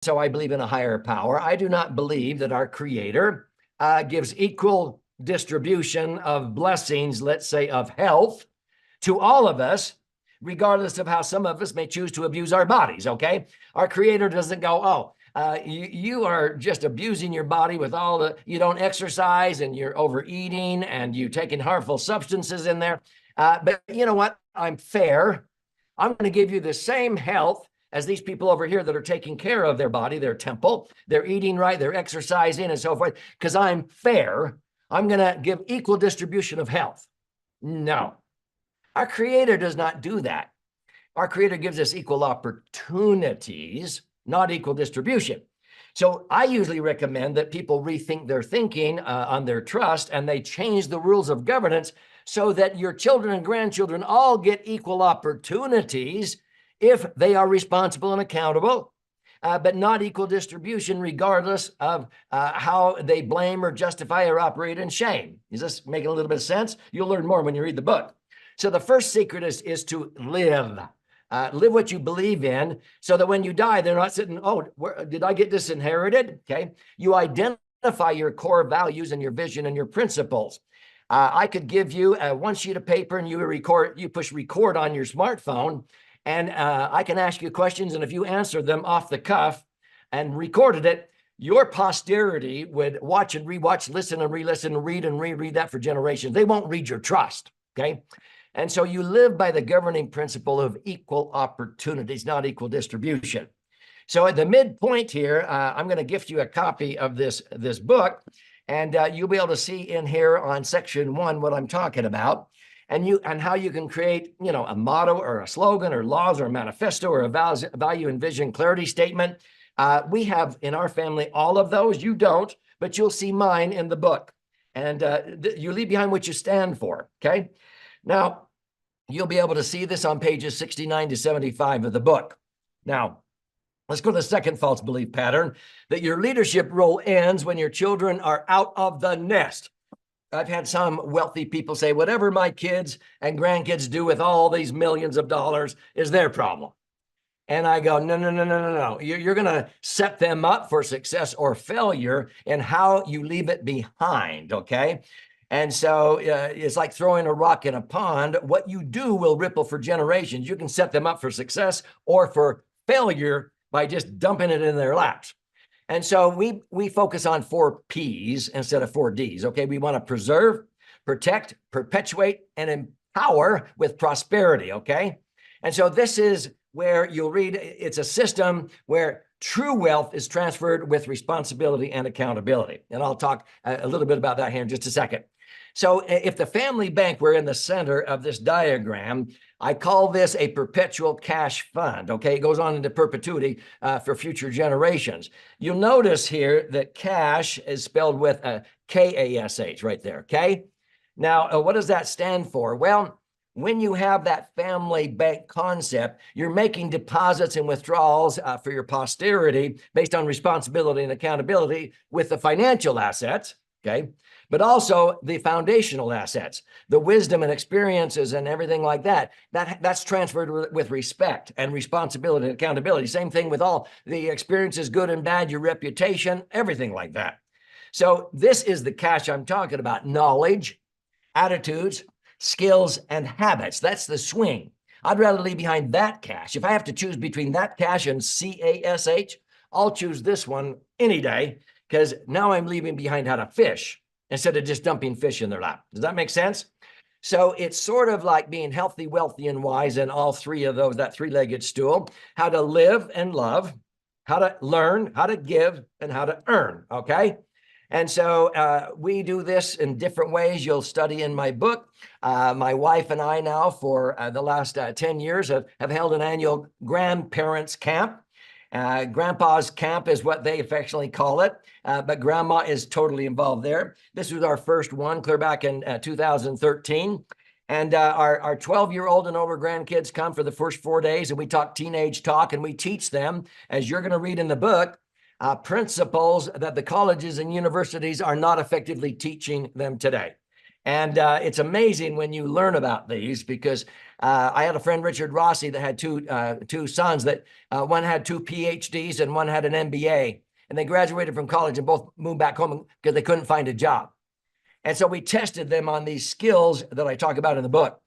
so I believe in a higher power. I do not believe that our Creator gives equal distribution of blessings, let's say of health, to all of us, regardless of how some of us may choose to abuse our bodies, okay? Our Creator doesn't go, oh, you are just abusing your body with all the, you don't exercise and you're overeating and you taking harmful substances in there. But you know what? I'm fair. I'm going to give you the same health as these people over here that are taking care of their body, their temple. They're eating right, they're exercising and so forth. Because I'm fair, I'm going to give equal distribution of health. No, our Creator does not do that. Our Creator gives us equal opportunities, not equal distribution. So I usually recommend that people rethink their thinking on their trust, and they change the rules of governance so that your children and grandchildren all get equal opportunities if they are responsible and accountable, but not equal distribution regardless of how they blame or justify or operate in shame. Is this making a little bit of sense? You'll learn more when you read the book. So the first secret is to live. Live what you believe in so that when you die, they're not sitting, oh, did I get disinherited? Okay. You identify your core values and your vision and your principles. I could give you one sheet of paper and you push record on your smartphone, and I can ask you questions. And if you answer them off the cuff and recorded it, your posterity would watch and rewatch, listen and re-listen, read and reread that for generations. They won't read your trust. Okay. And so you live by the governing principle of equal opportunities, not equal distribution. So at the midpoint here, I'm going to gift you a copy of this book, and you'll be able to see in here on section 1 what I'm talking about, and how you can create, a motto or a slogan or laws or a manifesto or a value and vision clarity statement. We have in our family all of those. You don't, but you'll see mine in the book, and you leave behind what you stand for. Okay. Now, you'll be able to see this on pages 69 to 75 of the book. Now, let's go to the second false belief pattern, that your leadership role ends when your children are out of the nest. I've had some wealthy people say, whatever my kids and grandkids do with all these millions of dollars is their problem. And I go, no. You're going to set them up for success or failure in how you leave it behind, okay? And so it's like throwing a rock in a pond. What you do will ripple for generations. You can set them up for success or for failure by just dumping it in their laps. And so we focus on 4 P's instead of 4 D's, okay? We want to preserve, protect, perpetuate, and empower with prosperity, okay? And so this is where you'll read, it's a system where true wealth is transferred with responsibility and accountability. And I'll talk a little bit about that here in just a second. So if the family bank were in the center of this diagram, I call this a perpetual cash fund, okay? It goes on into perpetuity for future generations. You'll notice here that cash is spelled with a K-A-S-H right there, okay? Now, what does that stand for? Well, when you have that family bank concept, you're making deposits and withdrawals for your posterity based on responsibility and accountability with the financial assets, okay? But also the foundational assets, the wisdom and experiences and everything like that. That's transferred with respect and responsibility and accountability. Same thing with all the experiences, good and bad, your reputation, everything like that. So this is the cash I'm talking about: knowledge, attitudes, skills, and habits. That's the swing. I'd rather leave behind that cash. If I have to choose between that cash and C-A-S-H, I'll choose this one any day, because now I'm leaving behind how to fish instead of just dumping fish in their lap. Does that make sense? So it's sort of like being healthy, wealthy, and wise in all 3 of those, that 3-legged stool: how to live and love, how to learn, how to give, and how to earn, okay? And so we do this in different ways. You'll study in my book. My wife and I now for the last 10 years have held an annual grandparents camp. Grandpa's camp is what they affectionately call it, but grandma is totally involved there. This was our first one, clear back in 2013. And our 12-year-old and over grandkids come for the first 4 days, and we talk teenage talk, and we teach them, as you're going to read in the book, principles that the colleges and universities are not effectively teaching them today. And it's amazing when you learn about these, because I had a friend, Richard Rossi, that had two sons that one had 2 PhDs and one had an MBA. And they graduated from college and both moved back home because they couldn't find a job. And so we tested them on these skills that I talk about in the book.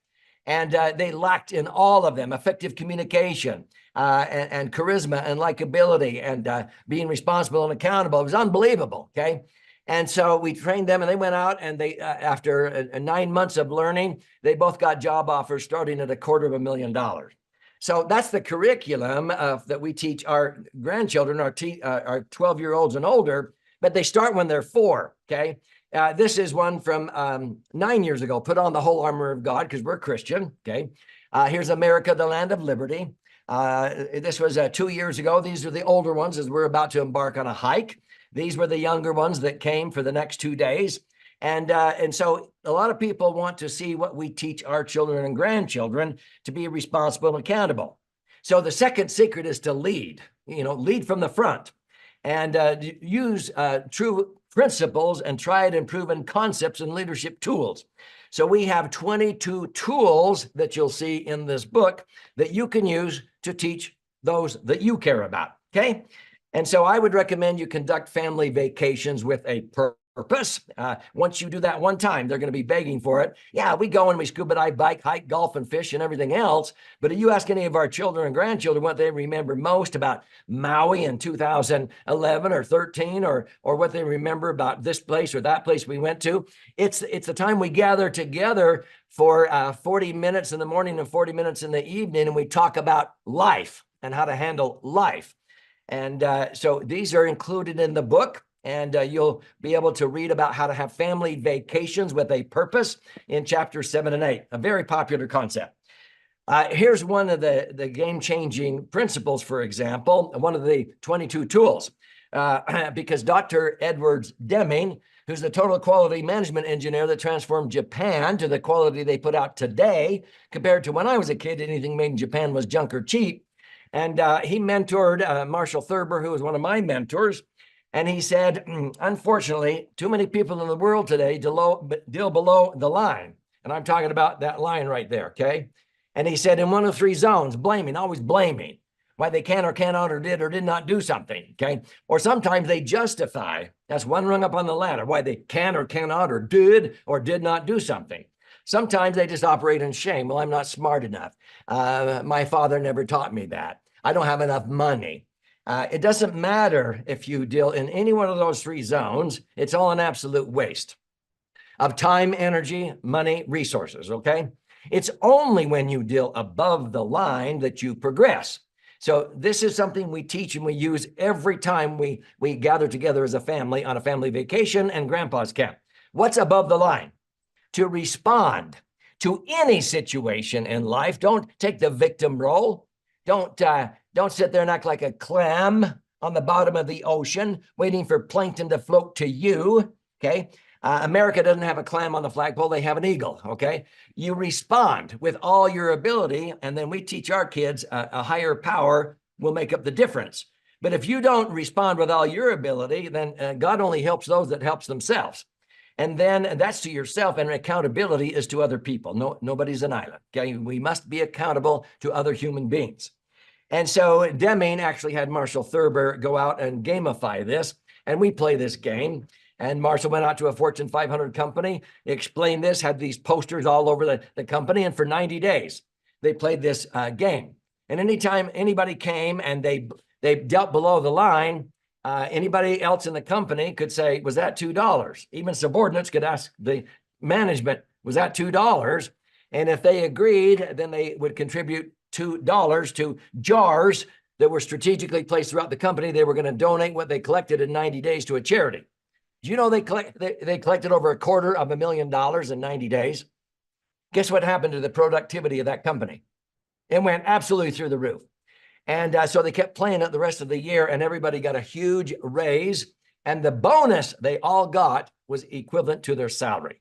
And they lacked in all of them: effective communication, and charisma and likability, and being responsible and accountable. It was unbelievable, okay? And so we trained them, and they went out, and they, after 9 months of learning, they both got job offers starting at $250,000. So that's the curriculum that we teach our grandchildren, our 12-year-olds and older, but they start when they're 4, okay? This is one from 9 years ago. Put on the whole armor of God, because we're Christian, okay? Here's America, the land of liberty. This was 2 years ago. These are the older ones as we're about to embark on a hike. These were the younger ones that came for the next 2 days. And so a lot of people want to see what we teach our children and grandchildren to be responsible and accountable. So the second secret is to lead, lead from the front, and use true principles and tried and proven concepts and leadership tools. So we have 22 tools that you'll see in this book that you can use to teach those that you care about, okay? And so I would recommend you conduct family vacations with a purpose. Once you do that one time, they're going to be begging for it. Yeah, we go and we scuba dive, bike, hike, golf, and fish and everything else. But if you ask any of our children and grandchildren what they remember most about Maui in 2011 or 13, or what they remember about this place or that place we went to, it's the time we gather together for 40 minutes in the morning and 40 minutes in the evening, and we talk about life and how to handle life. And so these are included in the book, and you'll be able to read about how to have family vacations with a purpose in chapters 7 and 8, a very popular concept. Here's one of the game-changing principles, for example, one of the 22 tools, because Dr. Edwards Deming, who's the total quality management engineer that transformed Japan to the quality they put out today, compared to when I was a kid, anything made in Japan was junk or cheap. And he mentored Marshall Thurber, who was one of my mentors. And he said, unfortunately, too many people in the world today deal below the line. And I'm talking about that line right there, okay? And he said, in one of 3 zones, blaming, always blaming, why they can or cannot or did not do something, okay? Or sometimes they justify, that's one rung up on the ladder, why they can or cannot or did not do something. Sometimes they just operate in shame. Well, I'm not smart enough. My father never taught me that. I don't have enough money. It doesn't matter if you deal in any one of those 3 zones. It's all an absolute waste of time, energy, money, resources, okay? It's only when you deal above the line that you progress. So this is something we teach and we use every time we gather together as a family on a family vacation and grandpa's camp. What's above the line? To respond to any situation in life. Don't take the victim role. Don't sit there and act like a clam on the bottom of the ocean, waiting for plankton to float to you, okay? America doesn't have a clam on the flagpole, they have an eagle, okay? You respond with all your ability, and then we teach our kids a higher power will make up the difference. But if you don't respond with all your ability, then God only helps those that helps themselves. And then that's to yourself, and accountability is to other people. Nobody's an island, okay? We must be accountable to other human beings. And so Deming actually had Marshall Thurber go out and gamify this, and we play this game. And Marshall went out to a Fortune 500 company, explained this, had these posters all over the company, and for 90 days, they played this game. And anytime anybody came and they dealt below the line, anybody else in the company could say, was that $2? Even subordinates could ask the management, was that $2? And if they agreed, then they would contribute $2 to jars that were strategically placed throughout the company. They were going to donate what they collected in 90 days to a charity. Do you know they collected over $250,000 in 90 days? Guess what happened to the productivity of that company? It went absolutely through the roof. And so they kept playing it the rest of the year, and everybody got a huge raise. And the bonus they all got was equivalent to their salary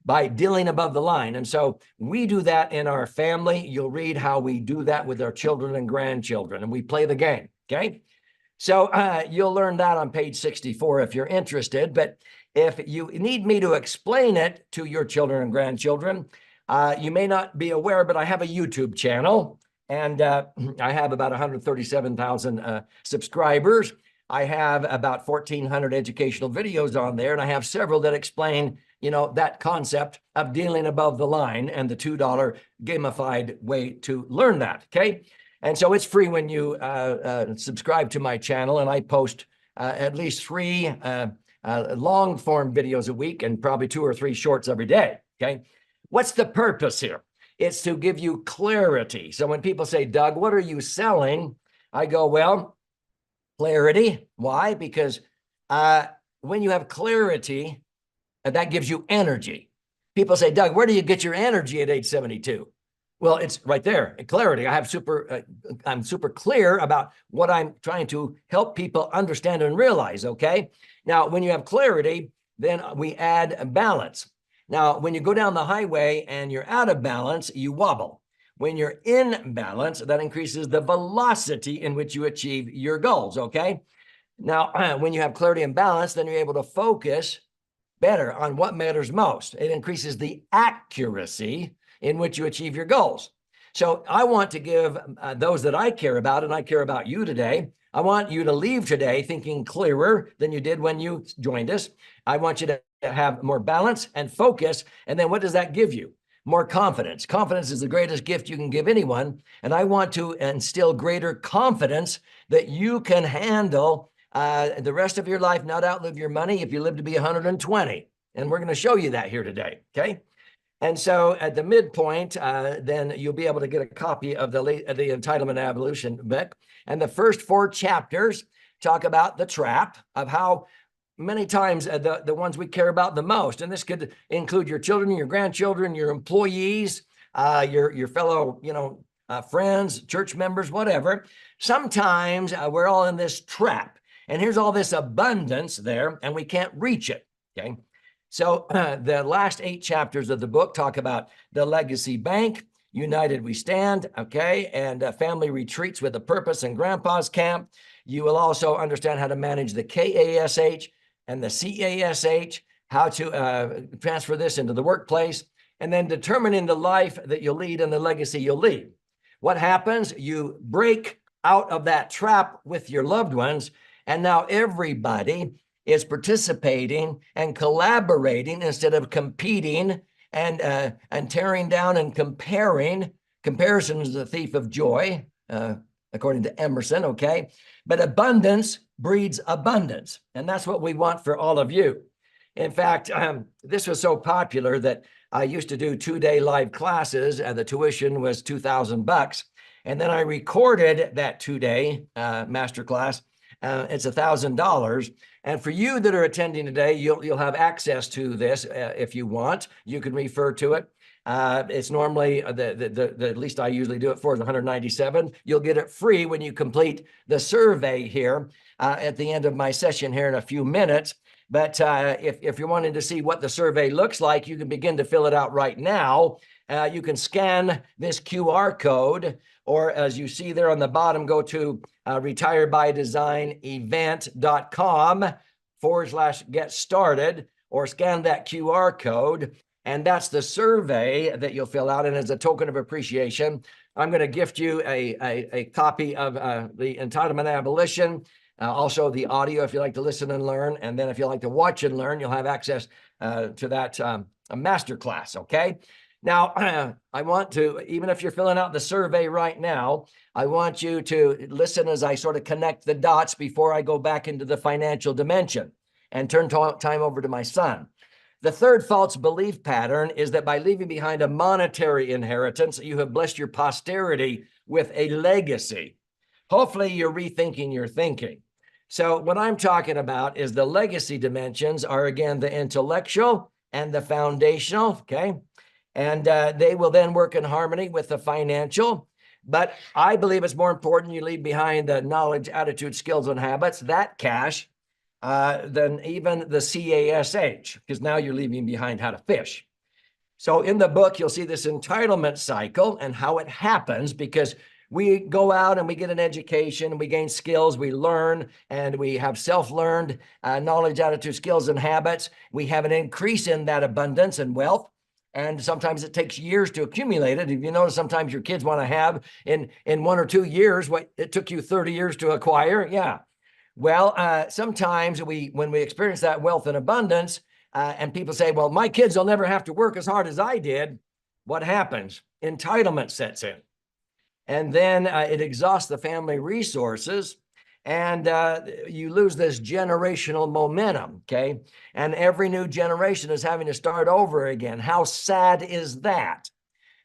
by dealing above the line. And so we do that in our family. You'll read how we do that with our children and grandchildren, and we play the game, okay? So you'll learn that on page 64 if you're interested. But if you need me to explain it to your children and grandchildren, you may not be aware, but I have a YouTube channel, and I have about 137,000 subscribers. I have about 1,400 educational videos on there, and I have several that explain, that concept of dealing above the line and the $2 gamified way to learn that, okay? And so it's free when you subscribe to my channel, and I post at least 3 long form videos a week and probably 2 or 3 shorts every day, okay? What's the purpose here? It's to give you clarity. So when people say, Doug, what are you selling? I go, well, clarity. Why? Because when you have clarity, that gives you energy. People say, Doug, where do you get your energy at age 72? Well, it's right there, clarity. I'm super clear about what I'm trying to help people understand and realize, okay? Now, when you have clarity, then we add balance. Now, when you go down the highway and you're out of balance, you wobble. When you're in balance, that increases the velocity in which you achieve your goals, okay? Now, when you have clarity and balance, then you're able to focus better on what matters most. It increases the accuracy in which you achieve your goals. So I want to give those that I care about, and I care about you today, I want you to leave today thinking clearer than you did when you joined us. I want you to have more balance and focus. And then what does that give you? More confidence. Confidence is the greatest gift you can give anyone. And I want to instill greater confidence that you can handle the rest of your life, not outlive your money if you live to be 120. And we're going to show you that here today, okay? And so at the midpoint, then you'll be able to get a copy of the Entitlement Evolution book. And the first 4 chapters talk about the trap of how many times the ones we care about the most. And this could include your children, your grandchildren, your employees, your fellow, friends, church members, whatever. Sometimes we're all in this trap. And here's all this abundance there, and we can't reach it, okay? So the last 8 chapters of the book talk about the legacy bank, United We Stand, okay, and family retreats with a purpose and grandpa's camp. You will also understand how to manage the KASH and the CASH, how to transfer this into the workplace, and then determining the life that you'll lead and the legacy you'll leave. What happens? You break out of that trap with your loved ones, and now everybody is participating and collaborating instead of competing and tearing down and comparing. Comparison is the thief of joy, according to Emerson, okay? But abundance breeds abundance, and that's what we want for all of you. In fact, this was so popular that I used to do 2-day live classes, and the tuition was $2,000. And then I recorded that 2-day masterclass. It's $1,000. And for you that are attending today, you'll have access to this if you want. You can refer to it. It's normally at least I usually do it for is $197. You'll get it free when you complete the survey here at the end of my session here in a few minutes. But if you're wanting to see what the survey looks like, you can begin to fill it out right now. You can scan this QR code, or as you see there on the bottom, go to retiredbydesign.com/get started, or scan that QR code. And that's the survey that you'll fill out. And as a token of appreciation, I'm going to gift you a copy of the Entitlement Abolition, also the audio if you like to listen and learn. And then if you like to watch and learn, you'll have access to that masterclass, okay? Now, I want to, even if you're filling out the survey right now, I want you to listen as I sort of connect the dots before I go back into the financial dimension and turn time over to my son. The third false belief pattern is that by leaving behind a monetary inheritance, you have blessed your posterity with a legacy. Hopefully, you're rethinking your thinking. So what I'm talking about is the legacy dimensions are, again, the intellectual and the foundational, okay? And they will then work in harmony with the financial. But I believe it's more important you leave behind the knowledge, attitude, skills, and habits, that cash, than even the CASH, because now you're leaving behind how to fish. So in the book, you'll see this entitlement cycle and how it happens, because we go out and we get an education, we gain skills, we learn, and we have self-learned knowledge, attitude, skills, and habits. We have an increase in that abundance and wealth. And sometimes it takes years to accumulate it. If you notice, sometimes your kids want to have in 1 or 2 years what it took you 30 years to acquire. Yeah. Well, sometimes when we experience that wealth and abundance, and people say, well, my kids will never have to work as hard as I did. What happens? Entitlement sets in. And then it exhausts the family resources, and you lose this generational momentum, okay? And every new generation is having to start over again. How sad is that?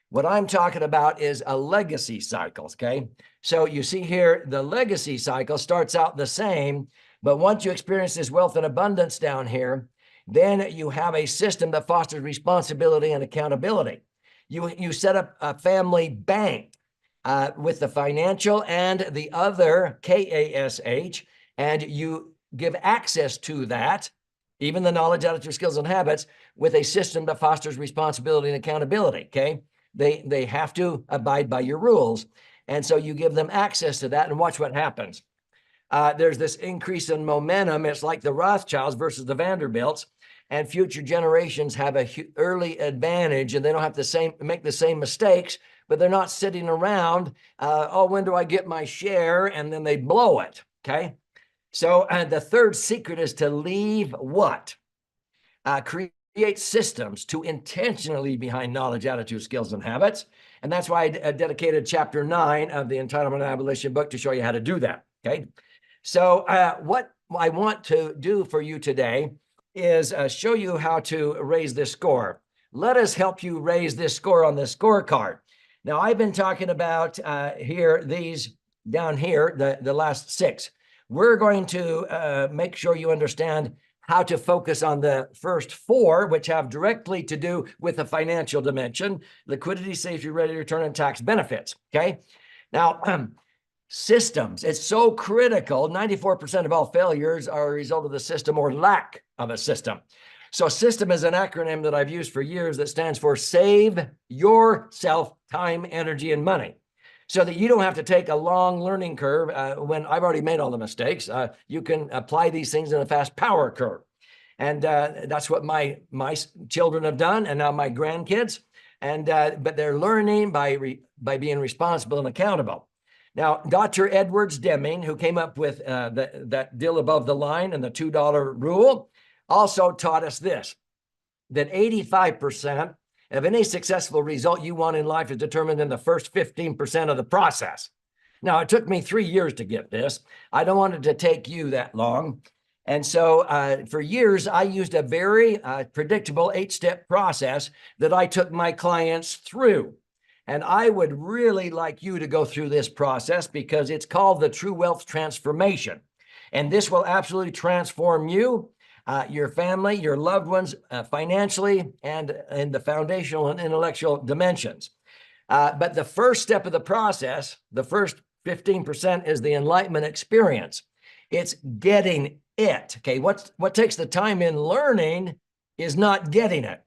What I'm talking about is a legacy cycle, okay? So you see here, the legacy cycle starts out the same, but once you experience this wealth and abundance down here, then you have a system that fosters responsibility and accountability. You set up a family bank with the financial and the other KASH, and you give access to that, even the knowledge, attitude, skills, and habits, with a system that fosters responsibility and accountability, okay? They have to abide by your rules. And so you give them access to that, and watch what happens. There's this increase in momentum. It's like the Rothschilds versus the Vanderbilts, and future generations have a early advantage, and they don't have to make the same mistakes, but they're not sitting around, oh, when do I get my share? And then they blow it, okay? So the third secret is to leave what? Create systems to intentionally behind knowledge, attitude, skills, and habits. And that's why I dedicated chapter 9 of the Entitlement and Abolition book to show you how to do that, okay? So what I want to do for you today is show you how to raise this score. Let us help you raise this score on the scorecard. Now, I've been talking about these down here, the last 6. We're going to make sure you understand how to focus on the first 4, which have directly to do with the financial dimension: liquidity, safety, ready return, and tax benefits, okay? Now, systems, it's so critical. 94% of all failures are a result of the system or lack of a system. So system is an acronym that I've used for years that stands for Save Yourself Time, Energy, and Money, so that you don't have to take a long learning curve when I've already made all the mistakes. You can apply these things in a fast power curve. And that's what my children have done, and now my grandkids. And but they're learning by being responsible and accountable. Now, Dr. Edwards Deming, who came up with that deal above the line and the $2 rule, also taught us this, that 85% of any successful result you want in life is determined in the first 15% of the process. Now, it took me 3 years to get this. I don't want it to take you that long. And so for years, I used a very predictable 8-step process that I took my clients through. And I would really like you to go through this process, because it's called the True Wealth Transformation. And this will absolutely transform you, your family, your loved ones, financially, and in the foundational and intellectual dimensions. But the first step of the process, the first 15%, is the enlightenment experience. It's getting it, okay? What takes the time in learning is not getting it.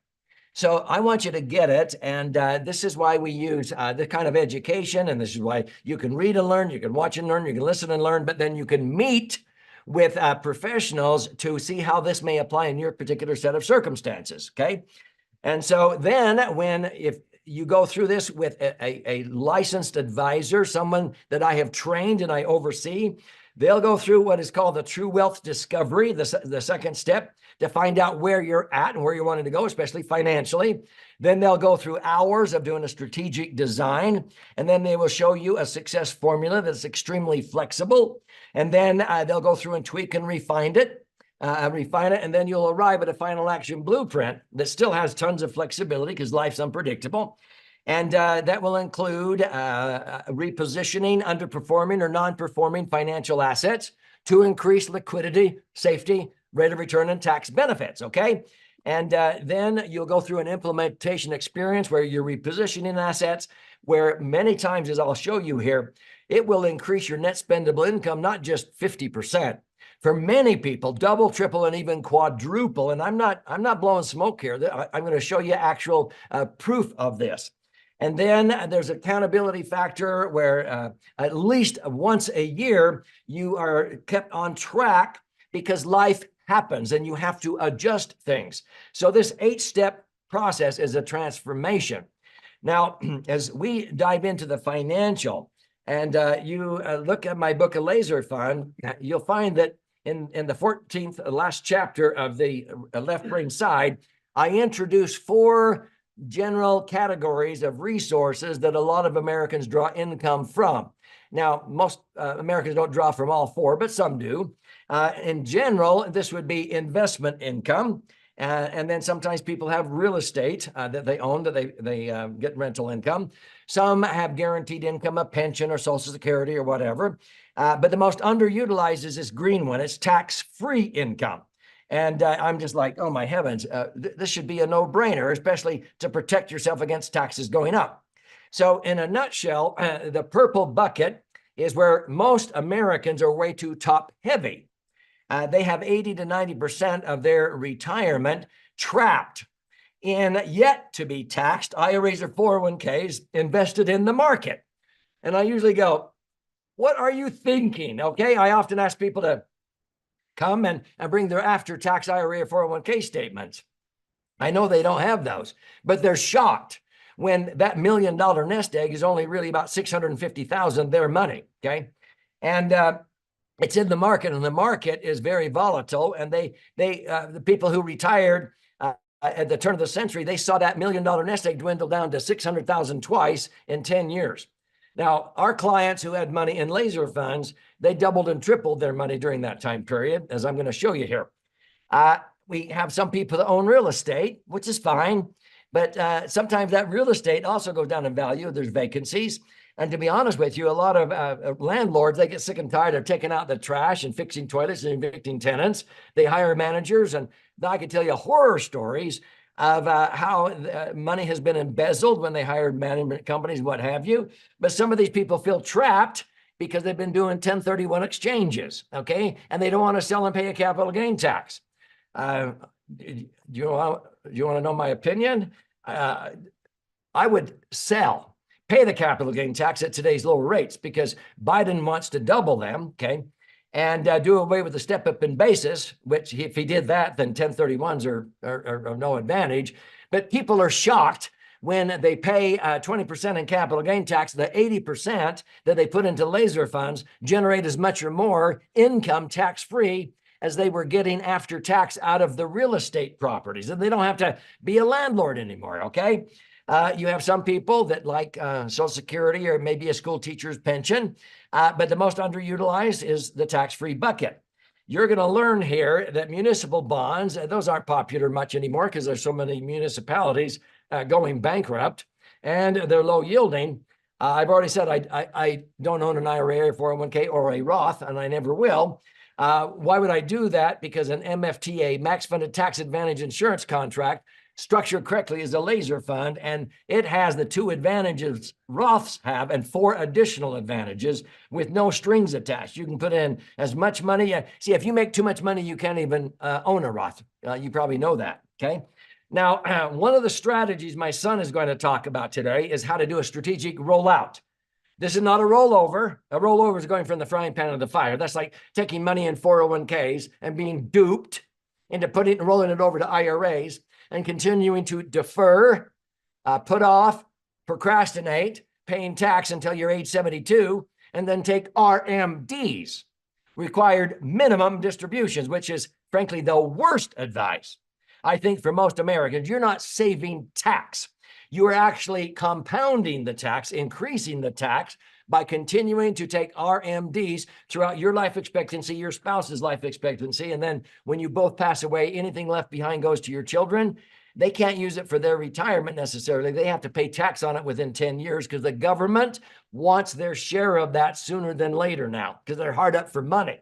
So I want you to get it, and this is why we use this kind of education, and this is why you can read and learn, you can watch and learn, you can listen and learn, but then you can meet with professionals to see how this may apply in your particular set of circumstances, okay? And so then if you go through this with a licensed advisor, someone that I have trained and I oversee, they'll go through what is called the True Wealth Discovery, the second step, to find out where you're at and where you're wanting to go, especially financially. Then they'll go through hours of doing a strategic design, and then they will show you a success formula that's extremely flexible. And then they'll go through and tweak and refine it, and then you'll arrive at a final action blueprint that still has tons of flexibility, because life's unpredictable. And that will include repositioning underperforming or non-performing financial assets to increase liquidity, safety, rate of return, and tax benefits, okay? And then you'll go through an implementation experience where you're repositioning assets, where many times, as I'll show you here, it will increase your net spendable income, not just 50%. For many people, double, triple, and even quadruple. And I'm not blowing smoke here. I'm going to show you actual proof of this. And then there's accountability factor where at least once a year, you are kept on track because life happens and you have to adjust things. So this 8-step process is a transformation. Now, as we dive into the financial and you look at my book, A Laser Fund, you'll find that in the 14th last chapter of the left brain side, I introduce 4 general categories of resources that a lot of Americans draw income from. Now, most Americans don't draw from all 4, but some do. In general, this would be investment income. And then sometimes people have real estate that they own, that they get rental income. Some have guaranteed income, a pension or Social Security or whatever. But the most underutilized is this green one. It's tax-free income. And I'm just like, oh my heavens, this should be a no-brainer, especially to protect yourself against taxes going up. So in a nutshell, the purple bucket is where most Americans are way too top-heavy. They have 80 to 90% of their retirement trapped in yet to be taxed IRAs or 401ks invested in the market. And I usually go, what are you thinking? Okay, I often ask people to come and bring their after-tax IRA or 401k statements. I know they don't have those, but they're shocked when that $1 million nest egg is only really about $650,000 their money, okay? And it's in the market, and the market is very volatile. And the people who retired at the turn of the century, they saw that $1 million nest egg dwindle down to 600,000 twice in 10 years. Now, our clients who had money in laser funds, they doubled and tripled their money during that time period, as I'm going to show you here. We have some people that own real estate, which is fine, but sometimes that real estate also goes down in value. There's vacancies. And to be honest with you, a lot of landlords, they get sick and tired of taking out the trash and fixing toilets and evicting tenants. They hire managers, and I can tell you horror stories of how money has been embezzled when they hired management companies, what have you. But some of these people feel trapped because they've been doing 1031 exchanges, okay? And they don't want to sell and pay a capital gain tax. Do you want to know my opinion? I would sell, pay the capital gain tax at today's lower rates because Biden wants to double them, okay? And do away with the step up in basis, which if he did that, then 1031s are of no advantage. But people are shocked when they pay 20% in capital gain tax. The 80% that they put into laser funds generate as much or more income tax-free as they were getting after tax out of the real estate properties. And they don't have to be a landlord anymore, okay? You have some people that like Social Security or maybe a school teacher's pension, but the most underutilized is the tax-free bucket. You're going to learn here that municipal bonds, those aren't popular much anymore because there's so many municipalities going bankrupt and they're low yielding. I've already said I don't own an IRA or 401k or a Roth, and I never will. Why would I do that? Because an MFTA, max funded tax advantage insurance contract, structured correctly, is a laser fund, and it has the 2 advantages Roths have and 4 additional advantages with no strings attached. You can put in as much money. See, if you make too much money, you can't even own a Roth. You probably know that, okay? Now, one of the strategies my son is going to talk about today is how to do a strategic rollout. This is not a rollover. A rollover is going from the frying pan to the fire. That's like taking money in 401ks and being duped into rolling it over to IRAs and continuing to defer, put off, procrastinate, paying tax until you're age 72, and then take RMDs, required minimum distributions, which is frankly the worst advice. I think for most Americans, you're not saving tax. You are actually compounding the tax, increasing the tax by continuing to take RMDs throughout your life expectancy, your spouse's life expectancy. And then when you both pass away, anything left behind goes to your children. They can't use it for their retirement necessarily. They have to pay tax on it within 10 years because the government wants their share of that sooner than later now because they're hard up for money.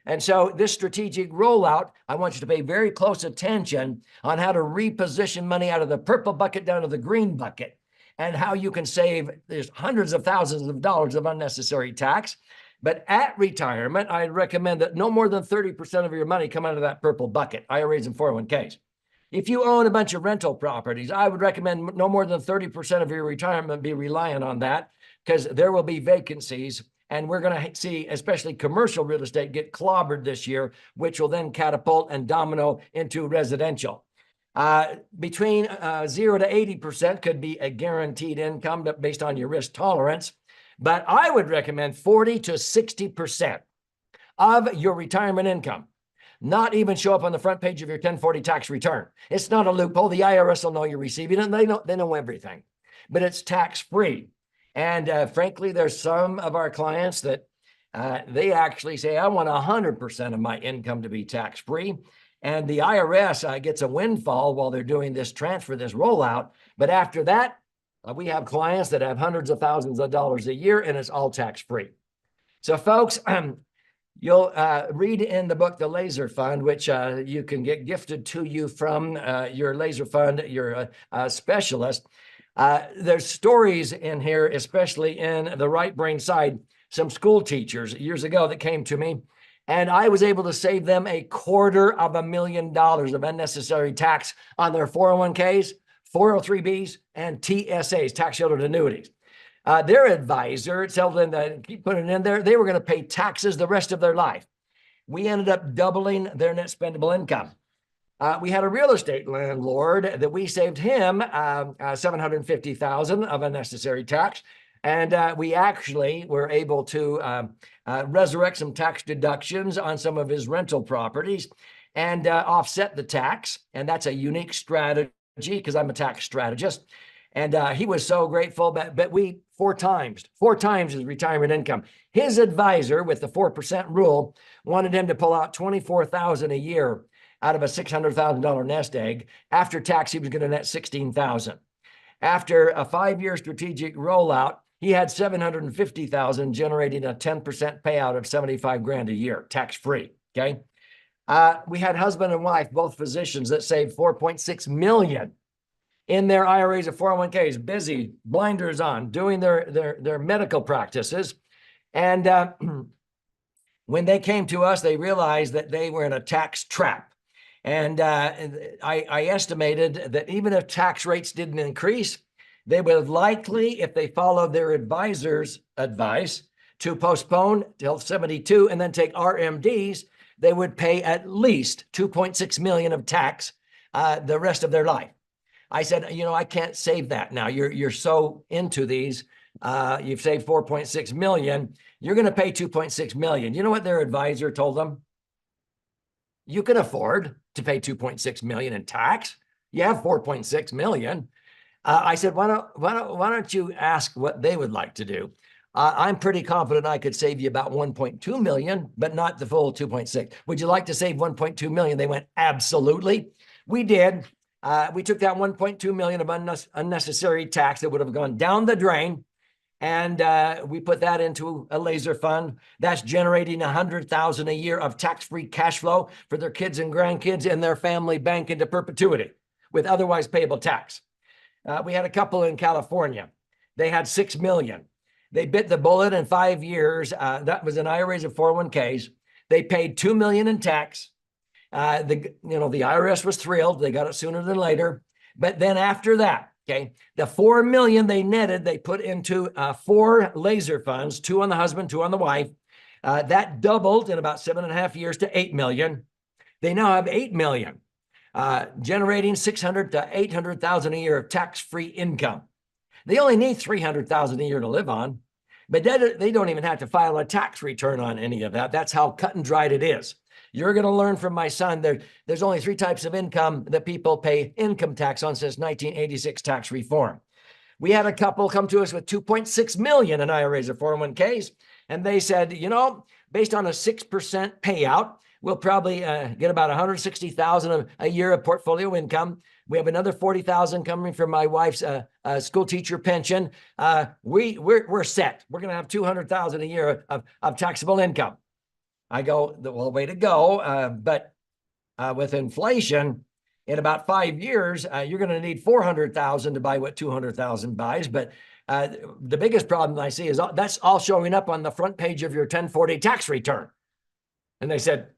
And so this strategic rollout, I want you to pay very close attention on how to reposition money out of the purple bucket down to the green bucket and how you can save there's hundreds of thousands of dollars of unnecessary tax. But at retirement, I recommend that no more than 30% of your money come out of that purple bucket, IRAs and 401ks. If you own a bunch of rental properties, I would recommend no more than 30% of your retirement be reliant on that, because there will be vacancies. And we're going to see, especially commercial real estate, get clobbered this year, which will then catapult and domino into residential. Between 0 to 80% could be a guaranteed income based on your risk tolerance. But I would recommend 40 to 60% of your retirement income not even show up on the front page of your 1040 tax return. It's not a loophole. The IRS will know you're receiving it, and they know everything. But it's tax-free. And frankly, there's some of our clients that they actually say, I want 100% of my income to be tax-free. And the IRS gets a windfall while they're doing this transfer, this rollout. But after that, we have clients that have hundreds of thousands of dollars a year, and it's all tax-free. So folks, you'll read in the book, The Laser Fund, which you can get gifted to you from your Laser Fund, your specialist. There's stories in here, especially in the right brain side, some school teachers years ago that came to me, and I was able to save them $250,000 of unnecessary tax on their 401ks, 403bs, and TSAs, tax sheltered annuities. Their advisor told them to keep putting it in there. They were going to pay taxes the rest of their life. We ended up doubling their net spendable income. We had a real estate landlord that we saved him $750,000 of unnecessary tax. And we actually were able to resurrect some tax deductions on some of his rental properties and offset the tax. And that's a unique strategy because I'm a tax strategist. And he was so grateful, but we four times his retirement income. His advisor with the 4% rule wanted him to pull out $24,000 a year out of a $600,000 nest egg. After tax, he was going to net $16,000. After a 5-year strategic rollout, he had $750,000, generating a 10% payout of $75,000 a year, tax-free. Okay. We had husband and wife, both physicians, that saved $4.6 million in their IRAs of 401ks, busy, blinders on, doing their medical practices. And when they came to us, they realized that they were in a tax trap. And I estimated that even if tax rates didn't increase, they would likely, if they followed their advisor's advice, to postpone till 72 and then take RMDs, they would pay at least $2.6 million of tax the rest of their life. I said, I can't save that now. You're so into these. You've saved $4.6 million. You're going to pay $2.6 million. You know what their advisor told them? You can afford to pay $2.6 million in tax. You have $4.6 million. I said, why don't you ask what they would like to do? I'm pretty confident I could save you about 1.2 million, but not the full 2.6. Would you like to save 1.2 million? They went, absolutely. We did. We took that 1.2 million of unnecessary tax that would have gone down the drain, and we put that into a laser fund that's generating $100,000 a year of tax-free cash flow for their kids and grandkids in their family bank into perpetuity with otherwise payable tax. We had a couple in California. They had $6 million. They bit the bullet in 5 years. That was an IRAs of 401ks. They paid $2 million in tax. The IRS was thrilled. They got it sooner than later. But then after that, okay, the $4 million they netted, they put into 4 laser funds, 2 on the husband, 2 on the wife. That doubled in about 7.5 years to $8 million. They now have $8 million, generating $600,000 to $800,000 a year of tax-free income. They only need $300,000 a year to live on, but they don't even have to file a tax return on any of that. That's how cut and dried it is. You're going to learn from my son. There's only 3 types of income that people pay income tax on since 1986 tax reform. We had a couple come to us with $2.6 million in IRAs or 401ks, and they said, based on a 6% payout, we'll probably get about $160,000 a year of portfolio income. We have another $40,000 coming from my wife's school teacher pension. We're set. We're going to have $200,000 a year of taxable income. I go, well, way to go. But with inflation, in about 5 years, you're going to need $400,000 to buy what $200,000 buys. But the biggest problem I see is that's all showing up on the front page of your 1040 tax return. And they said,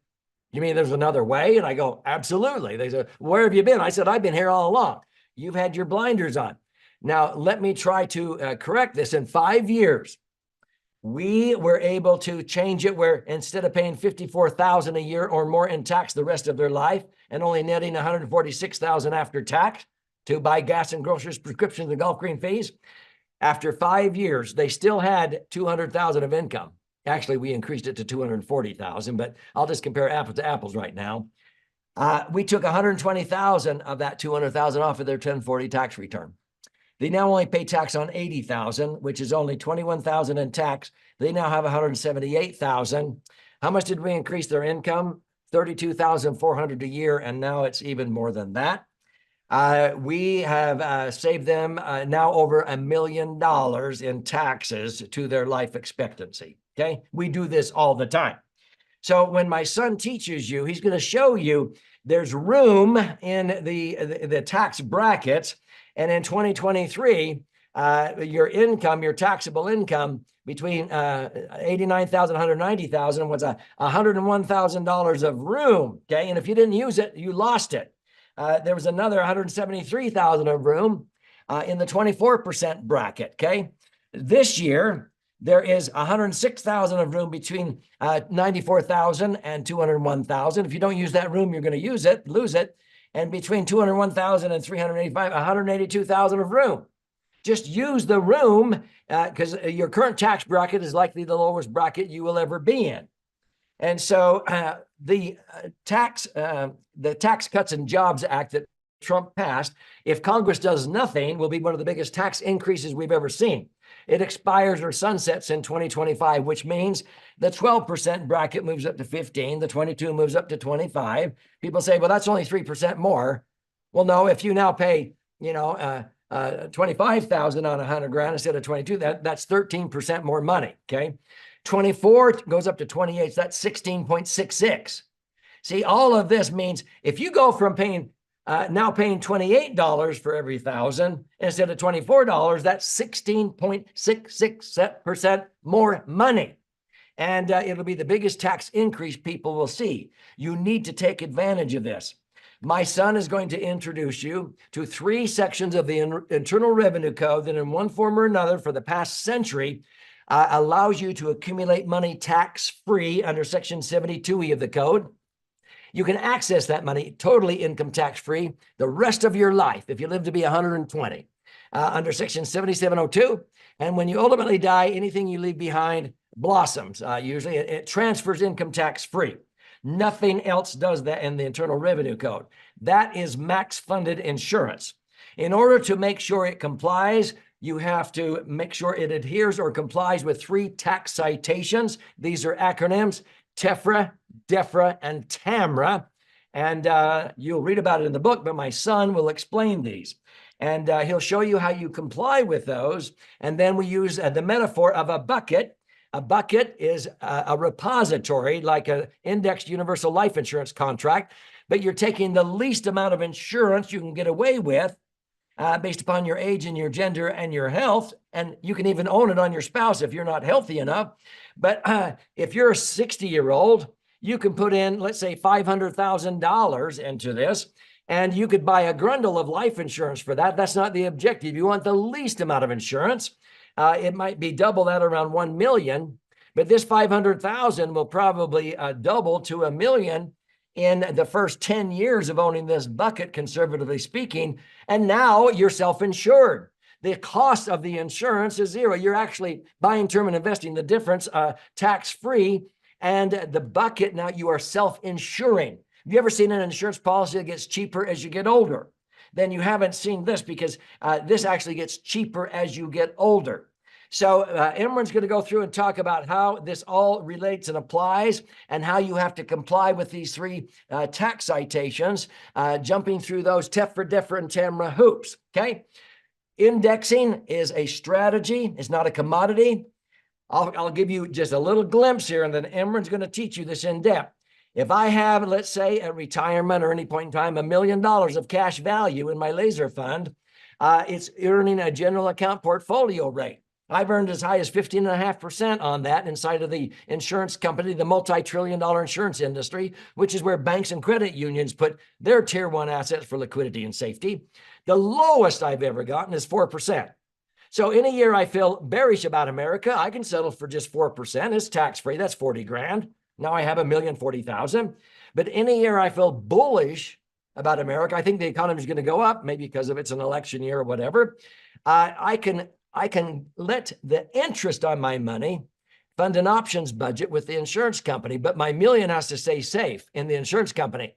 You mean there's another way? And I go, absolutely. They said, where have you been? I said, I've been here all along. You've had your blinders on. Now, let me try to correct this. In 5 years, we were able to change it where instead of paying $54,000 a year or more in tax the rest of their life and only netting $146,000 after tax to buy gas and groceries, prescriptions, and golf green fees, after 5 years, they still had $200,000 of income. Actually, we increased it to $240,000, but I'll just compare apples to apples right now. We took $120,000 of that $200,000 off of their 1040 tax return. They now only pay tax on $80,000, which is only $21,000 in tax. They now have $178,000. How much did we increase their income? $32,400 a year, and now it's even more than that. We have saved them now over $1 million in taxes to their life expectancy. Okay, we do this all the time. So when my son teaches you, he's going to show you there's room in the tax brackets. And in 2023, your income, your taxable income between $89,000 and $190,000 was $101,000 of room. Okay, and if you didn't use it, you lost it. There was another $173,000 of room in the 24% bracket. Okay, this year there is $106,000 of room between $94,000 and $201,000. If you don't use that room, you're going to lose it. And between $201,000 and $385,000, $182,000 of room. Just use the room because your current tax bracket is likely the lowest bracket you will ever be in. And so the Tax Cuts and Jobs Act that Trump passed, if Congress does nothing, will be one of the biggest tax increases we've ever seen. It expires or sunsets in 2025, which means the 12% bracket moves up to 15, the 22 moves up to 25. People say, well, that's only 3% more. Well, no, if you now pay, $25,000 on $100,000 instead of 22, that's 13% more money. Okay. 24 goes up to 28. So that's 16.66. See, all of this means if you go from now paying $28 for every $1,000 instead of $24, that's 16.66% more money. And it'll be the biggest tax increase people will see. You need to take advantage of this. My son is going to introduce you to 3 sections of the Internal Revenue Code that in one form or another for the past century allows you to accumulate money tax-free under Section 72E of the code. You can access that money totally income tax-free the rest of your life if you live to be 120 under Section 7702. And when you ultimately die, anything you leave behind blossoms. Usually it transfers income tax-free. Nothing else does that in the Internal Revenue Code. That is max-funded insurance. In order to make sure it complies, you have to make sure it adheres or complies with 3 tax citations. These are acronyms: TEFRA, DEFRA, and TAMRA. And you'll read about it in the book, but my son will explain these. And he'll show you how you comply with those. And then we use the metaphor of a bucket. A bucket is a repository, like an indexed universal life insurance contract, but you're taking the least amount of insurance you can get away with based upon your age and your gender and your health. And you can even own it on your spouse if you're not healthy enough. But if you're a 60-year-old, you can put in, let's say, $500,000 into this, and you could buy a grundle of life insurance for that. That's not the objective. You want the least amount of insurance. It might be double that, around 1 million, but this 500,000 will probably double to 1 million in the first 10 years of owning this bucket, conservatively speaking. And now you're self-insured. The cost of the insurance is zero. You're actually buying term and investing the difference tax-free. And the bucket, now you are self-insuring. Have you ever seen an insurance policy that gets cheaper as you get older? Then you haven't seen this, because this actually gets cheaper as you get older. So Imran's going to go through and talk about how this all relates and applies, and how you have to comply with these 3 tax citations, jumping through those TEFRA, DEFRA, and TAMRA hoops. Okay. Indexing is a strategy. It's not a commodity. I'll give you just a little glimpse here, and then Imran's going to teach you this in depth. If I have, let's say, at retirement or any point in time, $1 million of cash value in my laser fund, it's earning a general account portfolio rate. I've earned as high as 15.5% on that inside of the insurance company, the multi-trillion-dollar insurance industry, which is where banks and credit unions put their tier one assets for liquidity and safety. The lowest I've ever gotten is 4%. So in a year I feel bearish about America, I can settle for just 4%. It's tax-free. That's 40 grand. Now I have $1,040,000. But in a year I feel bullish about America, I think the economy is going to go up, maybe because of it's an election year or whatever. I can let the interest on my money fund an options budget with the insurance company, but my million has to stay safe in the insurance company.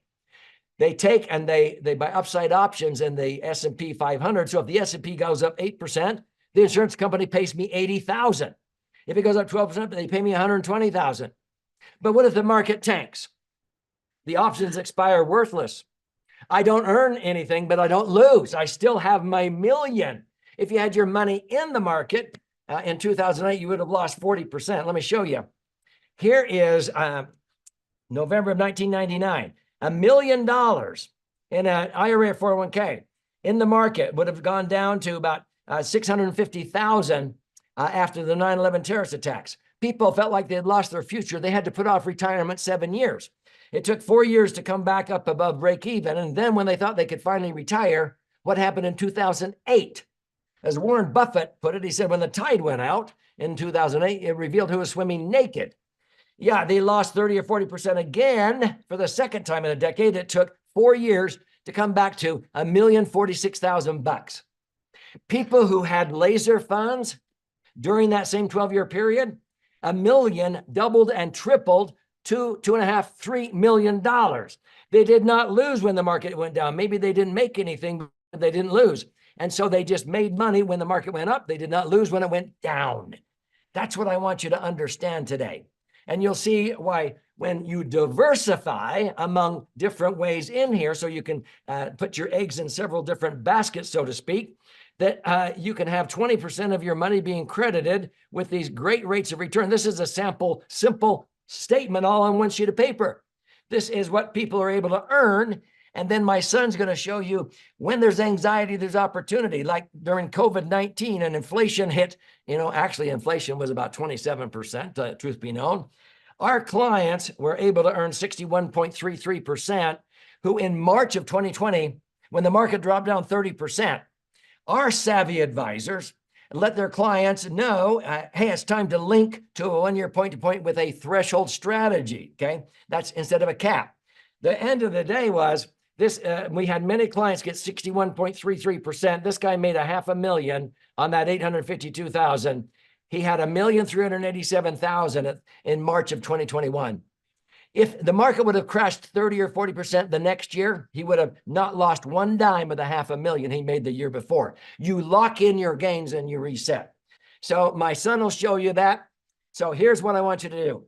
They take and they buy upside options in the S&P 500. So if the S&P goes up 8%, the insurance company pays me $80,000. If it goes up 12%, they pay me $120,000. But what if the market tanks? The options expire worthless. I don't earn anything, but I don't lose. I still have my million. If you had your money in the market in 2008, you would have lost 40%. Let me show you. Here is November of 1999. $1 million in an IRA 401k in the market would have gone down to about 650,000 after the 9/11 terrorist attacks. People felt like they had lost their future. They had to put off retirement 7 years. It took 4 years to come back up above break even. And then when they thought they could finally retire, what happened in 2008? As Warren Buffett put it, he said, when the tide went out in 2008, it revealed who was swimming naked. Yeah, they lost 30 or 40% again for the second time in a decade. It took 4 years to come back to $1,046,000. People who had laser funds during that same 12-year period, $1 million doubled and tripled to $2.5–3 million. They did not lose when the market went down. Maybe they didn't make anything, but they didn't lose. And so they just made money when the market went up. They did not lose when it went down. That's what I want you to understand today. And you'll see why when you diversify among different ways in here, so you can put your eggs in several different baskets, so to speak, that you can have 20% of your money being credited with these great rates of return. This is a simple statement all on one sheet of paper. This is what people are able to earn. And then my son's going to show you when there's anxiety, there's opportunity. Like during COVID-19 and inflation hit, actually inflation was about 27%, truth be known. Our clients were able to earn 61.33%, who in March of 2020, when the market dropped down 30%, our savvy advisors let their clients know, hey, it's time to link to a 1 year point-to-point with a threshold strategy, okay? That's instead of a cap. The end of the day was this, we had many clients get 61.33%. This guy made $500,000 on that 852,000. He had 1,387,000 in March of 2021. If the market would have crashed 30 or 40% the next year, he would have not lost one dime of the $500,000 he made the year before. You lock in your gains and you reset. So my son will show you that. So here's what I want you to do.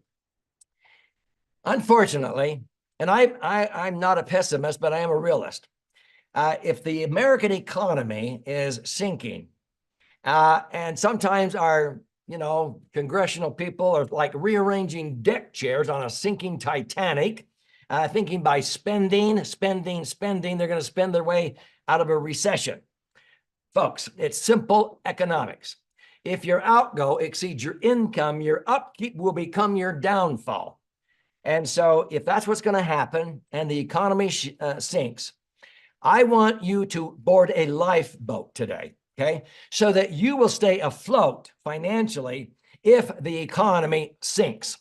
Unfortunately, and I'm not a pessimist, but I am a realist. If the American economy is sinking, and sometimes our congressional people are like rearranging deck chairs on a sinking Titanic, thinking by spending, they're going to spend their way out of a recession. Folks, it's simple economics. If your outgo exceeds your income, your upkeep will become your downfall. And so if that's what's going to happen and the economy sinks, I want you to board a lifeboat today. Okay, so that you will stay afloat financially if the economy sinks.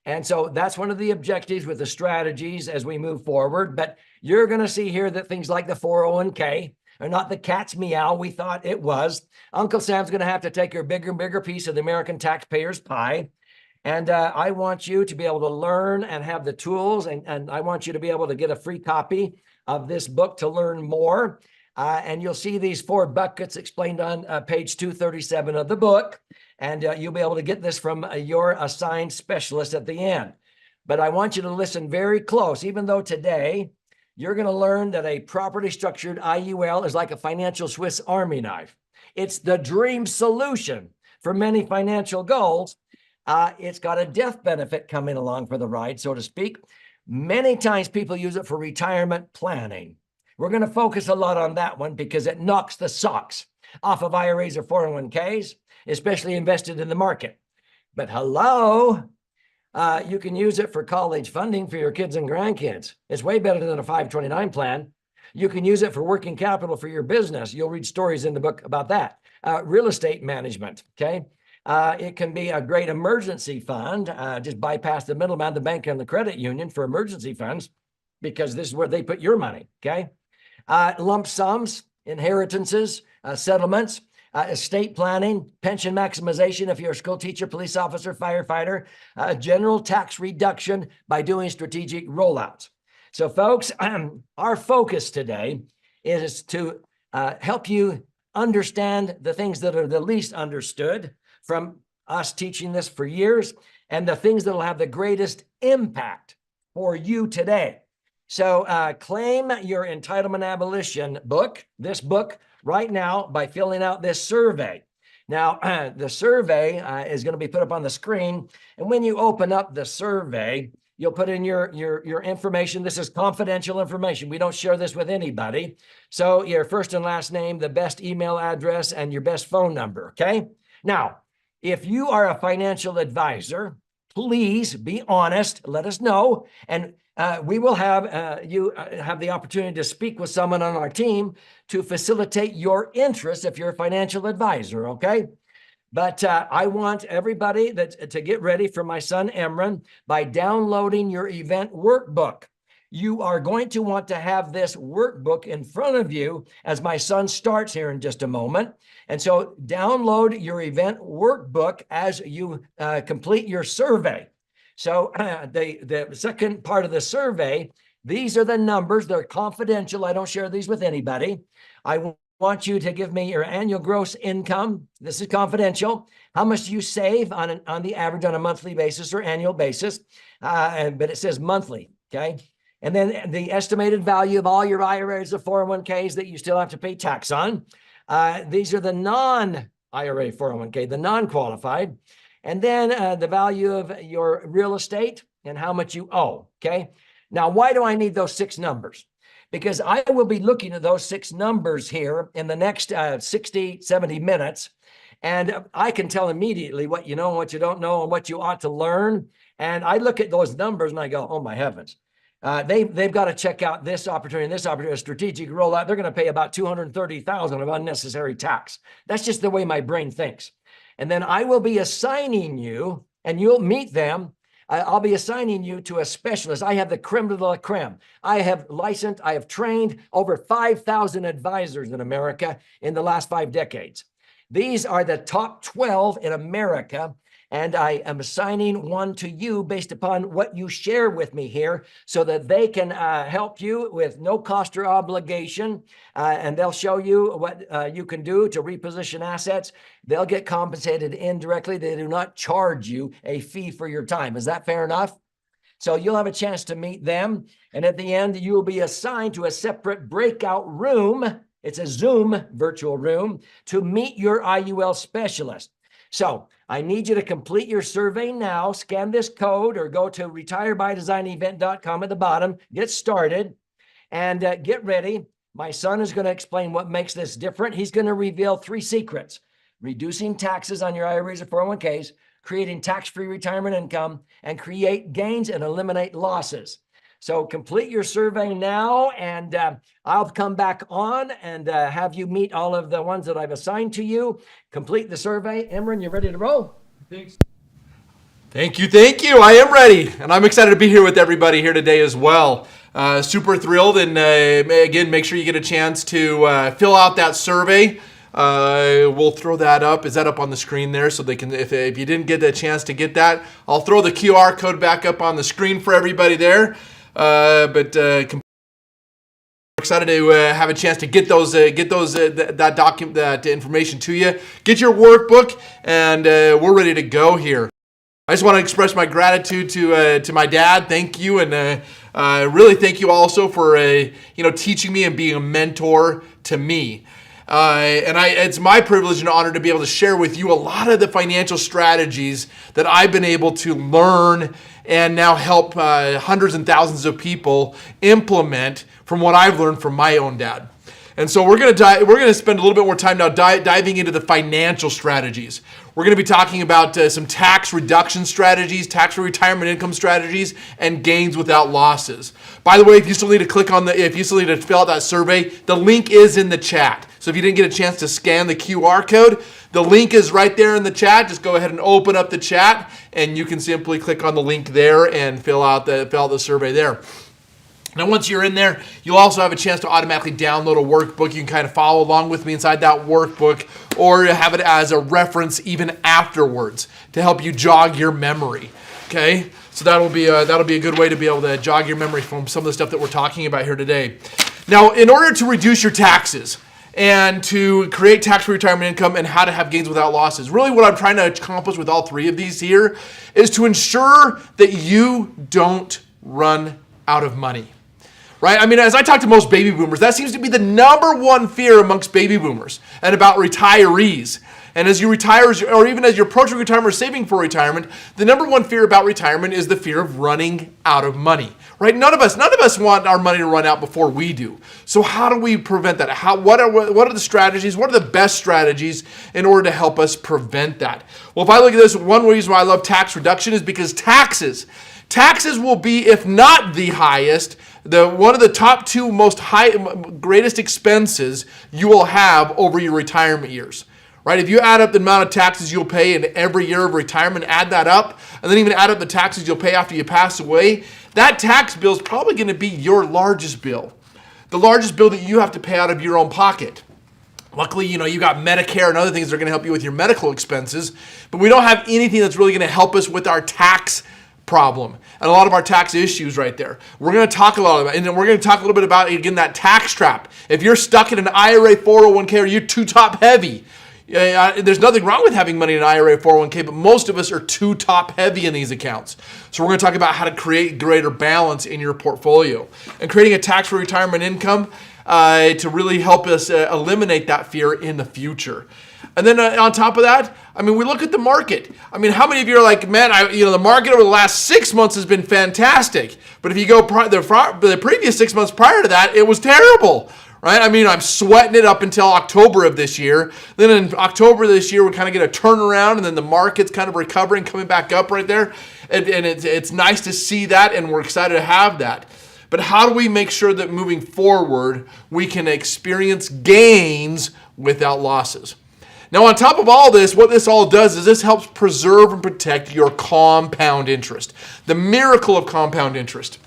And so that's one of the objectives with the strategies as we move forward. But you're going to see here that things like the 401k are not the cat's meow we thought it was. Uncle Sam's going to have to take a bigger and bigger piece of the American taxpayers' pie. And I want you to be able to learn and have the tools. And I want you to be able to get a free copy of this book to learn more. And you'll see these 4 buckets explained on page 237 of the book. And you'll be able to get this from your assigned specialist at the end. But I want you to listen very close, even though today you're going to learn that a properly structured IUL is like a financial Swiss Army knife. It's the dream solution for many financial goals. It's got a death benefit coming along for the ride, so to speak. Many times people use it for retirement planning. We're going to focus a lot on that one because it knocks the socks off of IRAs or 401ks. especially invested in the market. But hello, you can use it for college funding for your kids and grandkids. It's way better than a 529 plan. You can use it for working capital for your business. You'll read stories in the book about that. Real estate management, okay? It can be a great emergency fund. Just bypass the middleman, the bank and the credit union for emergency funds, because this is where they put your money, okay? Lump sums, inheritances, settlements, estate planning, pension maximization if you're a school teacher, police officer, firefighter, general tax reduction by doing strategic rollouts. So folks, our focus today is to help you understand the things that are the least understood from us teaching this for years, and the things that will have the greatest impact for you today. So claim your Entitlement Abolition book, this book, right now by filling out this survey. Now, the survey is going to be put up on the screen. And when you open up the survey, you'll put in your information. This is confidential information. We don't share this with anybody. So your first and last name, the best email address, and your best phone number, okay? Now, if you are a financial advisor, please be honest. Let us know. And we will have you have the opportunity to speak with someone on our team to facilitate your interest if you're a financial advisor, okay? But I want everybody to get ready for my son, Emran, by downloading your event workbook. You are going to want to have this workbook in front of you as my son starts here in just a moment. And so download your event workbook as you complete your survey. So the second part of the survey, these are the numbers. They're confidential. I don't share these with anybody. I want you to give me your annual gross income. This is confidential. How much do you save on the average on a monthly basis or annual basis? But it says monthly, okay? And then the estimated value of all your IRAs or 401ks that you still have to pay tax on. These are the non-IRA 401k, the non-qualified. And then the value of your real estate and how much you owe, okay? Now, why do I need those 6 numbers? Because I will be looking at those 6 numbers here in the next 60, 70 minutes. And I can tell immediately what you know and what you don't know and what you ought to learn. And I look at those numbers and I go, oh my heavens. They've got to check out this opportunity, a strategic rollout. They're going to pay about $230,000 of unnecessary tax. That's just the way my brain thinks. And then I will be assigning you, and you'll meet them. I'll be assigning you to a specialist. I have the creme de la creme. I have licensed, I have trained over 5,000 advisors in America in the last 5 decades. These are the top 12 in America. And I am assigning one to you based upon what you share with me here so that they can help you with no cost or obligation. And they'll show you what you can do to reposition assets. They'll get compensated indirectly. They do not charge you a fee for your time. Is that fair enough? So you'll have a chance to meet them. And at the end, you will be assigned to a separate breakout room. It's a Zoom virtual room to meet your IUL specialist. So I need you to complete your survey now, scan this code or go to retirebydesignevent.com at the bottom, get started and get ready. My son is going to explain what makes this different. He's going to reveal 3 secrets: reducing taxes on your IRAs or 401ks, creating tax-free retirement income, and create gains and eliminate losses. So complete your survey now, and I'll come back on and have you meet all of the ones that I've assigned to you. Complete the survey. Emran, you ready to roll? Thanks. Thank you. I am ready, and I'm excited to be here with everybody here today as well. Super thrilled, and again, make sure you get a chance to fill out that survey. We'll throw that up. Is that up on the screen there? So they can, if you didn't get a chance to get that, I'll throw the QR code back up on the screen for everybody there. Excited to have a chance to get that document, that information to you. Get your workbook, and we're ready to go here. I just want to express my gratitude to my dad. Thank you, and really thank you also for teaching me and being a mentor to me. It's my privilege and honor to be able to share with you a lot of the financial strategies that I've been able to learn and now help hundreds and thousands of people implement from what I've learned from my own dad. And so we're going to spend a little bit more time now diving into the financial strategies. We're going to be talking about some tax reduction strategies, tax-free retirement income strategies, and gains without losses. By the way, if you still need to fill out that survey, the link is in the chat. So if you didn't get a chance to scan the QR code, the link is right there in the chat. Just go ahead and open up the chat, and you can simply click on the link there and fill out the survey there. Now, once you're in there, you'll also have a chance to automatically download a workbook. You can kind of follow along with me inside that workbook, or have it as a reference even afterwards to help you jog your memory. Okay, so that'll be a good way to be able to jog your memory from some of the stuff that we're talking about here today. Now, in order to reduce your taxes and to create tax-free retirement income and how to have gains without losses, really what I'm trying to accomplish with all three of these here is to ensure that you don't run out of money. Right? I mean, as I talk to most baby boomers, that seems to be the number one fear amongst baby boomers and about retirees. And as you retire, or even as you're approaching retirement or saving for retirement, the number one fear about retirement is the fear of running out of money. Right? None of us want our money to run out before we do. So how do we prevent that? What are the strategies? What are the best strategies in order to help us prevent that? Well, if I look at this, one reason why I love tax reduction is because taxes will be, if not the highest, one of the top two greatest expenses you will have over your retirement years. Right? If you add up the amount of taxes you'll pay in every year of retirement, add that up, and then even add up the taxes you'll pay after you pass away, that tax bill is probably going to be your largest bill. The largest bill that you have to pay out of your own pocket. Luckily, you got Medicare and other things that are going to help you with your medical expenses, but we don't have anything that's really going to help us with our tax problem and a lot of our tax issues right there. We're going to talk a lot about it, and then we're going to talk a little bit about, again, that tax trap. If you're stuck in an IRA 401k or you're too top heavy, there's nothing wrong with having money in an IRA 401k, but most of us are too top heavy in these accounts. So we're going to talk about how to create greater balance in your portfolio and creating a tax-free retirement income to really help us eliminate that fear in the future. And then on top of that, I mean, we look at the market. I mean, how many of you are like, man, the market over the last 6 months has been fantastic. But if you go the previous 6 months prior to that, it was terrible, right? I mean, I'm sweating it up until October of this year. Then in October of this year, we kind of get a turnaround, and then the market's kind of recovering, coming back up right there. And it's nice to see that, and we're excited to have that. But how do we make sure that moving forward, we can experience gains without losses? Now, on top of all this, what this all does is this helps preserve and protect your compound interest, the miracle of compound interest.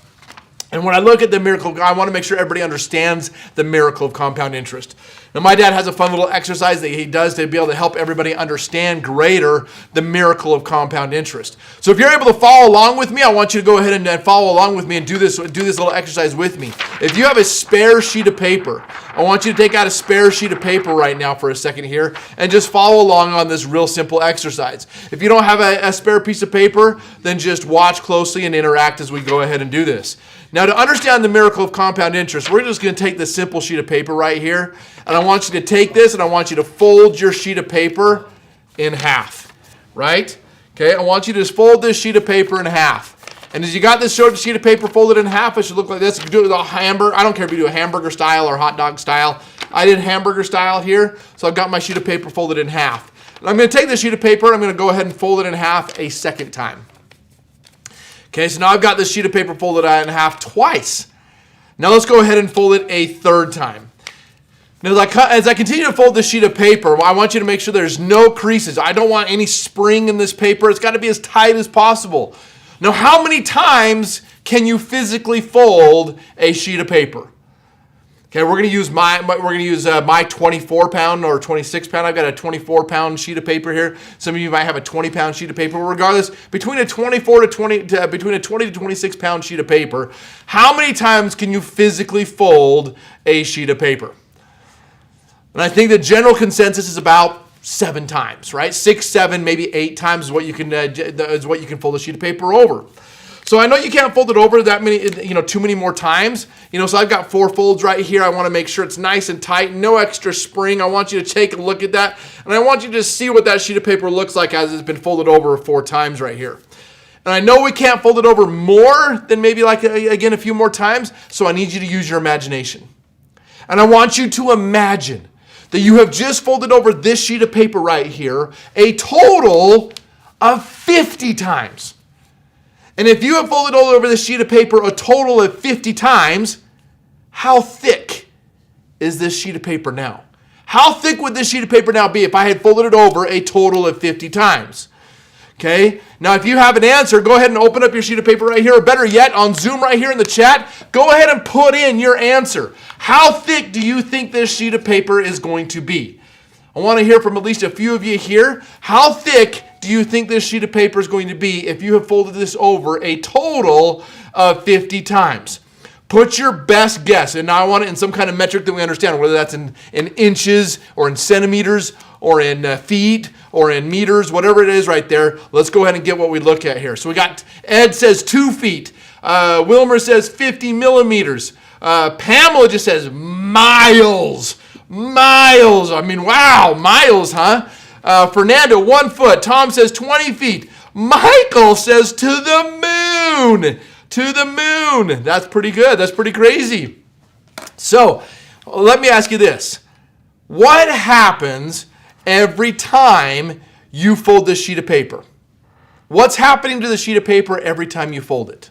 And when I look at the miracle, I want to make sure everybody understands the miracle of compound interest. Now, my dad has a fun little exercise that he does to be able to help everybody understand greater the miracle of compound interest. So if you're able to follow along with me, I want you to go ahead and follow along with me and do this little exercise with me. If you have a spare sheet of paper, I want you to take out a spare sheet of paper right now for a second here and just follow along on this real simple exercise. If you don't have a spare piece of paper, then just watch closely and interact as we go ahead and do this. Now, to understand the miracle of compound interest, we're just going to take this simple sheet of paper right here, and I want you to take this and I want you to fold your sheet of paper in half, right? Okay, I want you to just fold this sheet of paper in half. And as you got this sheet of paper folded in half, it should look like this. You can do it with a hamburger. I don't care if you do a hamburger style or hot dog style. I did hamburger style here, so I've got my sheet of paper folded in half. And I'm going to take this sheet of paper, and I'm going to go ahead and fold it in half a second time. Okay, so now I've got this sheet of paper folded in half twice. Now let's go ahead and fold it a third time. Now as I continue to fold this sheet of paper, I want you to make sure there's no creases. I don't want any spring in this paper. It's got to be as tight as possible. Now, how many times can you physically fold a sheet of paper? Okay, we're going to use my 24-pound or 26-pound. I've got a 24-pound sheet of paper here. Some of you might have a 20-pound sheet of paper. Regardless, between a 20 to 26-pound sheet of paper, how many times can you physically fold a sheet of paper? And I think the general consensus is about 7 times, right? 6, 7, maybe 8 times is what you can fold a sheet of paper over. So I know you can't fold it over that many, too many more times. So I've got 4 folds right here. I want to make sure it's nice and tight, no extra spring. I want you to take a look at that, and I want you to see what that sheet of paper looks like as it's been folded over 4 times right here. And I know we can't fold it over more than maybe a few more times, so I need you to use your imagination. And I want you to imagine that you have just folded over this sheet of paper right here a total of 50 times. And if you have folded over this sheet of paper a total of 50 times, how thick is this sheet of paper now? How thick would this sheet of paper now be if I had folded it over a total of 50 times? Okay, now if you have an answer, go ahead and open up your sheet of paper right here, or better yet, on Zoom right here in the chat, go ahead and put in your answer. How thick do you think this sheet of paper is going to be? I want to hear from at least a few of you here. How thick do you think this sheet of paper is going to be if you have folded this over a total of 50 times? Put your best guess, and now I want it in some kind of metric that we understand, whether that's in inches or in centimeters or in feet or in meters, whatever it is right there. Let's go ahead and get what we look at here. So we got, Ed says 2 feet. Wilmer says 50 millimeters. Pamela just says miles. Miles. I mean, wow, miles, huh? Fernando, 1 foot. Tom says 20 feet. Michael says to the moon. To the moon. That's pretty good. That's pretty crazy. So let me ask you this. What happens every time you fold this sheet of paper? What's happening to the sheet of paper every time you fold it?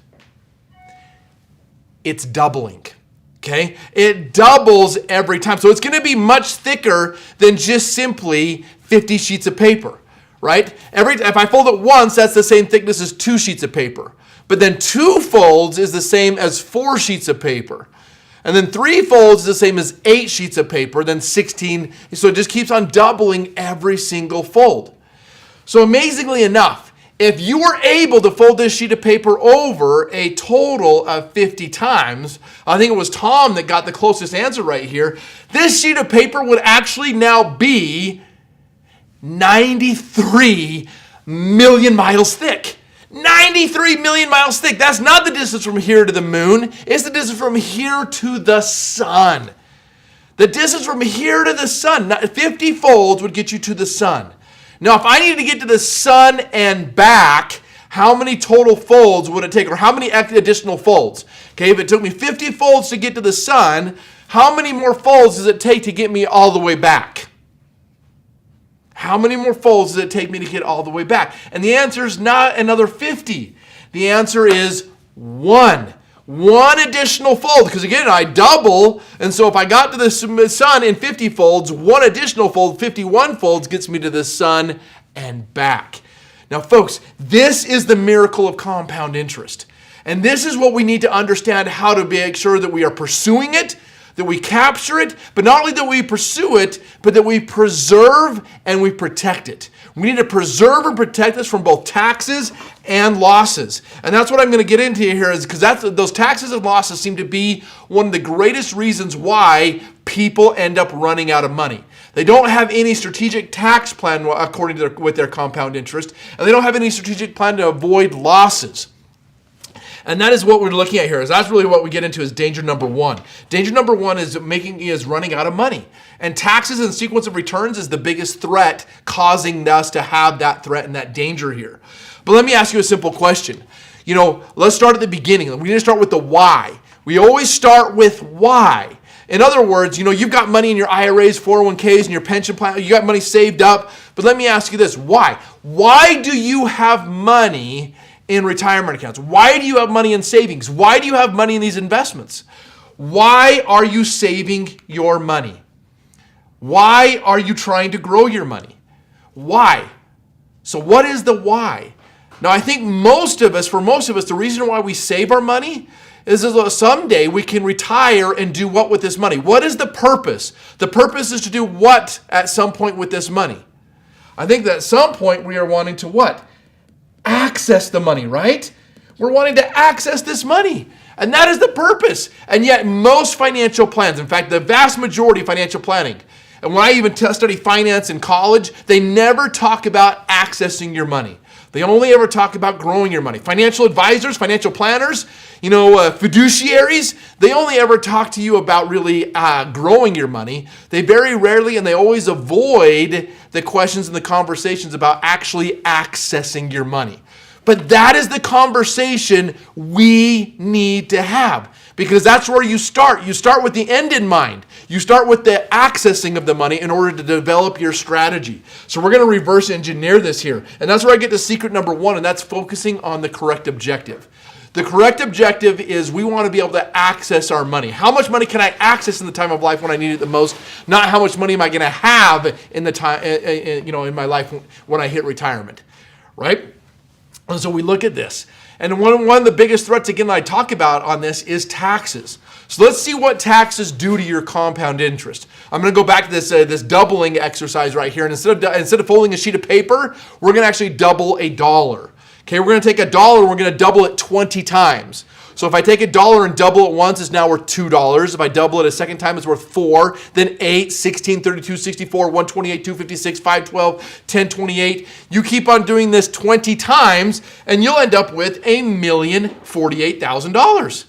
It's doubling. Okay? It doubles every time. So it's going to be much thicker than just simply 50 sheets of paper, right? If I fold it once, that's the same thickness as 2 sheets of paper. But then 2 folds is the same as 4 sheets of paper. And then 3 folds is the same as 8 sheets of paper, then 16. So it just keeps on doubling every single fold. So amazingly enough, if you were able to fold this sheet of paper over a total of 50 times, I think it was Tom that got the closest answer right here, this sheet of paper would actually now be 93 million miles thick. 93 million miles thick. That's not the distance from here to the moon. It's the distance from here to the sun. The distance from here to the sun. 50 folds would get you to the sun. Now, if I needed to get to the sun and back, how many total folds would it take? Or how many additional folds? Okay, if it took me 50 folds to get to the sun, how many more folds does it take to get me all the way back? How many more folds does it take me to get all the way back? And the answer is not another 50. The answer is 1. 1 additional fold, because again, I double, and so if I got to the sun in 50 folds, 1 additional fold, 51 folds, gets me to the sun and back. Now, folks, this is the miracle of compound interest. And this is what we need to understand how to make sure that we are pursuing it, that we capture it, but not only that we pursue it, but that we preserve and we protect it. We need to preserve and protect this from both taxes and losses. And that's what I'm going to get into here, is because those taxes and losses seem to be one of the greatest reasons why people end up running out of money. They don't have any strategic tax plan according to with their compound interest, and they don't have any strategic plan to avoid losses. And that is what we're looking at here. That's really what we get into is danger number 1. Danger number 1 is running out of money. And taxes and sequence of returns is the biggest threat causing us to have that threat and that danger here. But let me ask you a simple question. Let's start at the beginning. We need to start with the why. We always start with why. In other words, you've got money in your IRAs, 401ks, and your pension plan. You got money saved up. But let me ask you this. Why? Why do you have money in retirement accounts? Why do you have money in savings? Why do you have money in these investments? Why are you saving your money? Why are you trying to grow your money? Why? So what is the why? Now, I think for most of us, the reason why we save our money is that someday we can retire and do what with this money? What is the purpose? The purpose is to do what at some point with this money? I think that at some point we are wanting to what? Access the money, right? We're wanting to access this money. And that is the purpose. And yet most financial plans, in fact, the vast majority of financial planning, and when I even study finance in college, they never talk about accessing your money. They only ever talk about growing your money. Financial advisors, financial planners, fiduciaries, they only ever talk to you about really growing your money. They very rarely, and they always avoid the questions and the conversations about actually accessing your money. But that is the conversation we need to have. because that's where you start. You start with the end in mind. You start with the accessing of the money in order to develop your strategy. So we're going to reverse engineer this here. And that's where I get to secret number 1, and that's focusing on the correct objective. The correct objective is we want to be able to access our money. How much money can I access in the time of life when I need it the most? Not how much money am I going to have in the time, in my life when I hit retirement, right? And so we look at this. And one of the biggest threats, again, that I talk about on this is taxes. So let's see what taxes do to your compound interest. I'm going to go back to this doubling exercise right here. And instead of folding a sheet of paper, we're going to actually double a dollar. Okay, we're going to take a dollar, we're going to double it 20 times. So if I take a dollar and double it once, it's now worth $2. If I double it a second time, it's worth 4, then 8, 16, 32, 64, 128, 256, 512, 1028. You keep on doing this 20 times, and you'll end up with $1,048,000.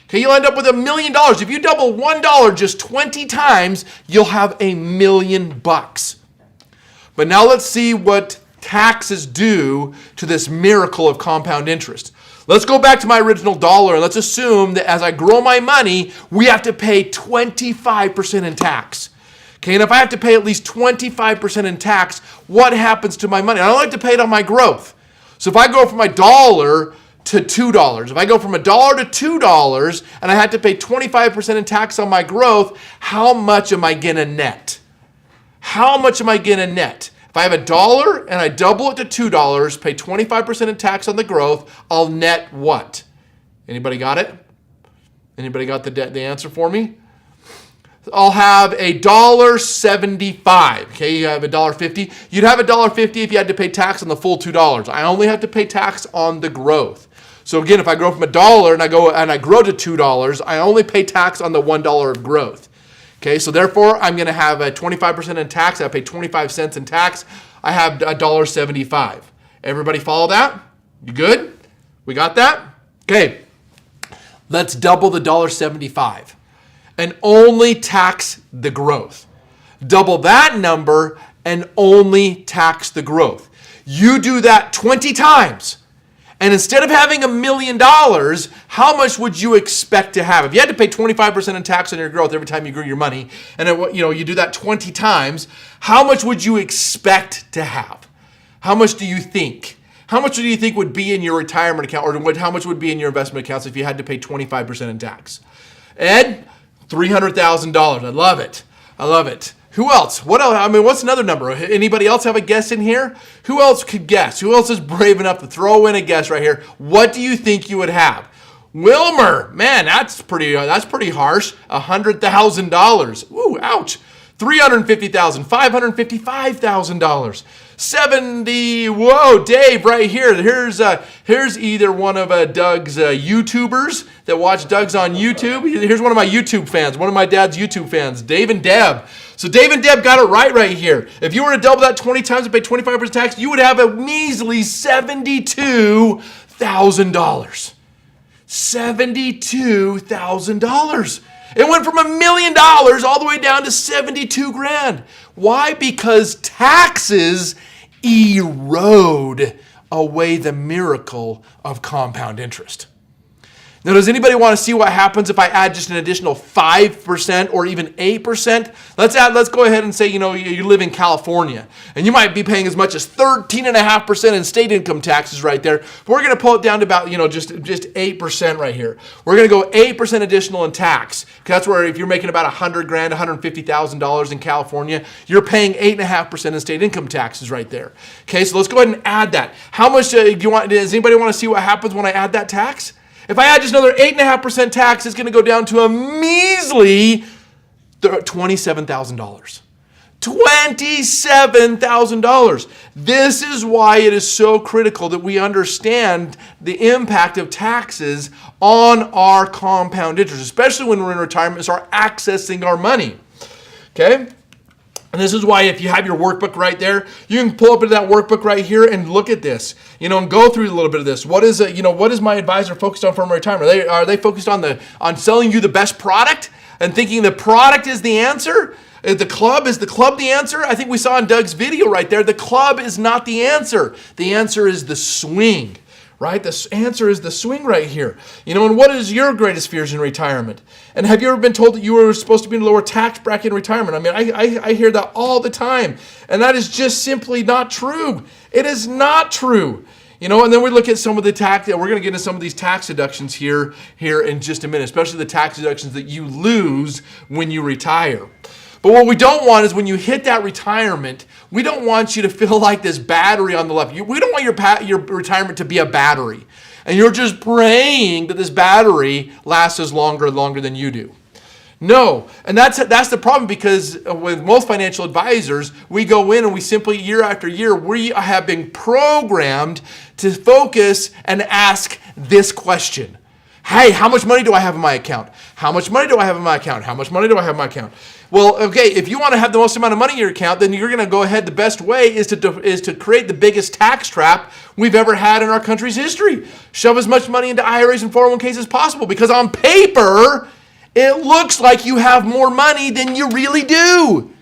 Okay, you'll end up with $1 million. If you double $1 just 20 times, you'll have $1 million. But now let's see what taxes do to this miracle of compound interest. Let's go back to my original dollar, and let's assume that as I grow my money, we have to pay 25% in tax. Okay, and if I have to pay at least 25% in tax, what happens to my money? I don't like to pay it on my growth. So if I go from $1 to $2, if I go from $1 to $2 and I had to pay 25% in tax on my growth, how much am I going to net? How much am I going to net? If I have $1 and I double it to $2, pay 25% in tax on the growth, I'll net what? Anybody got it? Anybody got the answer for me? I'll have $1.75. Okay, you have $1.50. You'd have $1.50 if you had to pay tax on the full $2. I only have to pay tax on the growth. So again, if I grow from $1 and I grow to $2, I only pay tax on the $1 of growth. Okay, so therefore, I'm going to have a 25% in tax. I pay 25 cents in tax. I have $1.75. Everybody follow that? You good? We got that? Okay, let's double the $1.75 and only tax the growth. Double that number and only tax the growth. You do that 20 times. And instead of having $1 million, how much would you expect to have? If you had to pay 25% in tax on your growth every time you grew your money, and you do that 20 times, how much would you expect to have? How much do you think? How much do you think would be in your retirement account, or how much would be in your investment accounts if you had to pay 25% in tax? Ed, $300,000. I love it. I love it. Who else? What else? I mean, what's another number? Anybody else have a guess in here? Who else could guess? Who else is brave enough to throw in a guess right here? What do you think you would have? Wilmer, man, that's pretty harsh. $100,000. Ooh, ouch. $350,000, $555,000. 70. Whoa, Dave, right here. Here's either one of Doug's YouTubers that watch Doug's on YouTube. Here's one of my YouTube fans, one of my dad's YouTube fans, Dave and Deb. So Dave and Deb got it right here. If you were to double that 20 times and pay 25% tax, you would have a measly $72,000. $72,000. It went from $1 million all the way down to 72 grand. Why? Because taxes erode away the miracle of compound interest. Now, does anybody want to see what happens if I add just an additional 5% or even 8%? Let's go ahead and say, you live in California, and you might be paying as much as 13.5% in state income taxes right there. But we're going to pull it down to about, just 8% right here. We're going to go 8% additional in tax. Because that's where if you're making about $100,000, $150,000 in California, you're paying 8.5% in state income taxes right there. Okay, so let's go ahead and add that. How much does anybody want to see what happens when I add that tax? If I add just another 8.5% tax, it's going to go down to a measly $27,000. $27,000. This is why it is so critical that we understand the impact of taxes on our compound interest, especially when we're in retirement and start accessing our money. Okay? And this is why if you have your workbook right there, you can pull up into that workbook right here and look at this, and go through a little bit of this. What is my advisor focused on for my retirement? Are they focused on selling you the best product and thinking the product is the answer? Is the club the answer? I think we saw in Doug's video right there, the club is not the answer. The answer is the swing. right? The answer is the swing right here. And what is your greatest fears in retirement? And have you ever been told that you were supposed to be in a lower tax bracket in retirement? I mean, I hear that all the time. And that is just simply not true. It is not true. And then we look at some of the tax, we're going to get into some of these tax deductions here in just a minute, especially the tax deductions that you lose when you retire. But what we don't want is when you hit that retirement, we don't want you to feel like this battery on the left. We don't want your retirement to be a battery. And you're just praying that this battery lasts as longer than you do. No, and that's the problem, because with most financial advisors, we go in and we simply, year after year, we have been programmed to focus and ask this question. Hey, how much money do I have in my account? How much money do I have in my account? How much money do I have in my account? Well, okay, if you want to have the most amount of money in your account, then you're going to go ahead. The best way is to create the biggest tax trap we've ever had in our country's history. Shove as much money into IRAs and 401ks as possible, because on paper, it looks like you have more money than you really do.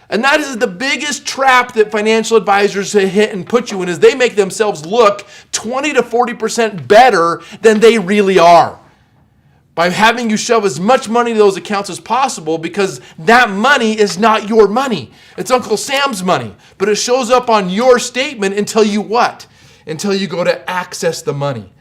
And that is the biggest trap that financial advisors hit and put you in, is they make themselves look 20 to 40% better than they really are, by having you shove as much money to those accounts as possible, because that money is not your money. It's Uncle Sam's money, but it shows up on your statement until you what? Until you go to access the money,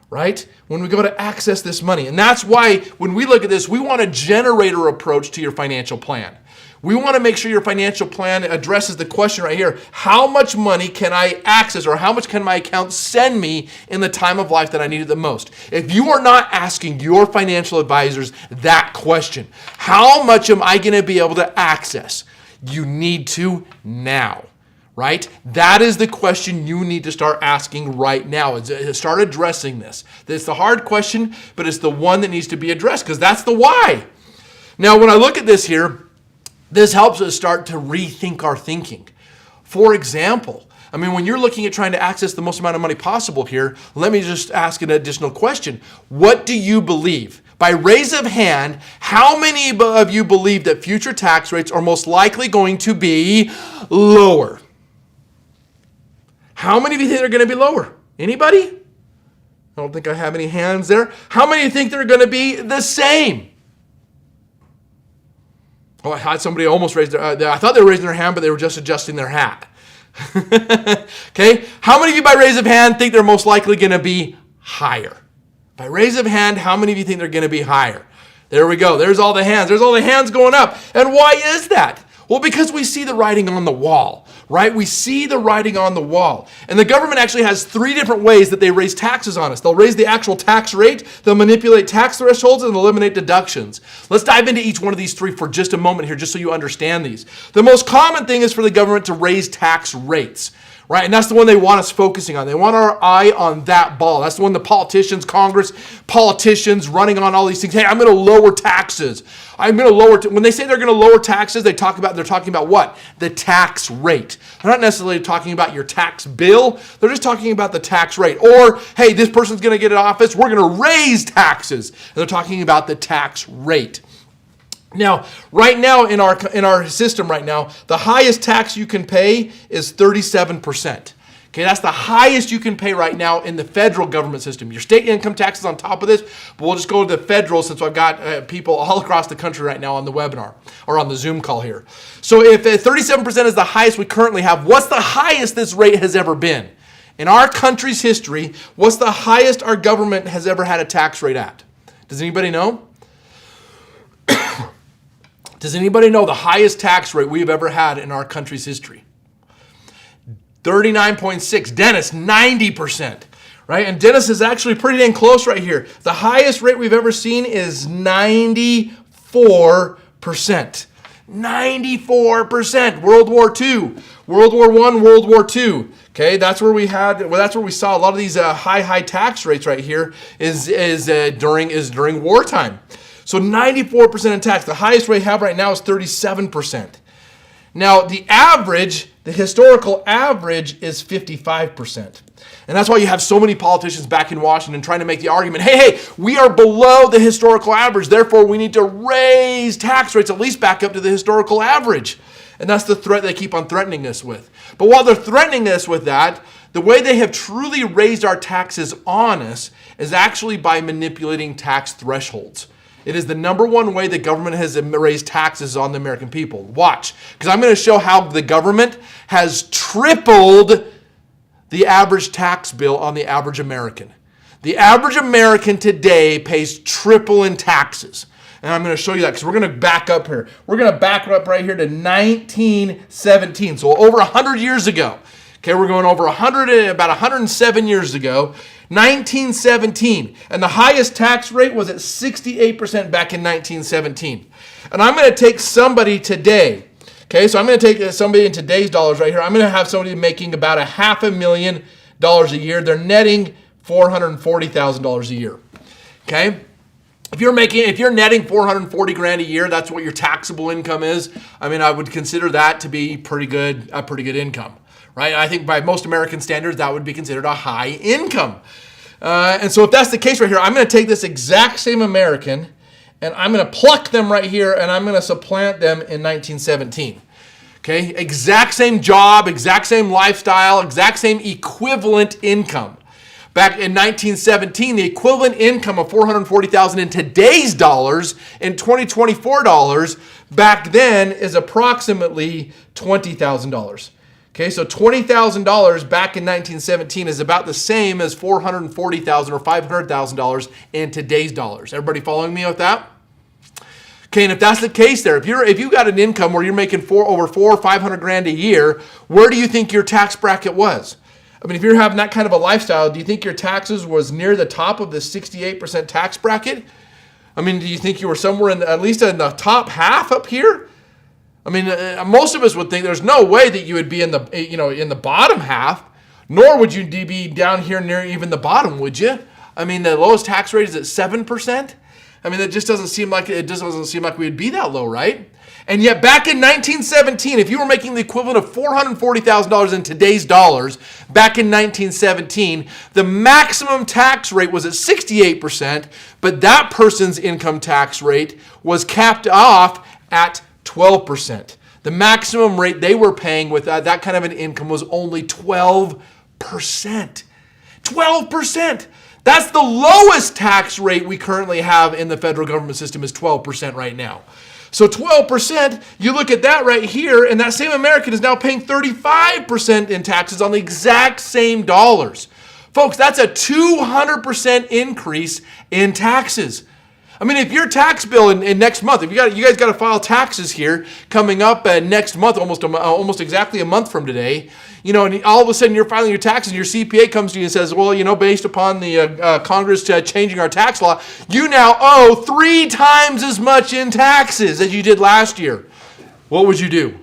right? When we go to access this money. And that's why when we look at this, we want a generator approach to your financial plan. We want to make sure your financial plan addresses the question right here: how much money can I access, or how much can my account send me in the time of life that I need it the most? If you are not asking your financial advisors that question, how much am I going to be able to access? You need to now, right? That is the question you need to start asking right now. Start addressing this. It's the hard question, but it's the one that needs to be addressed, because that's the why. Now, when I look at this here, this helps us start to rethink our thinking. For example, when you're looking at trying to access the most amount of money possible here, let me just ask an additional question. What do you believe? By raise of hand, how many of you believe that future tax rates are most likely going to be lower? How many of you think they're going to be lower? Anybody? I don't think I have any hands there. How many of you think they're going to be the same? Oh, I had somebody almost raise their, I thought they were raising their hand, but they were just adjusting their hat. Okay, how many of you by raise of hand think they're most likely going to be higher? By raise of hand, how many of you think they're going to be higher? There we go. There's all the hands. There's all the hands going up. And why is that? Well, because we see the writing on the wall, right? We see the writing on the wall. And the government actually has 3 different ways that they raise taxes on us. They'll raise the actual tax rate, they'll manipulate tax thresholds, and they'll eliminate deductions. Let's dive into each one of these 3 for just a moment here, just so you understand these. The most common thing is for the government to raise tax rates, right? And that's the one they want us focusing on. They want our eye on that ball. That's the one the politicians, Congress, politicians running on all these things. Hey, I'm going to lower taxes. I'm going to lower, when they say they're going to lower taxes, they're talking about what? The tax rate. They're not necessarily talking about your tax bill. They're just talking about the tax rate. Or, hey, this person's going to get in office, we're going to raise taxes. And they're talking about the tax rate. Now, right now in our system right now, the highest tax you can pay is 37%. Okay, that's the highest you can pay right now in the federal government system. Your state income tax is on top of this, but we'll just go to the federal, since I've got people all across the country right now on the webinar or on the Zoom call here. So if 37% is the highest we currently have, what's the highest this rate has ever been? In our country's history, what's the highest our government has ever had a tax rate at? Does anybody know? Does anybody know the highest tax rate we've ever had in our country's history? 39.6. Dennis, 90%. Right? And Dennis is actually pretty dang close right here. The highest rate we've ever seen is 94%. 94%. World War II, World War I, World War II. Okay, that's where we saw a lot of these high tax rates right here is during wartime. So 94% in tax. The highest rate we have right now is 37%. Now, the historical average is 55%. And that's why you have so many politicians back in Washington trying to make the argument, hey, we are below the historical average, therefore we need to raise tax rates at least back up to the historical average. And that's the threat they keep on threatening us with. But while they're threatening us with that, The way they have truly raised our taxes on us is actually by manipulating tax thresholds. It is the number one way the government has raised taxes on the American people. Watch, because I'm going to show how the government has tripled the average tax bill on the average American. The average American today pays triple in taxes. And I'm going to show you that because we're going to back up here. We're going to back up right here to 1917. So over 100 years ago. Okay, we're going over about 107 years ago. 1917. And the highest tax rate was at 68% back in 1917. And I'm going to take somebody today. Okay, so I'm going to take somebody in today's dollars right here. I'm going to have somebody making about $500,000 a year. They're netting $440,000 a year. Okay? If you're netting $440,000 a year, that's what your taxable income is. I mean, I would consider that to be a pretty good income, right? I think by most American standards, that would be considered a high income. And so if that's the case right here, I'm going to take this exact same American and I'm going to pluck them right here and I'm going to supplant them in 1917. Okay, exact same job, exact same lifestyle, exact same equivalent income. Back in 1917, the equivalent income of $440,000 in today's dollars, in 2024 dollars, back then is approximately $20,000. Okay, so $20,000 back in 1917 is about the same as $440,000 or $500,000 in today's dollars. Everybody following me with that? Okay, and if that's the case there, if you got an income where you're making over $400,000 or $500,000 a year, where do you think your tax bracket was? I mean, if you're having that kind of a lifestyle, do you think your taxes was near the top of the 68% tax bracket? I mean, do you think you were somewhere at least in the top half up here? I mean, most of us would think there's no way that you would be in the bottom half, nor would you be down here near even the bottom, would you? I mean, the lowest tax rate is at 7%. I mean, it doesn't seem like we would be that low, right? And yet back in 1917, if you were making the equivalent of $440,000 in today's dollars, back in 1917, the maximum tax rate was at 68%, but that person's income tax rate was capped off at 12%. The maximum rate they were paying with that kind of an income was only 12%. 12%! That's the lowest tax rate we currently have in the federal government system is 12% right now. So 12%, you look at that right here, and that same American is now paying 35% in taxes on the exact same dollars. Folks, that's a 200% increase in taxes. I mean, if your tax bill in next month, you guys got to file taxes here coming up next month, almost exactly a month from today, and all of a sudden you're filing your taxes and your CPA comes to you and says, well, based upon the Congress changing our tax law, you now owe 3 times as much in taxes as you did last year. What would you do?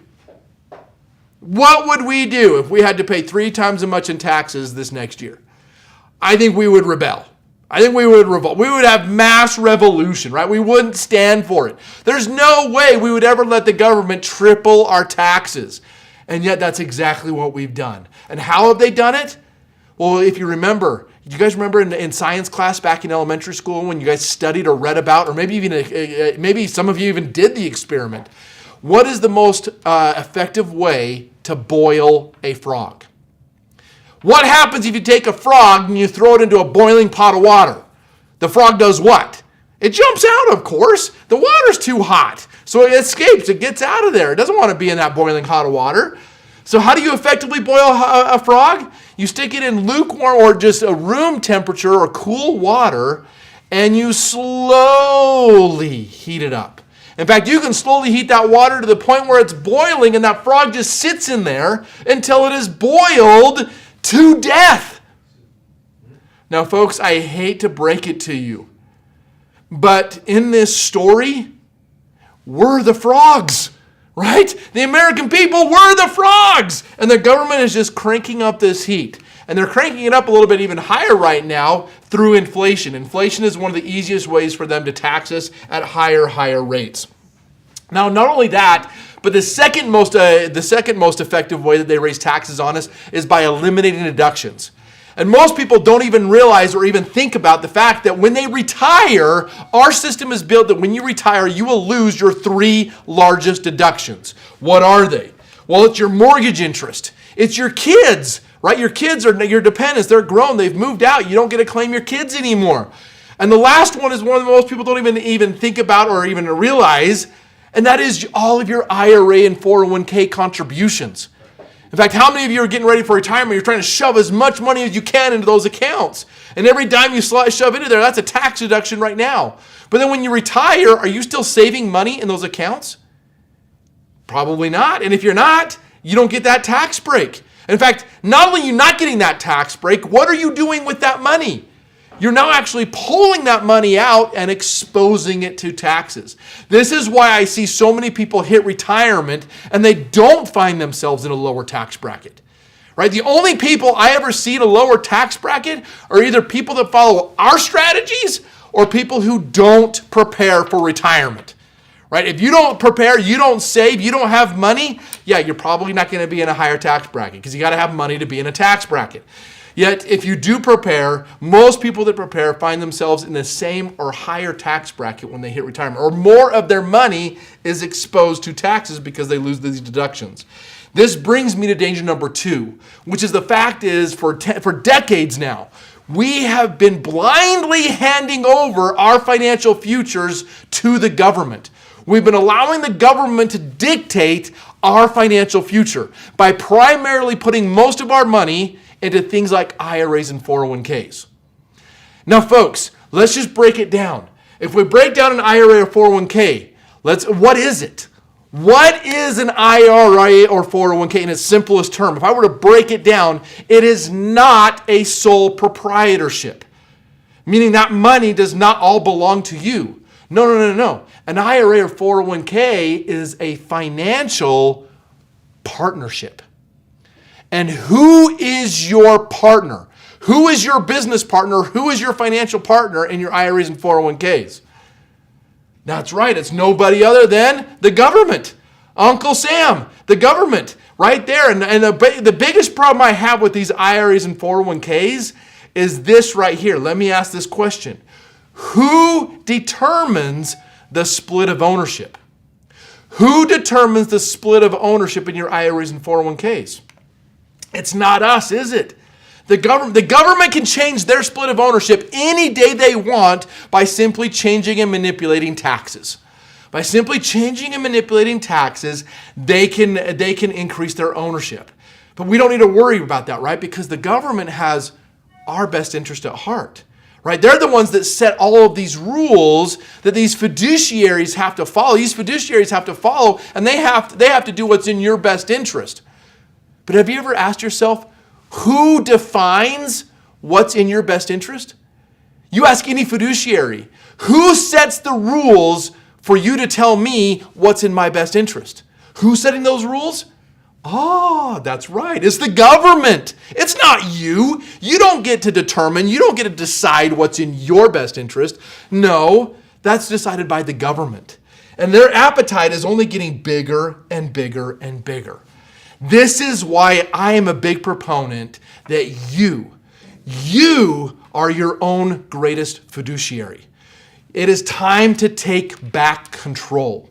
What would we do if we had to pay 3 times as much in taxes this next year? I think we would rebel. I think we would revolt. We would have mass revolution, right? We wouldn't stand for it. There's no way we would ever let the government triple our taxes. And yet that's exactly what we've done. And how have they done it? Well, if you remember, do you guys remember in science class back in elementary school when you guys studied or read about, or maybe some of you even did the experiment, what is the most effective way to boil a frog? What happens if you take a frog and you throw it into a boiling pot of water? The frog does what? It jumps out, of course. The water's too hot. So it escapes. It gets out of there. It doesn't want to be in that boiling hot of water. So how do you effectively boil a frog? You stick it in lukewarm or just a room temperature or cool water, and you slowly heat it up. In fact, you can slowly heat that water to the point where it's boiling, and that frog just sits in there until it is boiled to death. Now, folks, I hate to break it to you, but in this story, we're the frogs, right? The American people were the frogs, and the government is just cranking up this heat. And they're cranking it up a little bit even higher right now through inflation. Inflation is one of the easiest ways for them to tax us at higher rates. Now, not only that, but the second most effective way that they raise taxes on us is by eliminating deductions. And most people don't even realize or even think about the fact that when they retire, our system is built that when you retire, you will lose your 3 largest deductions. What are they? Well, it's your mortgage interest. It's your kids' right? Your kids are your dependents. They're grown. They've moved out. You don't get to claim your kids anymore. And the last one is one that most people don't even think about or even realize, and that is all of your IRA and 401k contributions. In fact, how many of you are getting ready for retirement? You're trying to shove as much money as you can into those accounts. And every dime you shove into there, that's a tax deduction right now. But then when you retire, are you still saving money in those accounts? Probably not. And if you're not, you don't get that tax break. In fact, not only are you not getting that tax break, what are you doing with that money? You're now actually pulling that money out and exposing it to taxes. This is why I see so many people hit retirement and they don't find themselves in a lower tax bracket. Right? The only people I ever see in a lower tax bracket are either people that follow our strategies or people who don't prepare for retirement. Right? If you don't prepare, you don't save, you don't have money, yeah, you're probably not going to be in a higher tax bracket because you got to have money to be in a tax bracket. Yet, if you do prepare, most people that prepare find themselves in the same or higher tax bracket when they hit retirement, or more of their money is exposed to taxes because they lose these deductions. This brings me to danger number 2, which is the fact is for decades now, we have been blindly handing over our financial futures to the government. We've been allowing the government to dictate our financial future by primarily putting most of our money into things like IRAs and 401ks. Now, folks, let's just break it down. If we break down an IRA or 401k, what is it? What is an IRA or 401k in its simplest term? If I were to break it down, it is not a sole proprietorship, meaning that money does not all belong to you. No. An IRA or 401k is a financial partnership. And who is your partner? Who is your business partner? Who is your financial partner in your IRAs and 401ks? That's right. It's nobody other than the government. Uncle Sam, the government, right there. And the biggest problem I have with these IRAs and 401ks is this right here. Let me ask this question. Who determines the split of ownership? Who determines the split of ownership in your IRAs and 401ks? It's not us, is it? The government can change their split of ownership any day they want by simply changing and manipulating taxes. By simply changing and manipulating taxes, they can increase their ownership. But we don't need to worry about that, right? Because the government has our best interest at heart. Right? They're the ones that set all of these rules that these fiduciaries have to follow. These fiduciaries have to follow, and they have to do what's in your best interest. But have you ever asked yourself, who defines what's in your best interest? You ask any fiduciary, who sets the rules for you to tell me what's in my best interest? Who's setting those rules? Oh, that's right. It's the government. It's not you. You don't get to determine, you don't get to decide what's in your best interest. No, that's decided by the government. And their appetite is only getting bigger and bigger and bigger. This is why I am a big proponent that you are your own greatest fiduciary. It is time to take back control,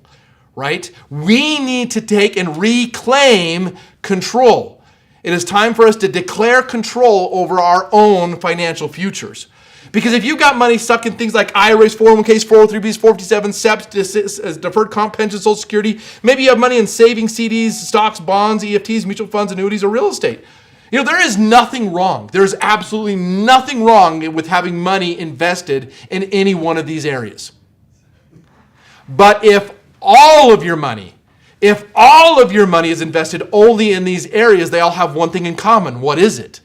right? We need to take and reclaim control. It is time for us to declare control over our own financial futures. Because if you've got money stuck in things like IRAs, 401ks, 403bs, 457, SEPs, deferred comp, pension, Social Security, maybe you have money in savings, CDs, stocks, bonds, EFTs, mutual funds, annuities, or real estate. You know, there is nothing wrong. There's absolutely nothing wrong with having money invested in any one of these areas. But if all of your money is invested only in these areas, they all have one thing in common. What is it?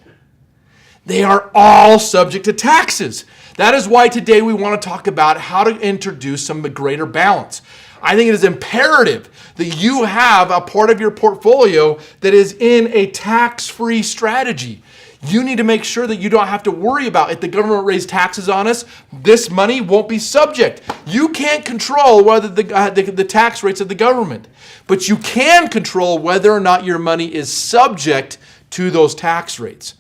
They are all subject to taxes. That is why today we want to talk about how to introduce some greater balance. I think it is imperative that you have a part of your portfolio that is in a tax-free strategy. You need to make sure that you don't have to worry about if the government raised taxes on us, this money won't be subject. You can't control whether the tax rates of the government, but you can control whether or not your money is subject to those tax rates.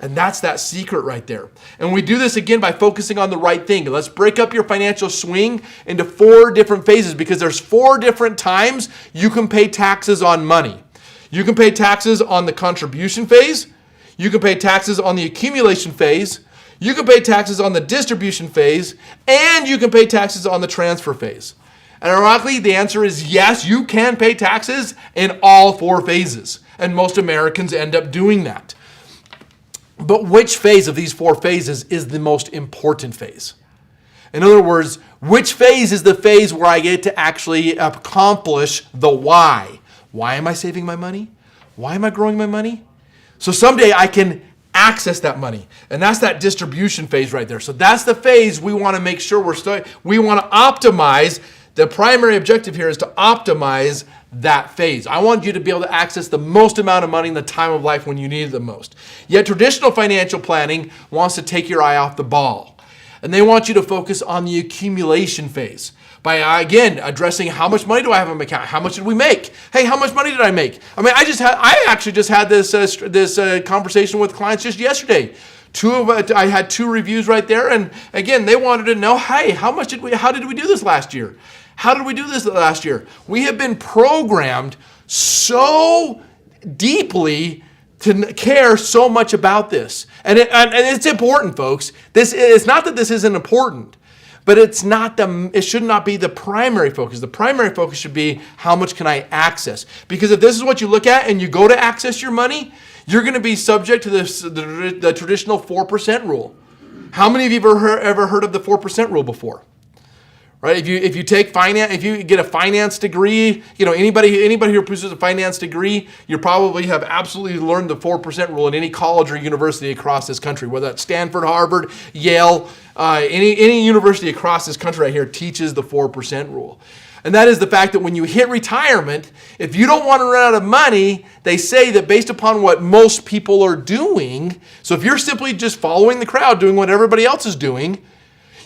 And that's that secret right there. And we do this again by focusing on the right thing. Let's break up your financial swing into 4 different phases because there's 4 different times you can pay taxes on money. You can pay taxes on the contribution phase. You can pay taxes on the accumulation phase. You can pay taxes on the distribution phase, and you can pay taxes on the transfer phase. And ironically, the answer is yes, you can pay taxes in all 4 phases. And most Americans end up doing that. But which phase of these 4 phases is the most important phase? In other words, which phase is the phase where I get to actually accomplish the why? Why am I saving my money? Why am I growing my money? So someday I can access that money. And that's that distribution phase right there. So that's the phase we want to make sure we want to optimize. The primary objective here is to optimize that phase. I want you to be able to access the most amount of money in the time of life when you need it the most. Yet traditional financial planning wants to take your eye off the ball. And they want you to focus on the accumulation phase by, again, addressing how much money do I have in my account? How much did we make? Hey, how much money did I make? I mean, I actually just had this conversation with clients just yesterday. I had 2 reviews right there, and again, they wanted to know, hey, how did we do this last year? How did we do this last year? We have been programmed so deeply to care so much about this. And it's important, folks. It's not that this isn't important, but it should not be the primary focus. The primary focus should be how much can I access? Because if this is what you look at and you go to access your money, you're going to be subject to the traditional 4% rule. How many of you have ever heard of the 4% rule before? Right? If you take finance, if you get a finance degree, anybody who pursues a finance degree, you probably have absolutely learned the 4% rule in any college or university across this country, whether that's Stanford, Harvard, Yale, any university across this country right here teaches the 4% rule. And that is the fact that when you hit retirement, if you don't want to run out of money, they say that based upon what most people are doing, so if you're simply just following the crowd, doing what everybody else is doing,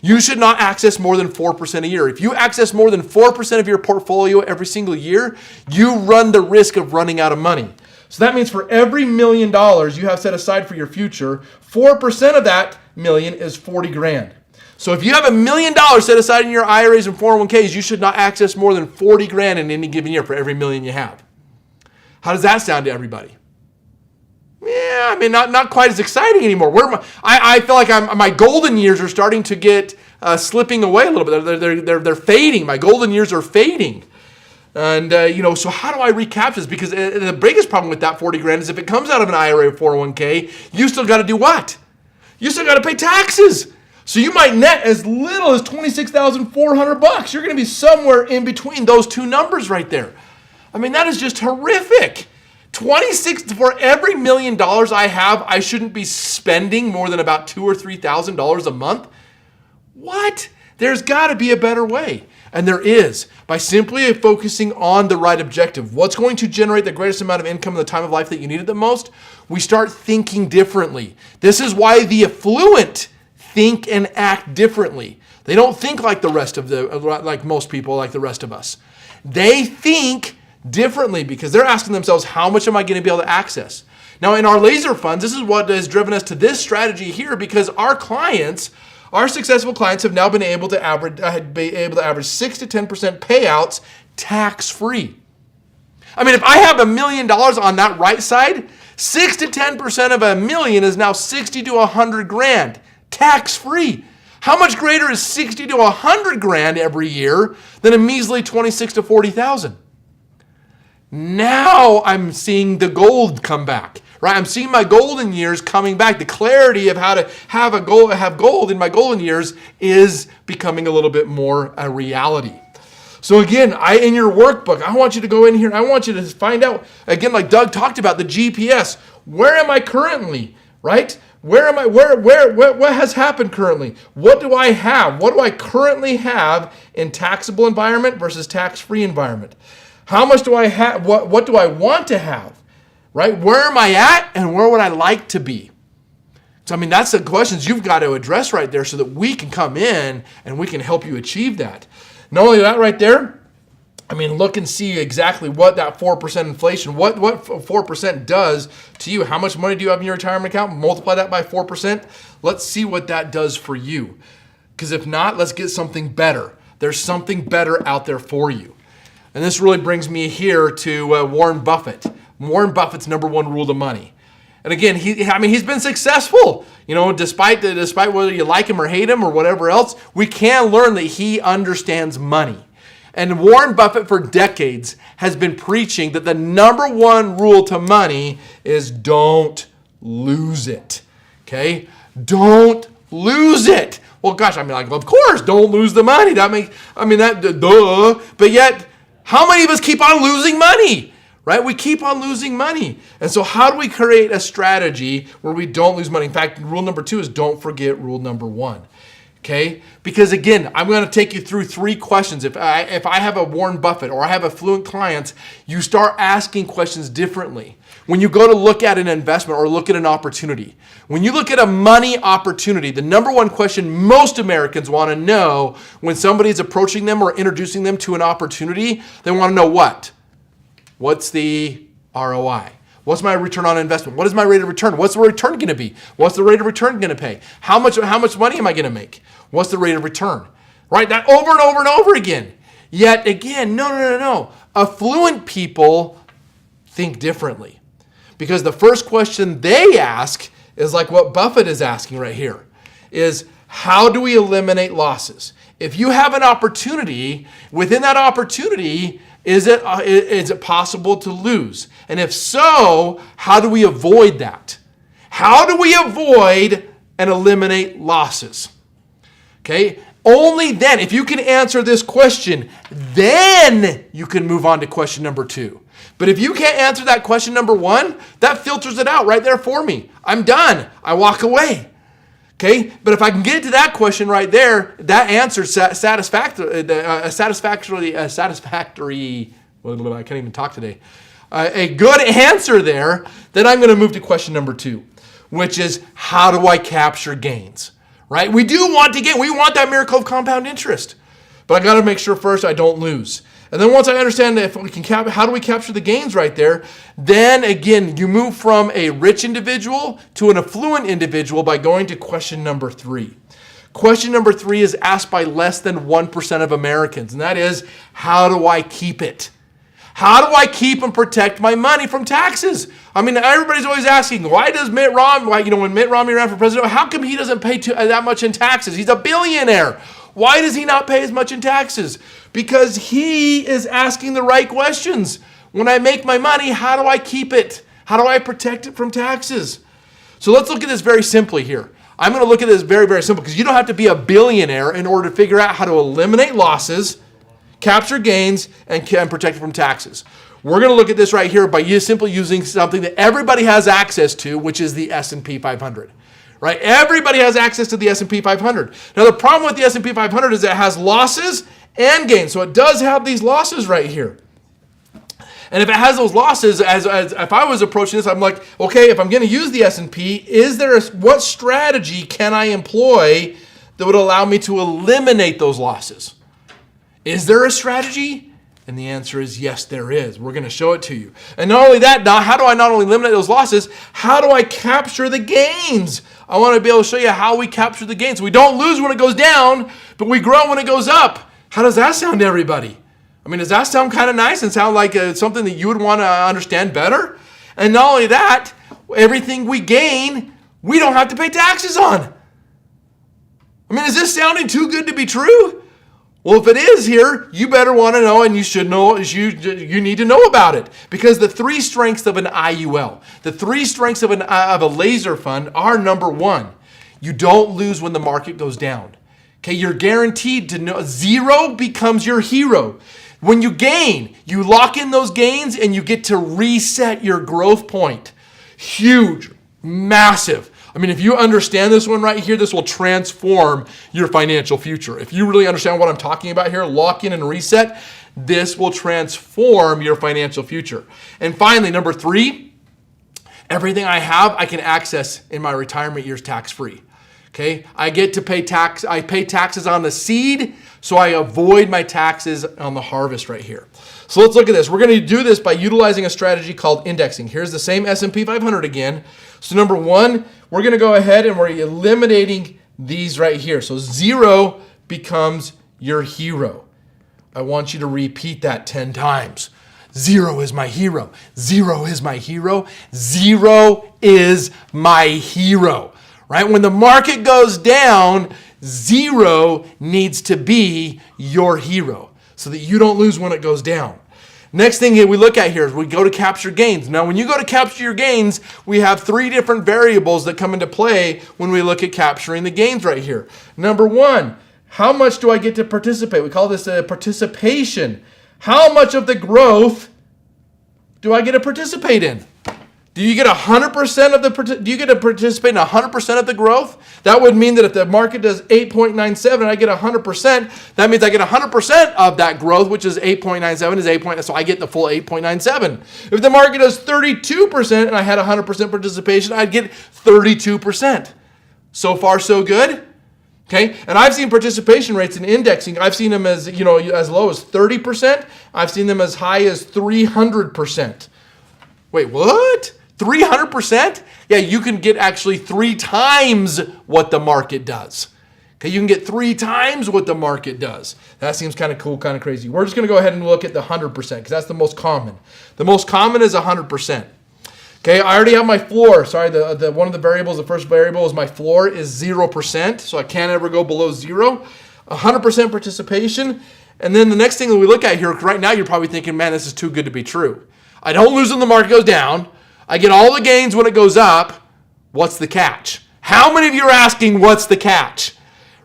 you should not access more than 4% a year. If you access more than 4% of your portfolio every single year, you run the risk of running out of money. So that means for every $1 million you have set aside for your future, 4% of that million is 40 grand. So if you have $1 million set aside in your IRAs and 401ks, you should not access more than 40 grand in any given year for every $1 million you have. How does that sound to everybody? Yeah, I mean, not quite as exciting anymore. I feel like my golden years are starting to get slipping away a little bit. They're fading. My golden years are fading. And, so how do I recapture this? Because the biggest problem with that 40 grand is if it comes out of an IRA or 401k, you still got to do what? You still got to pay taxes. So you might net as little as $26,400. You're going to be somewhere in between those 2 numbers right there. I mean, that is just horrific. 26 for every $1 million I have, I shouldn't be spending more than about $2,000 or $3,000 a month. What? There's got to be a better way. And there is, by simply focusing on the right objective. What's going to generate the greatest amount of income in the time of life that you need it the most? We start thinking differently. This is why the affluent think and act differently. They don't think like most people, like the rest of us. They think differently because they're asking themselves, how much am I going to be able to access? Now, in our laser funds, this is what has driven us to this strategy here, because our successful clients have now been able to average 6 to 10% payouts tax-free. I mean, if I have $1 million on that right side, 6 to 10% of $1 million is now 60 to 100 grand tax-free. How much greater is 60 to 100 grand every year than a measly 26 to 40,000? Now I'm seeing the gold come back, right? I'm seeing my golden years coming back. The clarity of how to have gold in my golden years is becoming a little bit more a reality. So again, in your workbook, I want you to go in here and I want you to find out, again, like Doug talked about, the GPS. Where am I currently, right? Where am I? What has happened currently? What do I have? What do I currently have in taxable environment versus tax-free environment? How much do I have? What do I want to have? Right? Where am I at and where would I like to be? So, I mean, that's the questions you've got to address right there so that we can come in and we can help you achieve that. Not only that right there, I mean, look and see exactly what that 4% inflation, what 4% does to you. How much money do you have in your retirement account? Multiply that by 4%. Let's see what that does for you. Because if not, let's get something better. There's something better out there for you. And this really brings me here to Warren Buffett. Warren Buffett's number 1 rule of money. And again, he's been successful. Despite whether you like him or hate him or whatever else, we can learn that he understands money. And Warren Buffett for decades has been preaching that the number one rule to money is don't lose it. Okay? Don't lose it. Well, gosh, of course, don't lose the money. Duh. But yet, how many of us keep on losing money? Right? We keep on losing money. And so how do we create a strategy where we don't lose money? In fact, rule number 2 is don't forget rule number 1. Okay? Because again, I'm going to take you through 3 questions. If I have a Warren Buffett or I have affluent clients, you start asking questions differently. When you go to look at an investment or look at an opportunity, when you look at a money opportunity, the number one question most Americans want to know when somebody's approaching them or introducing them to an opportunity, they want to know what? What's the ROI? What's my return on investment? What is my rate of return? What's the return going to be? What's the rate of return going to pay? How much money am I going to make? What's the rate of return? Right? That over and over and over again. Yet again, no. Affluent people think differently. Because the first question they ask is like what Buffett is asking right here, is how do we eliminate losses? If you have an opportunity, within that opportunity, is it possible to lose? And if so, how do we avoid that? How do we avoid and eliminate losses? Okay? Only then, if you can answer this question, then you can move on to question number 2. But if you can't answer that question number 1, that filters it out right there for me. I'm done. I walk away. Okay? But if I can get to that question right there, that answer satisfactory, I can't even talk today, a good answer there, then I'm going to move to question number 2, which is how do I capture gains? Right? We do want to gain. We want that miracle of compound interest. But I got to make sure first I don't lose. And then once I understand that if we can how do we capture the gains right there, then again, you move from a rich individual to an affluent individual by going to question number 3. Question number 3 is asked by less than 1% of Americans, and that is, how do I keep it? How do I keep and protect my money from taxes? Everybody's always asking, why does Mitt Romney, when Mitt Romney ran for president, how come he doesn't pay that much in taxes? He's a billionaire. Why does he not pay as much in taxes? Because he is asking the right questions. When I make my money, how do I keep it? How do I protect it from taxes? So let's look at this very simply here. I'm going to look at this very, very simple because you don't have to be a billionaire in order to figure out how to eliminate losses, capture gains, and protect it from taxes. We're going to look at this right here by simply using something that everybody has access to, which is the S&P 500. Right? Everybody has access to the S&P 500. Now, the problem with the S&P 500 is it has losses and gains. So it does have these losses right here. And if it has those losses, as if I was approaching this, I'm like, okay, if I'm going to use the S&P, what strategy can I employ that would allow me to eliminate those losses? Is there a strategy? And the answer is yes, there is. We're going to show it to you. And not only that, now how do I not only eliminate those losses, how do I capture the gains? I want to be able to show you how we capture the gains. We don't lose when it goes down, but we grow when it goes up. How does that sound to everybody? Does that sound kind of nice and sound like something that you would want to understand better? And not only that, everything we gain, we don't have to pay taxes on. Is this sounding too good to be true? Well, if it is here, you better want to know, and you should know, you need to know about it. Because the 3 strengths of an IUL, the 3 strengths of a laser fund are number 1, you don't lose when the market goes down. Okay, you're guaranteed to know, 0 becomes your hero. When you gain, you lock in those gains and you get to reset your growth point. Huge, massive. If you understand this one right here, this will transform your financial future. If you really understand what I'm talking about here, lock in and reset, this will transform your financial future. And finally, number 3, everything I have, I can access in my retirement years tax-free. Okay, I get to pay tax. I pay taxes on the seed, so I avoid my taxes on the harvest right here. So let's look at this. We're going to do this by utilizing a strategy called indexing. Here's the same S&P 500 again. So number 1, we're going to go ahead and we're eliminating these right here. So 0 becomes your hero. I want you to repeat that 10 times. Zero is my hero. Zero is my hero. Zero is my hero, right? When the market goes down, zero needs to be your hero so that you don't lose when it goes down. Next thing we look at here is we go to capture gains. Now, when you go to capture your gains, we have three different variables that come into play when we look at capturing the gains right here. Number one, how much do I get to participate? We call this a participation. How much of the growth do I get to participate in? Do you get 100% of the? Do you get to participate in 100% of the growth? That would mean that if the market does 8.97 and I get 100%, that means I get 100% of that growth, which is 8.97 is 8. So I get the full 8.97. If the market does 32% and I had 100% participation, I'd get 32%. So far, so good. Okay, and I've seen participation rates in indexing. I've seen them as as low as 30%. I've seen them as high as 300%. Wait, what? 300%? Yeah, you can get actually 3 times what the market does. Okay, you can get 3 times what the market does. That seems kind of cool, kind of crazy. We're just going to go ahead and look at the 100% because that's the most common. The most common is 100%. Okay, I already have my floor. Sorry, the one of the variables, the first variable is my floor is 0%, so I can't ever go below 0. 100% participation. And then the next thing that we look at here, right now you're probably thinking, man, this is too good to be true. I don't lose when the market goes down. I get all the gains when it goes up. What's the catch? How many of you are asking what's the catch?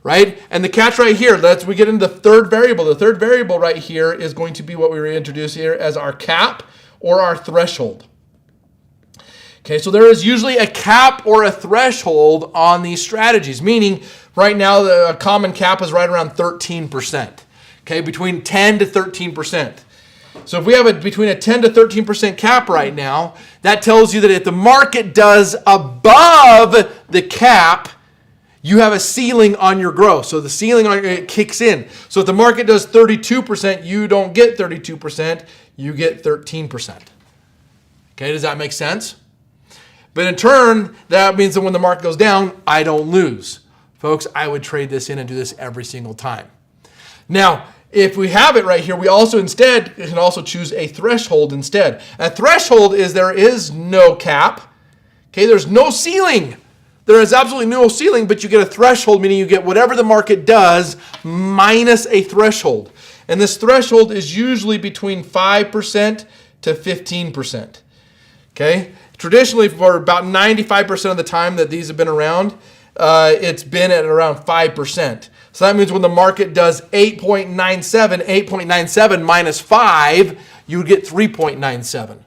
Right? And the catch right here, we get into the third variable. The third variable right here is going to be what we introduce here as our cap or our threshold. Okay, so there is usually a cap or a threshold on these strategies, meaning right now the common cap is right around 13%. Okay, between 10 to 13%. So if we have between a 10 to 13% cap right now, that tells you that if the market does above the cap, you have a ceiling on your growth. So the ceiling on it kicks in. So if the market does 32%, you don't get 32%, you get 13%. Okay, does that make sense? But in turn, that means that when the market goes down, I don't lose. Folks, I would trade this in and do this every single time. Now, if we have it right here, we also instead can also choose a threshold instead. A threshold is there is no cap. Okay, there's no ceiling. There is absolutely no ceiling, but you get a threshold, meaning you get whatever the market does minus a threshold. And this threshold is usually between 5% to 15%. Okay? Traditionally, for about 95% of the time that these have been around, it's been at around 5%. So that means when the market does 8.97 minus 5, you would get 3.97.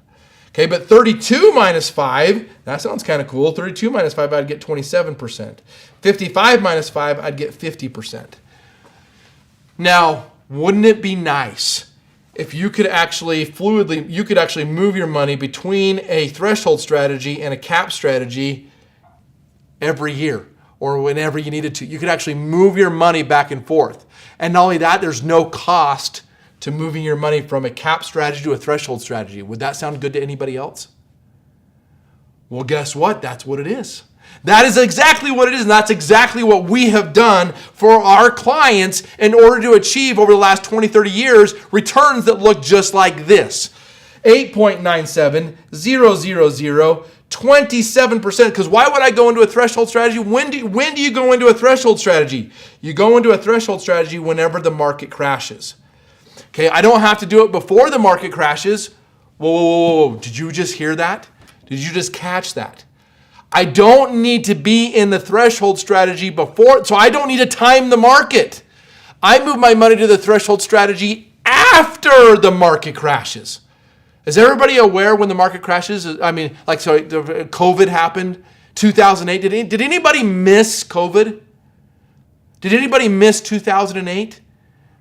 Okay, but 32 minus 5, that sounds kind of cool. 32 minus 5, I'd get 27%. 55 minus 5, I'd get 50%. Now, wouldn't it be nice if you could actually move your money between a threshold strategy and a cap strategy every year or whenever you needed to? You could actually move your money back and forth. And not only that, there's no cost to moving your money from a cap strategy to a threshold strategy. Would that sound good to anybody else? Well, guess what? That's what it is. That is exactly what it is, and that's exactly what we have done for our clients in order to achieve over the last 20, 30 years returns that look just like this. 8.97, 0, 0, 0, 27%. Because why would I go into a threshold strategy? When do you go into a threshold strategy? You go into a threshold strategy whenever the market crashes. Okay, I don't have to do it before the market crashes. Whoa. Did you just hear that? Did you just catch that? I don't need to be in the threshold strategy before, so I don't need to time the market. I move my money to the threshold strategy after the market crashes. Is everybody aware when the market crashes? COVID happened, 2008. Did anybody miss COVID? Did anybody miss 2008?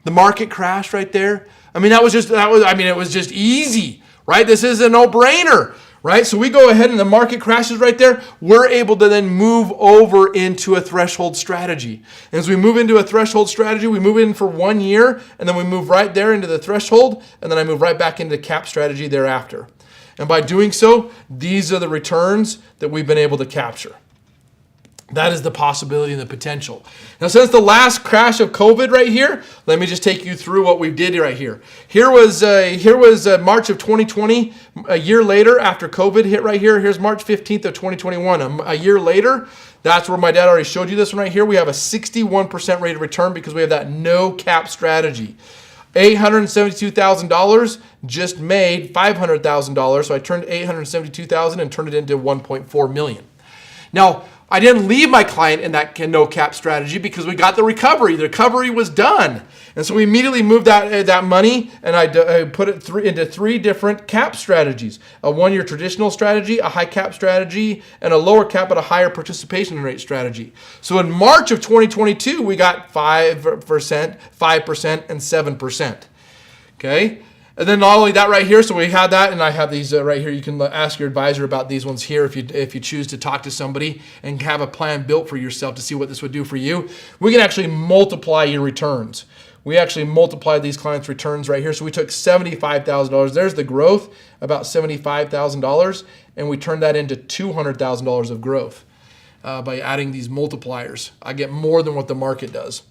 The market crashed right there. It was just easy, right? This is a no-brainer. Right? So we go ahead and the market crashes right there. We're able to then move over into a threshold strategy. And as we move into a threshold strategy, we move in for 1 year and then we move right there into the threshold and then I move right back into cap strategy thereafter. And by doing so, these are the returns that we've been able to capture. That is the possibility and the potential. Now, since the last crash of COVID right here, let me just take you through what we did right here. Here was March of 2020, a year later after COVID hit right here. Here's March 15th of 2021. A year later, that's where my dad already showed you this one right here. We have a 61% rate of return because we have that no cap strategy. $872,000 just made $500,000. So I turned $872,000 and turned it into $1.4 million. Now, I didn't leave my client in that no cap strategy because we got the recovery. The recovery was done. And so we immediately moved that money and I put it into three different cap strategies. A one-year traditional strategy, a high cap strategy, and a lower cap but a higher participation rate strategy. So in March of 2022, we got 5%, 5%, and 7%. Okay? And then not only that right here, so we had that, and I have these right here. You can ask your advisor about these ones here if you choose to talk to somebody and have a plan built for yourself to see what this would do for you. We can actually multiply your returns. We actually multiplied these clients' returns right here. So we took $75,000. There's the growth, about $75,000, and we turned that into $200,000 of growth by adding these multipliers. I get more than what the market does.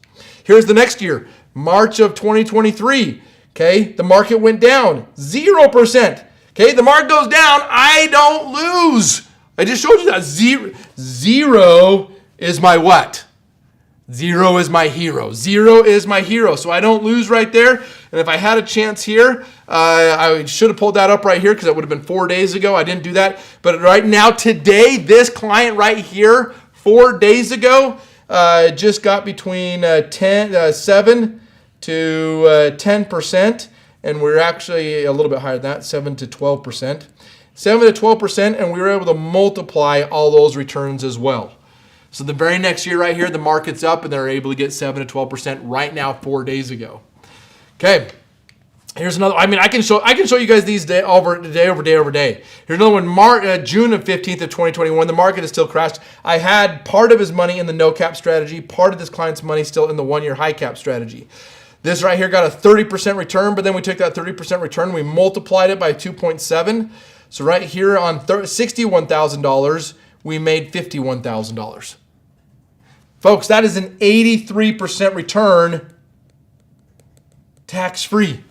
Here's the next year, March of 2023. Okay, the market went down 0%. Okay, the market goes down, I don't lose. I just showed you that. Zero is my what? Zero is my hero. Zero is my hero. So I don't lose right there. And if I had a chance here, I should have pulled that up right here because that would have been 4 days ago. I didn't do that. But right now, today, this client right here, 4 days ago, just got between 7 to 10%, and we're actually a little bit higher than that, 7 to 12%. 7 to 12%, and we were able to multiply all those returns as well. So the very next year right here, the market's up, and they're able to get 7 to 12% right now 4 days ago. Okay, here's another. I mean, I can show you guys these day over day. Here's another one. June of 15th of 2021. The market has still crashed. I had part of his money in the no cap strategy, part of this client's money still in the 1 year high cap strategy. This right here got a 30% return, but then we took that 30% return, we multiplied it by 2.7. So right here on $61,000, we made $51,000. Folks, that is an 83% return tax-free.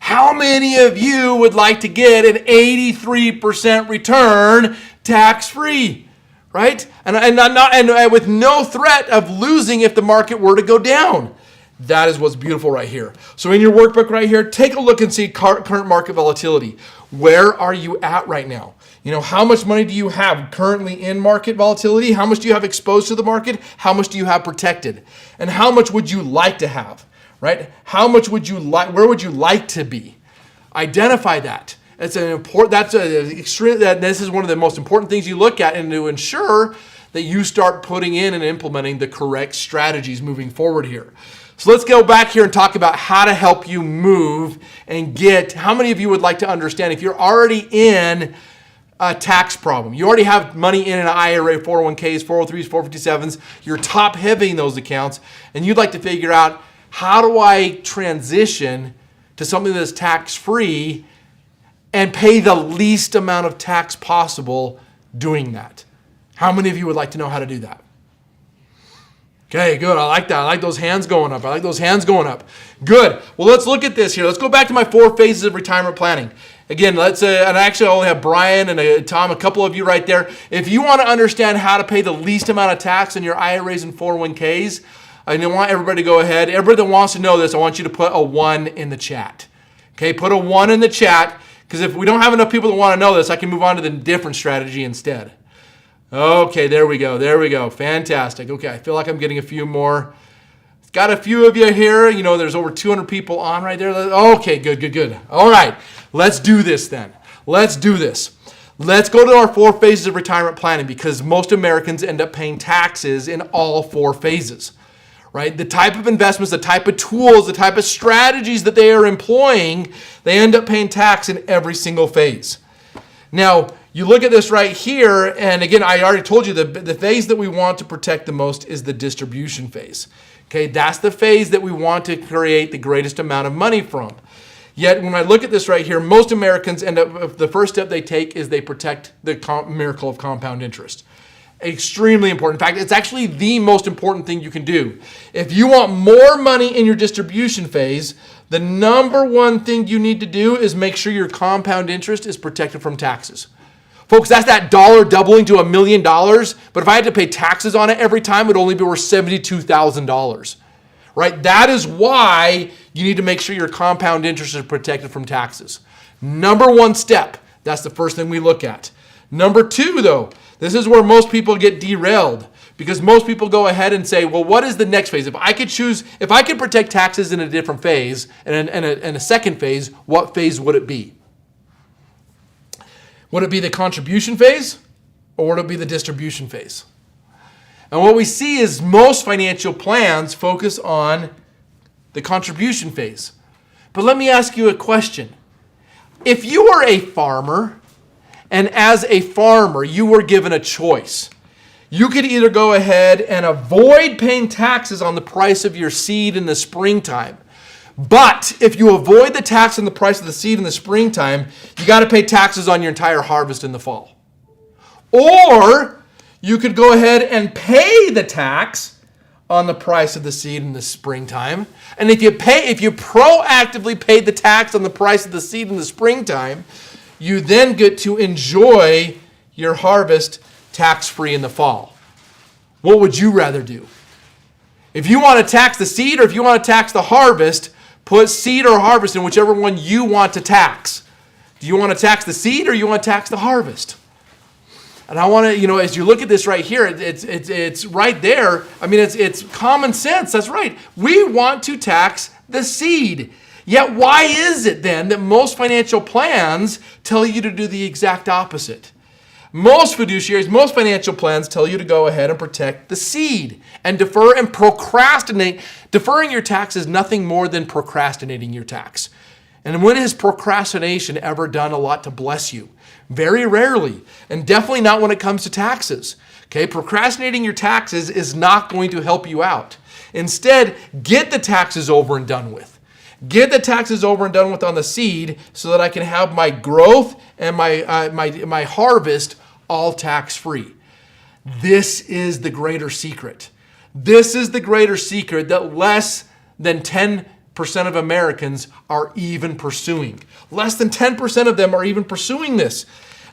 How many of you would like to get an 83% return tax-free? Right? And with no threat of losing if the market were to go down. That is what's beautiful right here. So in your workbook right here, take a look and see current market volatility. Where are you at right now? You know, how much money do you have currently in market volatility? How much do you have exposed to the market? How much do you have protected? And how much would you like to have, right? How much would you like, where would you like to be? Identify that. It's an important, this is one of the most important things you look at and to ensure that you start putting in and implementing the correct strategies moving forward here. So let's go back here and talk about how to help you move and get, how many of you would like to understand if you're already in a tax problem, you already have money in an IRA, 401ks, 403s, 457s, you're top heavy in those accounts, and you'd like to figure out how do I transition to something that's tax-free and pay the least amount of tax possible doing that. How many of you would like to know how to do that? Okay, good. I like that. I like those hands going up. Good. Well, let's look at this here. Let's go back to my 4 phases of retirement planning. Again, and actually I only have Brian and Tom, a couple of you right there. If you want to understand how to pay the least amount of tax in your IRAs and 401ks, I want everybody to go ahead. Everybody that wants to know this, I want you to put a 1 in the chat. Okay, put a 1 in the chat, because if we don't have enough people that want to know this, I can move on to the different strategy instead. Okay, there we go. Fantastic. Okay, I feel like I'm getting a few more. Got a few of you here. You know, there's over 200 people on right there. Okay, good. All right, let's do this then. Let's do this. Let's go to our 4 phases of retirement planning, because most Americans end up paying taxes in all 4 phases, right? The type of investments, the type of tools, the type of strategies that they are employing, they end up paying tax in every single phase. Now, you look at this right here, and again, I already told you the phase that we want to protect the most is the distribution phase. Okay, that's the phase that we want to create the greatest amount of money from. Yet, when I look at this right here, most Americans end up, the first step they take is they protect the miracle of compound interest. Extremely important. In fact, it's actually the most important thing you can do. If you want more money in your distribution phase, the number one thing you need to do is make sure your compound interest is protected from taxes. Folks, that's that dollar doubling to $1 million, but if I had to pay taxes on it every time, it would only be worth $72,000. Right? That is why you need to make sure your compound interest is protected from taxes. Number one step, that's the first thing we look at. Number two, though, this is where most people get derailed, because most people go ahead and say, well, what is the next phase? If I could protect taxes in a different phase and a second phase, what phase would it be? Would it be the contribution phase, or would it be the distribution phase? And what we see is most financial plans focus on the contribution phase. But let me ask you a question. If you are a farmer, and as a farmer, you were given a choice, you could either go ahead and avoid paying taxes on the price of your seed in the springtime. But if you avoid the tax on the price of the seed in the springtime, you got to pay taxes on your entire harvest in the fall. Or you could go ahead and pay the tax on the price of the seed in the springtime. And if you proactively pay the tax on the price of the seed in the springtime, you then get to enjoy your harvest tax-free in the fall. What would you rather do? If you want to tax the seed or if you want to tax the harvest, put seed or harvest in whichever one you want to tax. Do you want to tax the seed or you want to tax the harvest? And I want to, as you look at this right here, it's right there. I mean, it's common sense. That's right. We want to tax the seed. Yet why is it then that most financial plans tell you to do the exact opposite? Most fiduciaries, most financial plans tell you to go ahead and protect the seed and defer and procrastinate. Deferring your tax is nothing more than procrastinating your tax. And when has procrastination ever done a lot to bless you? Very rarely, and definitely not when it comes to taxes. Okay, procrastinating your taxes is not going to help you out. Instead, get the taxes over and done with. Get the taxes over and done with on the seed so that I can have my growth and my harvest all tax-free. This is the greater secret. This is the greater secret that less than 10% of Americans are even pursuing. Less than 10% of them are even pursuing this.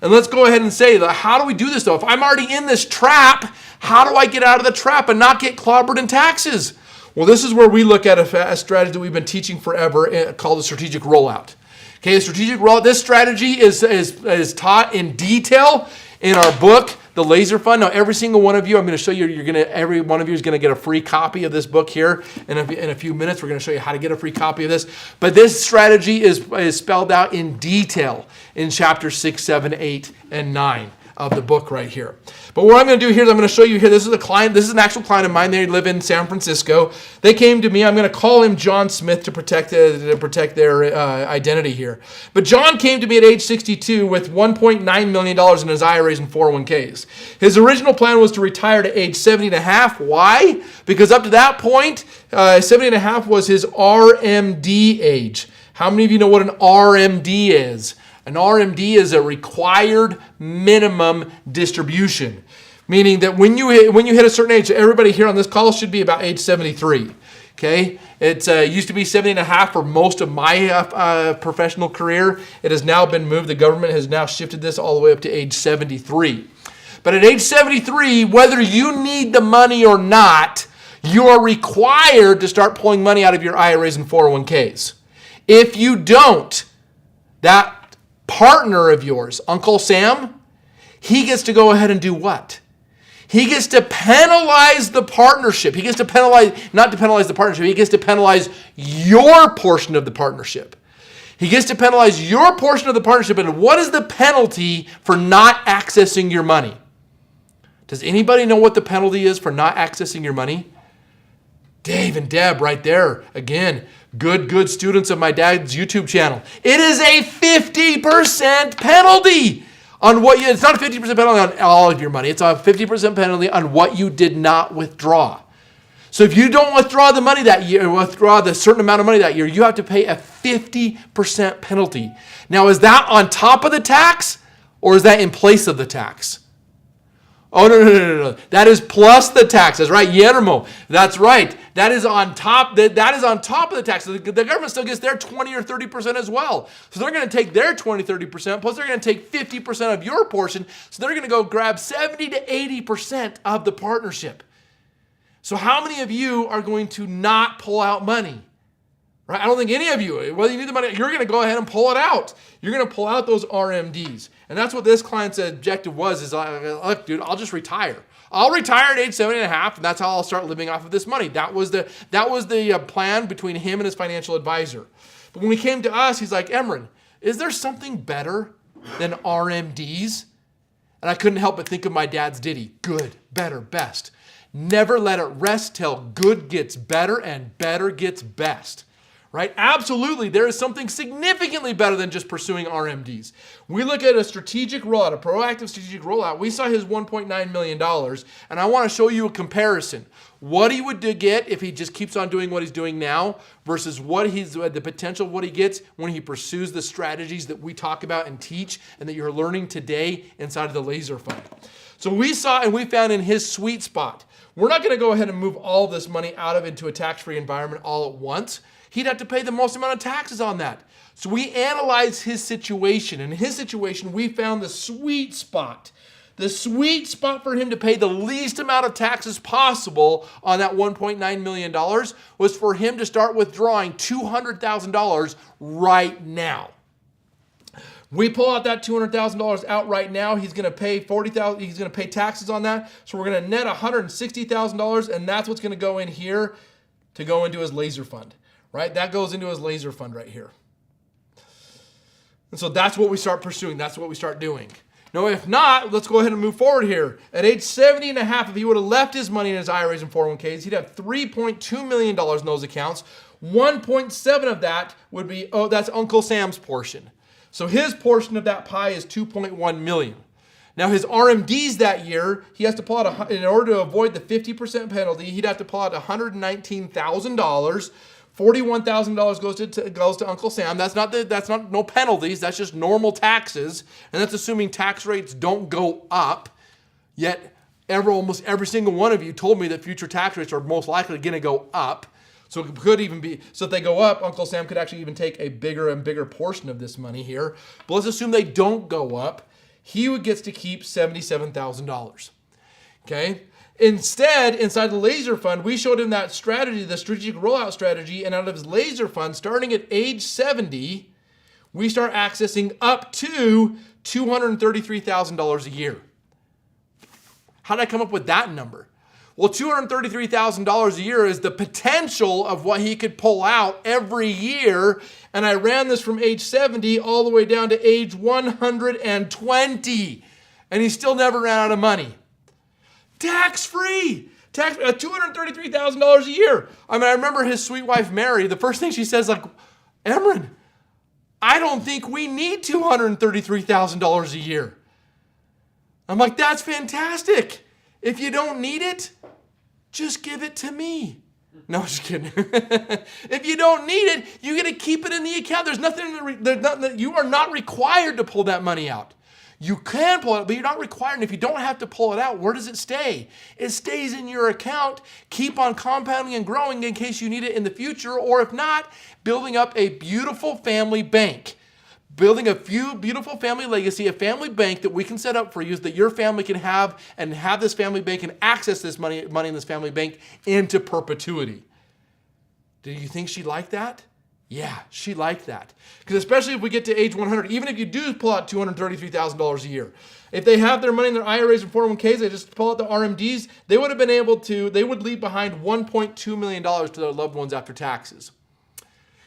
And let's go ahead and say, how do we do this though? If I'm already in this trap, how do I get out of the trap and not get clobbered in taxes? Well, this is where we look at a strategy that we've been teaching forever called the strategic rollout. Okay, the strategic rollout, this strategy is taught in detail in our book, The Laser Fund. Now, every single one of you, I'm going to show you, every one of you is going to get a free copy of this book here. In a few minutes, we're going to show you how to get a free copy of this. But this strategy is spelled out in detail in chapters 6, 7, 8, and 9 of the book right here. But what I'm going to do here is I'm going to show you here, this is an actual client of mine. They live in San Francisco. They came to me. I'm going to call him John Smith to protect their identity here. But John came to me at age 62 with $1.9 million in his IRAs and 401ks. His original plan was to retire to age 70 and a half. Why? Because up to that point, 70 and a half was his RMD age. How many of you know what an RMD is? An RMD is a required minimum distribution, meaning that when you hit a certain age, everybody here on this call should be about age 73. Okay, it used to be 70 and a half for most of my professional career. It has now been moved. The government has now shifted this all the way up to age 73. But at age 73, whether you need the money or not, you are required to start pulling money out of your IRAs and 401ks. If you don't, that partner of yours, Uncle Sam, he gets to go ahead and do what? He gets to penalize the partnership. He gets to not to penalize the partnership, he gets to penalize your portion of the partnership. He gets to penalize your portion of the partnership. And what is the penalty for not accessing your money? Does anybody know what the penalty is for not accessing your money? Dave and Deb right there. Again, good students of my dad's YouTube channel. It is a 50% penalty on what you, it's not a 50% penalty on all of your money. It's a 50% penalty on what you did not withdraw. So if you don't withdraw the money that year, withdraw the certain amount of money that year, you have to pay a 50% penalty. Now, is that on top of the tax or is that in place of the tax? Oh, no. That is plus the taxes, right? Yermo. That's right. That is on top. That is on top of the taxes. The government still gets their 20 or 30% as well. So they're going to take their 20, 30%, plus they're going to take 50% of your portion. So they're going to go grab 70 to 80% of the partnership. So how many of you are going to not pull out money? Right? I don't think any of you, whether you need the money, you're going to go ahead and pull it out. You're going to pull out those RMDs. And that's what this client's objective was, is like, look, dude, I'll just retire. I'll retire at age 70 and a half, and that's how I'll start living off of this money. That was the plan between him and his financial advisor. But when he came to us, he's like, Emron, is there something better than RMDs? And I couldn't help but think of my dad's ditty, good, better, best. Never let it rest till good gets better and better gets best. Right? Absolutely, there is something significantly better than just pursuing RMDs. We look at a strategic rollout, a proactive strategic rollout. We saw his $1.9 million, and I want to show you a comparison. What he would get if he just keeps on doing what he's doing now versus the potential what he gets when he pursues the strategies that we talk about and teach and that you're learning today inside of the laser fund. So we saw and we found in his sweet spot. We're not going to go ahead and move all this money out of into a tax-free environment all at once. He'd have to pay the most amount of taxes on that. So we analyzed his situation. In his situation, we found the sweet spot. The sweet spot for him to pay the least amount of taxes possible on that $1.9 million was for him to start withdrawing $200,000 right now. We pull out that $200,000 out right now. He's going to pay $40,000. He's going to pay taxes on that. So we're going to net $160,000, and that's what's going to go in here to go into his laser fund. Right? That goes into his laser fund right here. And so that's what we start pursuing. That's what we start doing. Now, if not, let's go ahead and move forward here. At age 70 and a half, if he would have left his money in his IRAs and 401ks, he'd have $3.2 million in those accounts. 1.7 of that would be, that's Uncle Sam's portion. So his portion of that pie is $2.1 million. Now his RMDs that year, he has to pull out, in order to avoid the 50% penalty, he'd have to pull out $119,000. $41,000 goes to Uncle Sam. That's not no penalties. That's just normal taxes, and that's assuming tax rates don't go up. Yet almost every single one of you told me that future tax rates are most likely going to go up. So it could even be, so if they go up, Uncle Sam could actually even take a bigger and bigger portion of this money here. But let's assume they don't go up. He gets to keep $77,000. Okay. Instead, inside the laser fund, we showed him that strategy, the strategic rollout strategy, and out of his laser fund, starting at age 70, we start accessing up to $233,000 a year. How did I come up with that number? Well, $233,000 a year is the potential of what he could pull out every year, and I ran this from age 70 all the way down to age 120, and he still never ran out of money. Tax-free, $233,000 a year. I mean, I remember his sweet wife, Mary, the first thing she says, like, Emron, I don't think we need $233,000 a year. I'm like, that's fantastic. If you don't need it, just give it to me. No, I'm just kidding. If you don't need it, you get to keep it in the account. There's nothing, you are not required to pull that money out. You can pull it, but you're not required. And if you don't have to pull it out, where does it stay? It stays in your account. Keep on compounding and growing in case you need it in the future, or if not, building up a beautiful family bank. Building a beautiful family legacy, a family bank that we can set up for you so that your family can have and have this family bank and access this money in this family bank into perpetuity. Do you think she'd like that? Yeah, she liked that. Because especially if we get to age 100, even if you do pull out $233,000 a year, if they have their money in their IRAs and 401ks, they just pull out the RMDs, they would have been able to, they would leave behind $1.2 million to their loved ones after taxes.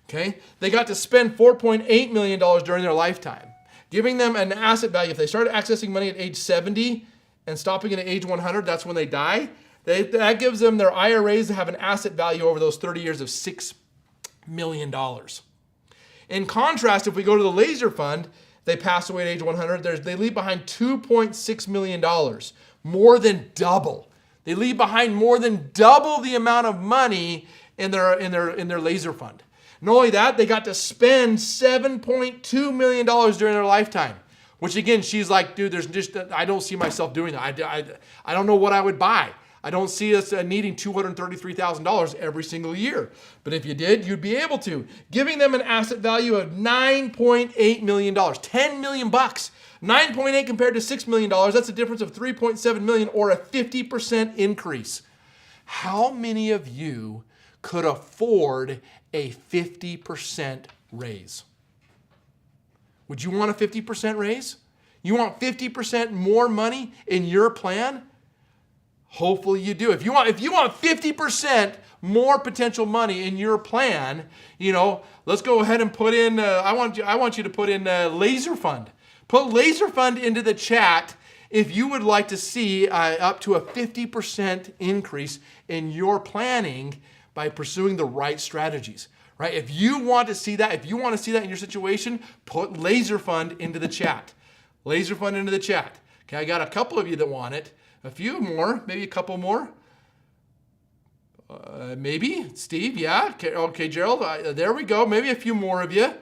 Okay? They got to spend $4.8 million during their lifetime, giving them an asset value. If they started accessing money at age 70 and stopping it at age 100, that's when they die. That gives them their IRAs to have an asset value over those 30 years of $6 million. In contrast, if we go to the laser fund, they pass away at age 100, they leave behind $2.6 million, more than double. They leave behind more than double the amount of money in their laser fund. Not only that, they got to spend $7.2 million during their lifetime. Which again, she's like, dude, I don't see myself doing that. I don't know what I would buy. I don't see us needing $233,000 every single year. But if you did, you'd be able to. Giving them an asset value of $9.8 million, $10 million bucks. 9.8 compared to $6 million, that's a difference of 3.7 million, or a 50% increase. How many of you could afford a 50% raise? Would you want a 50% raise? You want 50% more money in your plan? Hopefully you do. If you want 50% more potential money in your plan, let's go ahead and put in. I want you to put in Laser Fund. Put Laser Fund into the chat if you would like to see up to a 50% increase in your planning by pursuing the right strategies. Right? If you want to see that, in your situation, put Laser Fund into the chat. Laser Fund into the chat. Okay, I got a couple of you that want it. A few more, maybe a couple more. Maybe Steve, yeah. Okay, Gerald, there we go. Maybe a few more of you.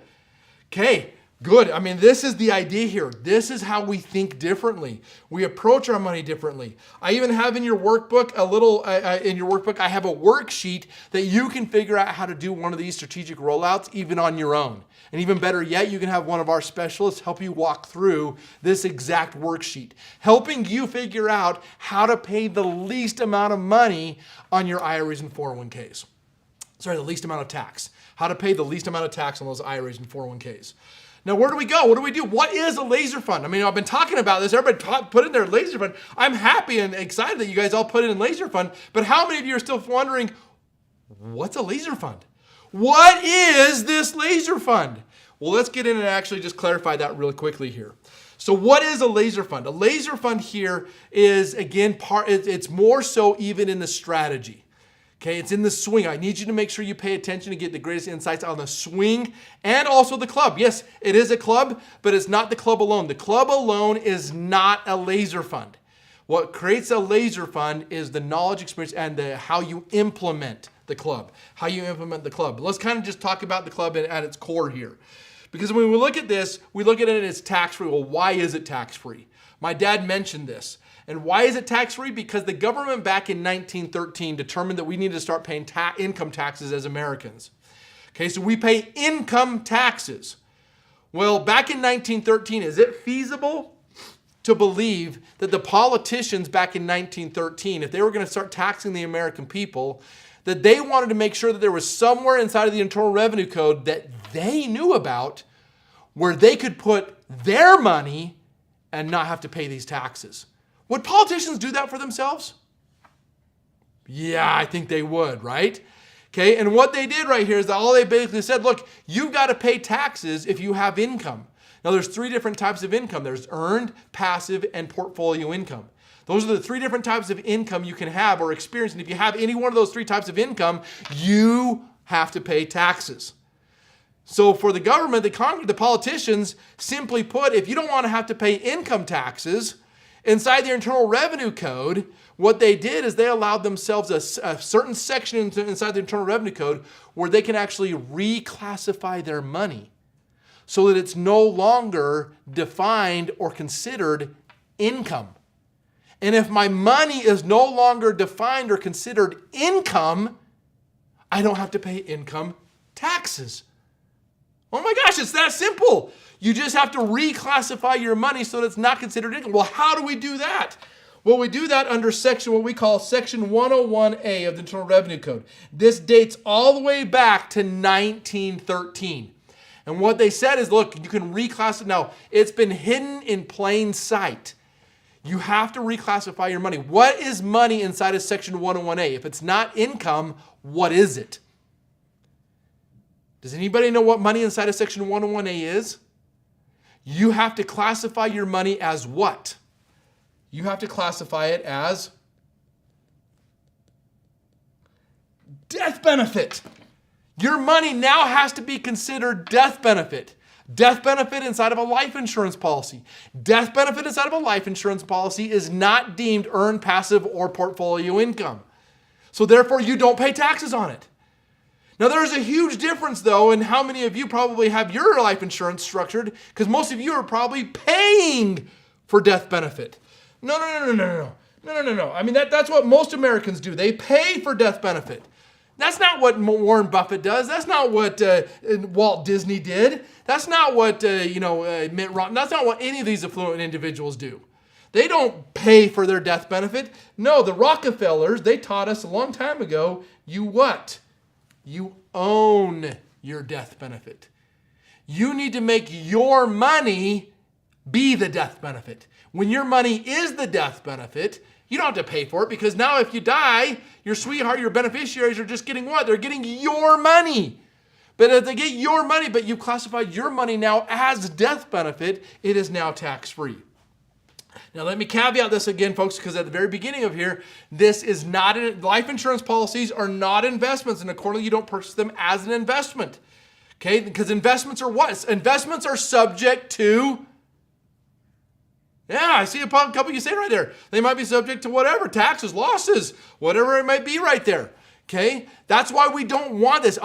Okay, good. I mean, this is the idea here. This is how we think differently. We approach our money differently. I even have in your workbook I have a worksheet that you can figure out how to do one of these strategic rollouts even on your own. And even better yet, you can have one of our specialists help you walk through this exact worksheet, helping you figure out how to pay the least amount of money on your IRAs and 401ks. Sorry, the least amount of tax. How to pay the least amount of tax on those IRAs and 401ks. Now, where do we go? What do we do? What is a laser fund? I mean, I've been talking about this. Everybody put in their laser fund. I'm happy and excited that you guys all put it in laser fund. But how many of you are still wondering, what's a laser fund? What is this laser fund? Well, let's get in and actually just clarify that really quickly here. So what is a laser fund? A laser fund here is, again, it's more so even in the strategy. Okay, it's in the swing. I need you to make sure you pay attention to get the greatest insights on the swing and also the club. Yes, it is a club, but it's not the club alone. The club alone is not a laser fund. What creates a laser fund is the knowledge, experience, and how you implement the club. How you implement the club. Let's kind of just talk about the club at its core here. Because when we look at this, we look at it as tax-free. Well, why is it tax-free? My dad mentioned this. And why is it tax-free? Because the government back in 1913 determined that we needed to start paying income taxes as Americans. Okay, so we pay income taxes. Well, back in 1913, is it feasible to believe that the politicians back in 1913, if they were going to start taxing the American people, that they wanted to make sure that there was somewhere inside of the Internal Revenue Code that they knew about where they could put their money and not have to pay these taxes? Would politicians do that for themselves? Yeah, I think they would, right? Okay, and what they did right here is that all they basically said, look, you've got to pay taxes if you have income. Now, there's three different types of income. There's earned, passive, and portfolio income. Those are the three different types of income you can have or experience. And if you have any one of those three types of income, you have to pay taxes. So for the government, the politicians, simply put, if you don't want to have to pay income taxes, inside the Internal Revenue Code, what they did is they allowed themselves a certain section inside the Internal Revenue Code where they can actually reclassify their money so that it's no longer defined or considered income. And if my money is no longer defined or considered income, I don't have to pay income taxes. Oh my gosh, it's that simple. You just have to reclassify your money so that it's not considered income. Well, how do we do that? Well, we do that under what we call Section 101A of the Internal Revenue Code. This dates all the way back to 1913. And what they said is, look, you can reclassify. Now, it's been hidden in plain sight. You have to reclassify your money. What is money inside of Section 101A? If it's not income, what is it? Does anybody know what money inside of Section 101A is? You have to classify your money as what? You have to classify it as death benefit. Your money now has to be considered death benefit. Death benefit inside of a life insurance policy. Death benefit inside of a life insurance policy is not deemed earned, passive, or portfolio income. So therefore, you don't pay taxes on it. Now, there's a huge difference, though, in how many of you probably have your life insurance structured, because most of you are probably paying for death benefit. No. I mean, that's what most Americans do. They pay for death benefit. That's not what Warren Buffett does. That's not what Walt Disney did. That's not what Mitt Romney. That's not what any of these affluent individuals do. They don't pay for their death benefit. No, the Rockefellers, they taught us a long time ago, you what? You own your death benefit. You need to make your money be the death benefit. When your money is the death benefit, you don't have to pay for it, because now if you die, your sweetheart, your beneficiaries are just getting what? They're getting your money. But if they get your money, but you classified your money now as death benefit, it is now tax-free. Now, let me caveat this again, folks, because at the very beginning of here, this is not, life insurance policies are not investments, and accordingly, you don't purchase them as an investment. Okay? Because investments are what? Investments are subject to, I see a couple of you saying right there. They might be subject to whatever, taxes, losses, whatever it might be right there. Okay? That's why we don't want this.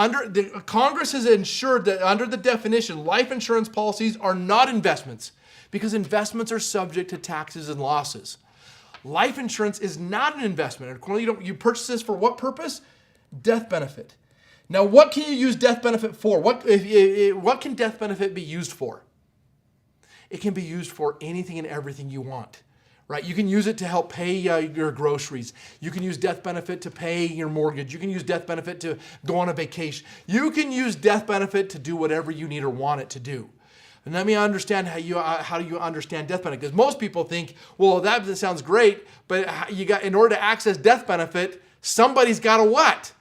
Congress has ensured that under the definition, life insurance policies are not investments, because investments are subject to taxes and losses. Life insurance is not an investment. Accordingly, you purchase this for what purpose? Death benefit. Now, what can you use death benefit for? What can death benefit be used for? It can be used for anything and everything you want, right? You can use it to help pay your groceries. You can use death benefit to pay your mortgage. You can use death benefit to go on a vacation. You can use death benefit to do whatever you need or want it to do. And let me understand how do you understand death benefit? Because most people think, well, that sounds great, but in order to access death benefit, somebody's got to what?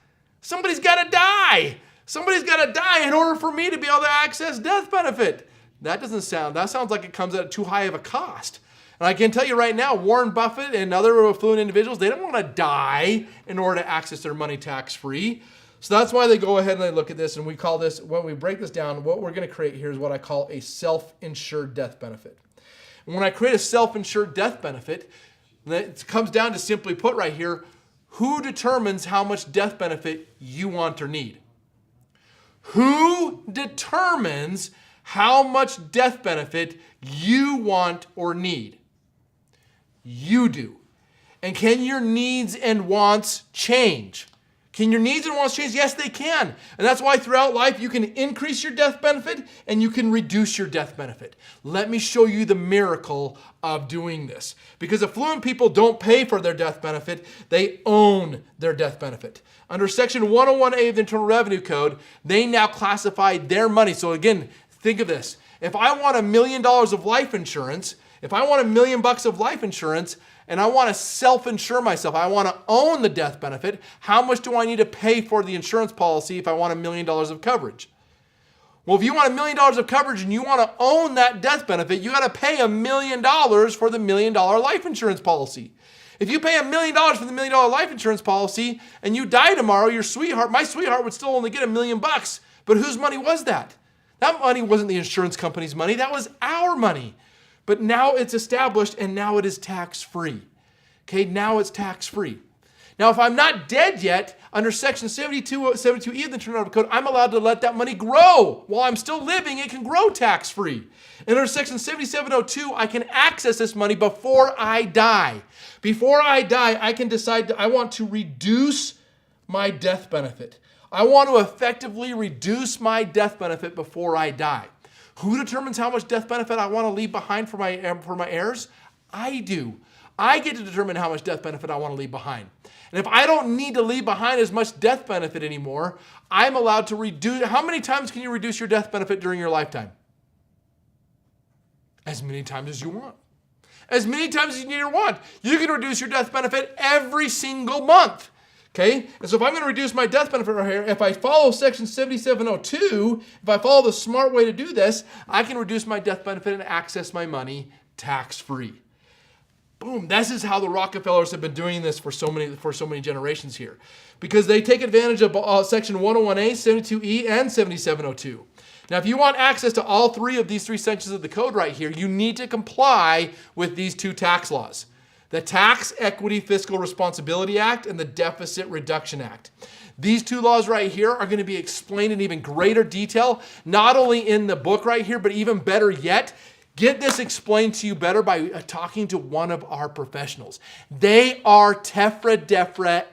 Somebody's got to die. Somebody's got to die in order for me to be able to access death benefit. That sounds like it comes at too high of a cost. And I can tell you right now, Warren Buffett and other affluent individuals, they don't want to die in order to access their money tax-free. So that's why they go ahead and they look at this, and we call this, when we break this down, what we're going to create here is what I call a self-insured death benefit. And when I create a self-insured death benefit, it comes down to, simply put right here, who determines how much death benefit you want or need? Who determines how much death benefit you want or need? You do. And can your needs and wants change? Can your needs and wants change? Yes, they can. And that's why throughout life you can increase your death benefit and you can reduce your death benefit. Let me show you the miracle of doing this. Because affluent people don't pay for their death benefit, they own their death benefit. Under Section 101A of the Internal Revenue Code, they now classify their money. So again, think of this. If I want $1 million of life insurance, if I want $1 million of life insurance, and I want to self-insure myself, I want to own the death benefit, how much do I need to pay for the insurance policy if I want $1 million of coverage? Well, if you want $1 million of coverage and you want to own that death benefit, you got to pay $1 million for the $1 million life insurance policy. If you pay $1 million for the $1 million life insurance policy and you die tomorrow, my sweetheart would still only get $1 million. But whose money was that? That money wasn't the insurance company's money. That was our money. But now it's established and now it is tax-free. Okay, now it's tax-free. Now, if I'm not dead yet, under Section 72E of the Internal Revenue Code, I'm allowed to let that money grow. While I'm still living, it can grow tax-free. And under Section 7702, I can access this money before I die. Before I die, I can decide I want to reduce my death benefit. I want to effectively reduce my death benefit before I die. Who determines how much death benefit I want to leave behind for my heirs? I do. I get to determine how much death benefit I want to leave behind. And if I don't need to leave behind as much death benefit anymore, I'm allowed to reduce. How many times can you reduce your death benefit during your lifetime? As many times as you want. As many times as you need or want. You can reduce your death benefit every single month. Okay, and so if I'm going to reduce my death benefit right here, if I follow Section 7702, if I follow the smart way to do this, I can reduce my death benefit and access my money tax-free. Boom, this is how the Rockefellers have been doing this for so many generations here. Because they take advantage of Section 101A, 72E, and 7702. Now, if you want access to all three of these three sections of the code right here, you need to comply with these two tax laws. The Tax Equity Fiscal Responsibility Act and the Deficit Reduction Act. These two laws right here are going to be explained in even greater detail, not only in the book right here, but even better yet, get this explained to you better by talking to one of our professionals. They are tephra-defra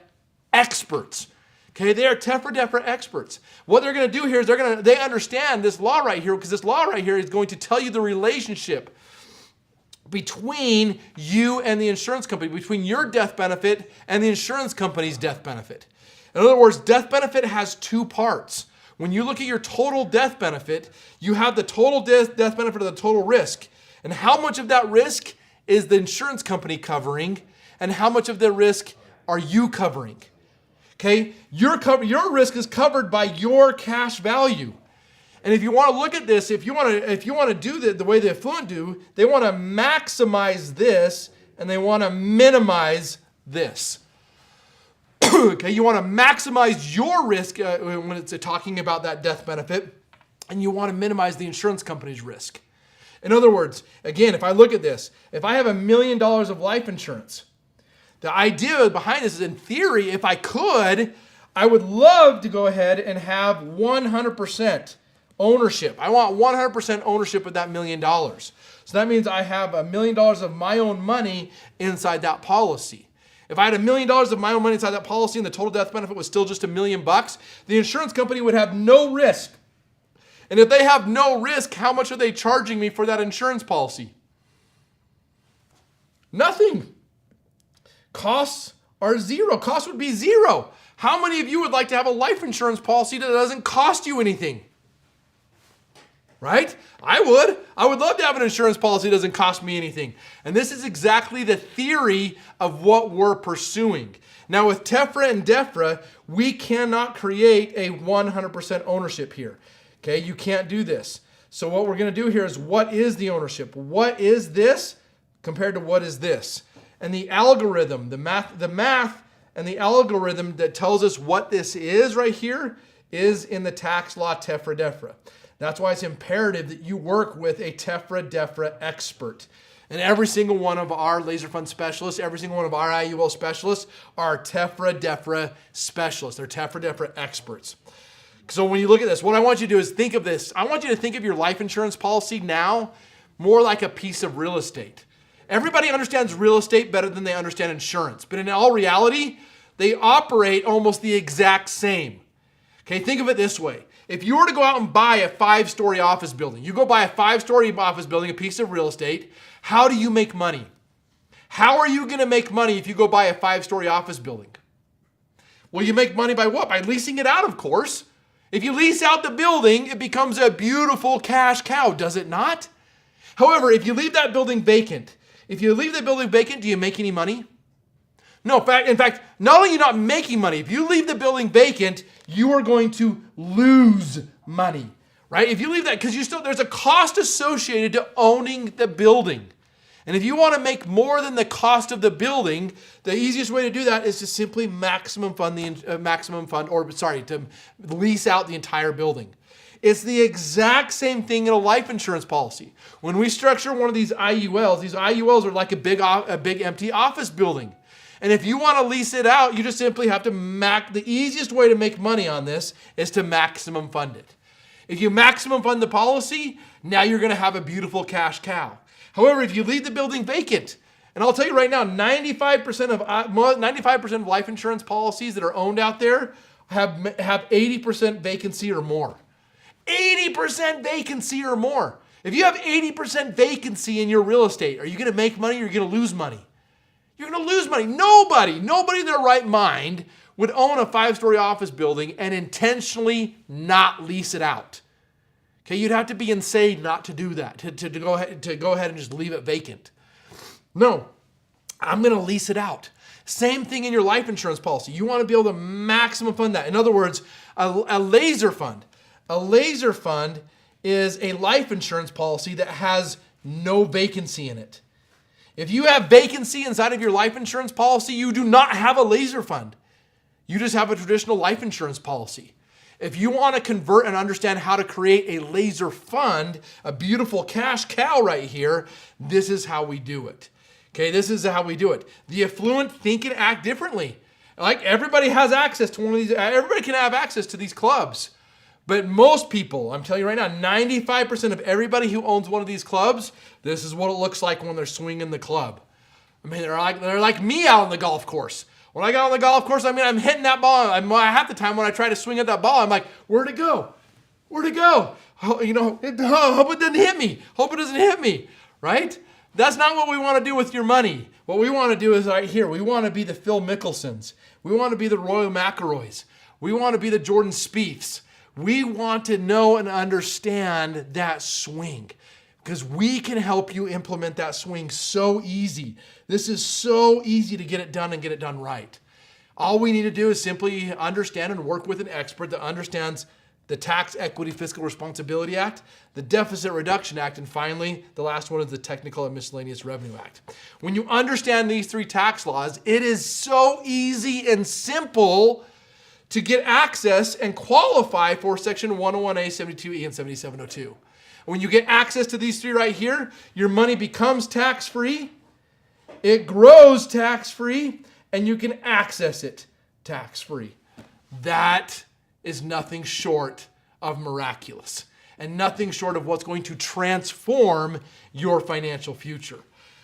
experts. Okay, they are tephra-defra experts. What they're going to do here is they understand this law right here, because this law right here is going to tell you the relationship between you and the insurance company, between your death benefit and the insurance company's death benefit. In other words, death benefit has two parts. When you look at your total death benefit, you have the total death benefit of the total risk. And how much of that risk is the insurance company covering, and how much of the risk are you covering? Okay, your risk is covered by your cash value. And if you want to look at this, if you want to do the way the affluent do, they want to maximize this and they want to minimize this. Okay, you want to maximize your risk when it's talking about that death benefit, and you want to minimize the insurance company's risk. In other words, again, if I look at this, if I have $1 million of life insurance, the idea behind this is, in theory, if I could, I would love to go ahead and have 100% ownership. I want 100% ownership of that $1 million. So that means I have $1 million of my own money inside that policy. If I had $1 million of my own money inside that policy and the total death benefit was still just $1 million, the insurance company would have no risk. And if they have no risk, how much are they charging me for that insurance policy? Nothing. Costs are zero. Costs would be zero. How many of you would like to have a life insurance policy that doesn't cost you anything? Right? I would. I would love to have an insurance policy that doesn't cost me anything. And this is exactly the theory of what we're pursuing. Now with Tefra and Defra, we cannot create a 100% ownership here. Okay, you can't do this. So what we're going to do here is, what is the ownership? What is this compared to what is this? And the algorithm, the math and the algorithm that tells us what this is right here is in the tax law Tefra-Defra. That's why it's imperative that you work with a Tefra-Defra expert. And every single one of our laser fund specialists, every single one of our IUL specialists are Tefra-Defra specialists. They're Tefra-Defra experts. So when you look at this, what I want you to do is think of this. I want you to think of your life insurance policy now more like a piece of real estate. Everybody understands real estate better than they understand insurance. But in all reality, they operate almost the exact same. Okay, think of it this way. If you were to go out and buy a 5-story office building, you go buy a 5-story office building, a piece of real estate, how do you make money? How are you going to make money if you go buy a 5-story office building? Well, you make money by what? By leasing it out, of course. If you lease out the building, it becomes a beautiful cash cow, does it not? However, if you leave that building vacant, do you make any money? No, in fact, not only are you not making money, if you leave the building vacant, you are going to lose money, right? If you leave that, because there's a cost associated to owning the building. And if you want to make more than the cost of the building, the easiest way to do that is to simply to lease out the entire building. It's the exact same thing in a life insurance policy. When we structure one of these IULs are like a big empty office building. And if you want to lease it out, you just simply have to the easiest way to make money on this is to maximum fund it. If you maximum fund the policy, now you're going to have a beautiful cash cow. However, if you leave the building vacant, and I'll tell you right now, 95% of life insurance policies that are owned out there have 80% vacancy or more. 80% vacancy or more. If you have 80% vacancy in your real estate, are you going to make money or are you going to lose money? You're going to lose money. Nobody in their right mind would own a 5-story office building and intentionally not lease it out. Okay, you'd have to be insane not to do that, to go ahead and just leave it vacant. No, I'm going to lease it out. Same thing in your life insurance policy. You want to be able to maximum fund that. In other words, a laser fund. A laser fund is a life insurance policy that has no vacancy in it. If you have vacancy inside of your life insurance policy, you do not have a laser fund. You just have a traditional life insurance policy. If you want to convert and understand how to create a laser fund, a beautiful cash cow right here, this is how we do it. Okay, this is how we do it. The affluent think and act differently. Like everybody has access to one of these, everybody can have access to these clubs. But most people, I'm telling you right now, 95% of everybody who owns one of these clubs, this is what it looks like when they're swinging the club. I mean, they're like me out on the golf course. When I got on the golf course, I mean, I'm hitting that ball. Half the time when I try to swing at that ball, I'm like, where'd it go? Where'd it go? Hope it doesn't hit me. Hope it doesn't hit me, right? That's not what we want to do with your money. What we want to do is right here. We want to be the Phil Mickelsons. We want to be the Roy McIlroys. We want to be the Jordan Spieths. We want to know and understand that swing because we can help you implement that swing so easy. This is so easy to get it done and get it done right. All we need to do is simply understand and work with an expert that understands the Tax Equity Fiscal Responsibility Act, the Deficit Reduction Act, and finally, the last one is the Technical and Miscellaneous Revenue Act. When you understand these three tax laws, it is so easy and simple to get access and qualify for Section 101A, 72E, and 7702. When you get access to these three right here, your money becomes tax-free, it grows tax-free, and you can access it tax-free. That is nothing short of miraculous and nothing short of what's going to transform your financial future.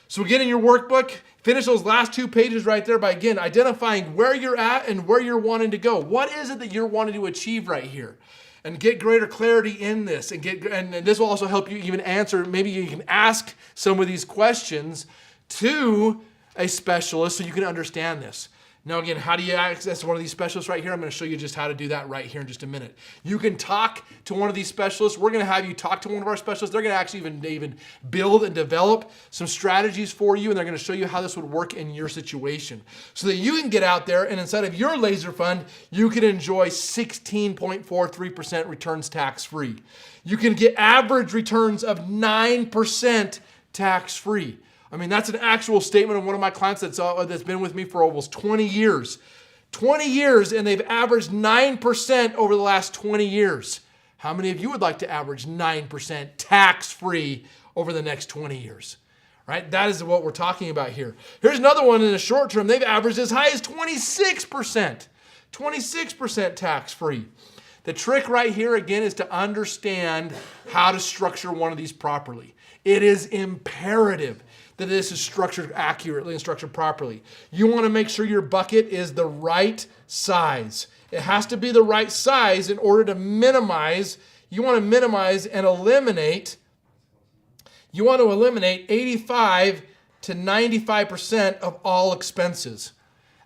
So again, in your workbook, finish those last 2 pages right there by, again, identifying where you're at and where you're wanting to go. What is it that you're wanting to achieve right here? And get greater clarity in this. And this will also help you even answer, maybe you can ask some of these questions to a specialist so you can understand this. Now, again, how do you access one of these specialists right here? I'm going to show you just how to do that right here in just a minute. You can talk to one of these specialists. We're going to have you talk to one of our specialists. They're going to actually even build and develop some strategies for you, and they're going to show you how this would work in your situation so that you can get out there and inside of your laser fund, you can enjoy 16.43% returns tax-free. You can get average returns of 9% tax-free. I mean, that's an actual statement of one of my clients that's been with me for almost 20 years. 20 years, and they've averaged 9% over the last 20 years. How many of you would like to average 9% tax-free over the next 20 years? Right? That is what we're talking about here. Here's another one in the short term. They've averaged as high as 26%. 26% tax-free. The trick right here, again, is to understand how to structure one of these properly. It is imperative that this is structured accurately and structured properly. You want to make sure your bucket is the right size. It has to be the right size in order to minimize. You want to minimize and eliminate. You want to eliminate 85 to 95% of all expenses.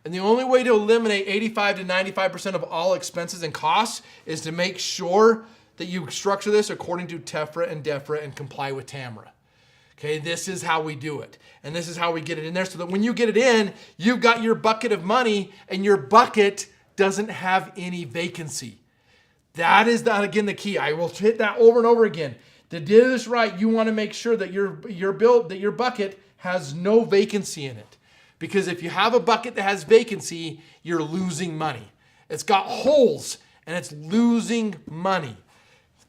And the only way to eliminate 85 to 95% of all expenses and costs is to make sure that you structure this according to TEFRA and DEFRA and comply with TAMRA. Okay, this is how we do it. And this is how we get it in there so that when you get it in, you've got your bucket of money and your bucket doesn't have any vacancy. That is, again, the key. I will hit that over and over again. To do this right, you want to make sure that your bucket has no vacancy in it. Because if you have a bucket that has vacancy, you're losing money. It's got holes and it's losing money.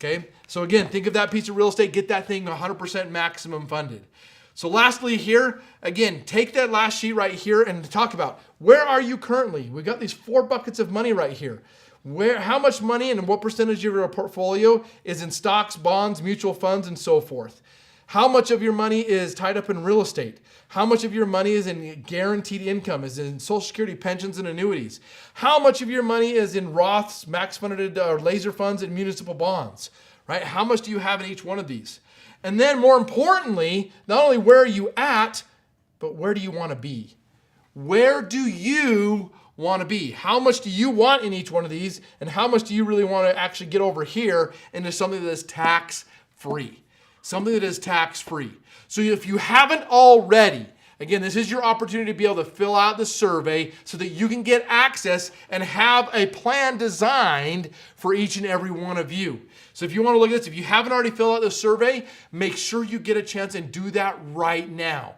Okay, so again, think of that piece of real estate, get that thing 100% maximum funded. So lastly here, again, take that last sheet right here and talk about where are you currently? We got these 4 buckets of money right here. How much money and what percentage of your portfolio is in stocks, bonds, mutual funds, and so forth? How much of your money is tied up in real estate? How much of your money is in guaranteed income, is in Social Security pensions and annuities? How much of your money is in Roths, max funded or laser funds, and municipal bonds, right? How much do you have in each one of these? And then more importantly, not only where are you at, but where do you want to be? Where do you want to be? How much do you want in each one of these? And how much do you really want to actually get over here into something that is tax-free? Something that is tax-free. So if you haven't already, again, this is your opportunity to be able to fill out the survey so that you can get access and have a plan designed for each and every one of you. So if you want to look at this, if you haven't already filled out the survey, make sure you get a chance and do that right now.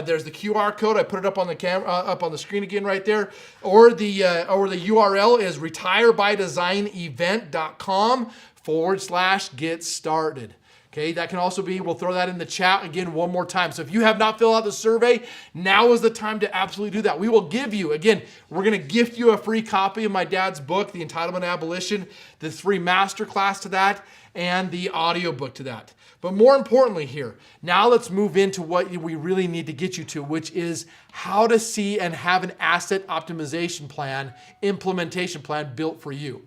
There's the QR code. I put it up on the camera, up on the screen again right there. Or the URL is retirebydesignevent.com/get started. Okay, that can also be, we'll throw that in the chat again one more time. So if you have not filled out the survey, now is the time to absolutely do that. We will give you, again, we're going to gift you a free copy of my dad's book, The Entitlement Abolition, the free masterclass to that, and the audiobook to that. But more importantly here, now let's move into what we really need to get you to, which is how to see and have an asset optimization plan, implementation plan built for you.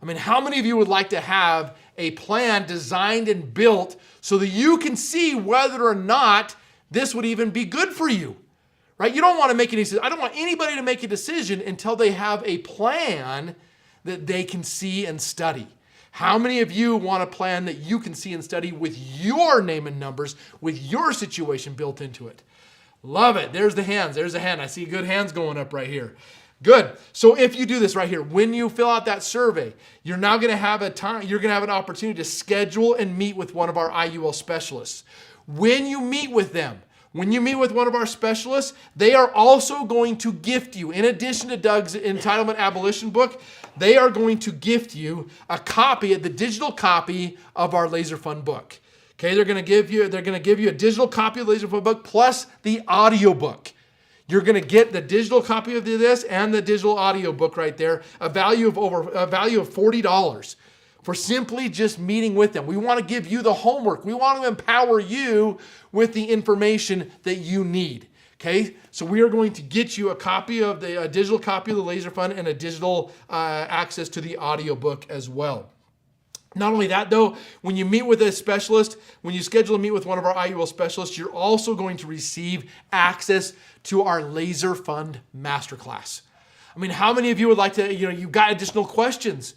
I mean, how many of you would like to have a plan designed and built so that you can see whether or not this would even be good for you, right? You don't want to make any decision. I don't want anybody to make a decision until they have a plan that they can see and study. How many of you want a plan that you can see and study with your name and numbers, with your situation built into it? Love it. There's the hands. There's a hand. I see good hands going up right here. Good. So if you do this right here, when you fill out that survey, you're now going to have an opportunity to schedule and meet with one of our IUL specialists. When you meet with them, when you meet with one of our specialists, they are also going to gift you, in addition to Doug's Entitlement Abolition book, they are going to gift you a copy, the digital copy of our Laser Fund book. Okay, they're going to give you a digital copy of the Laser Fund book plus the audio book. You're going to get the digital copy of this and the digital audio book right there, a value of $40 for simply just meeting with them. We want to give you the homework. We want to empower you with the information that you need. Okay, so we are going to get you a copy of a digital copy of the Laser Fund and a digital access to the audio book as well. Not only that though, when you meet with a specialist, when you schedule a meet with one of our IUL specialists, you're also going to receive access to our Laser Fund Masterclass. I mean, how many of you would like to, you've got additional questions?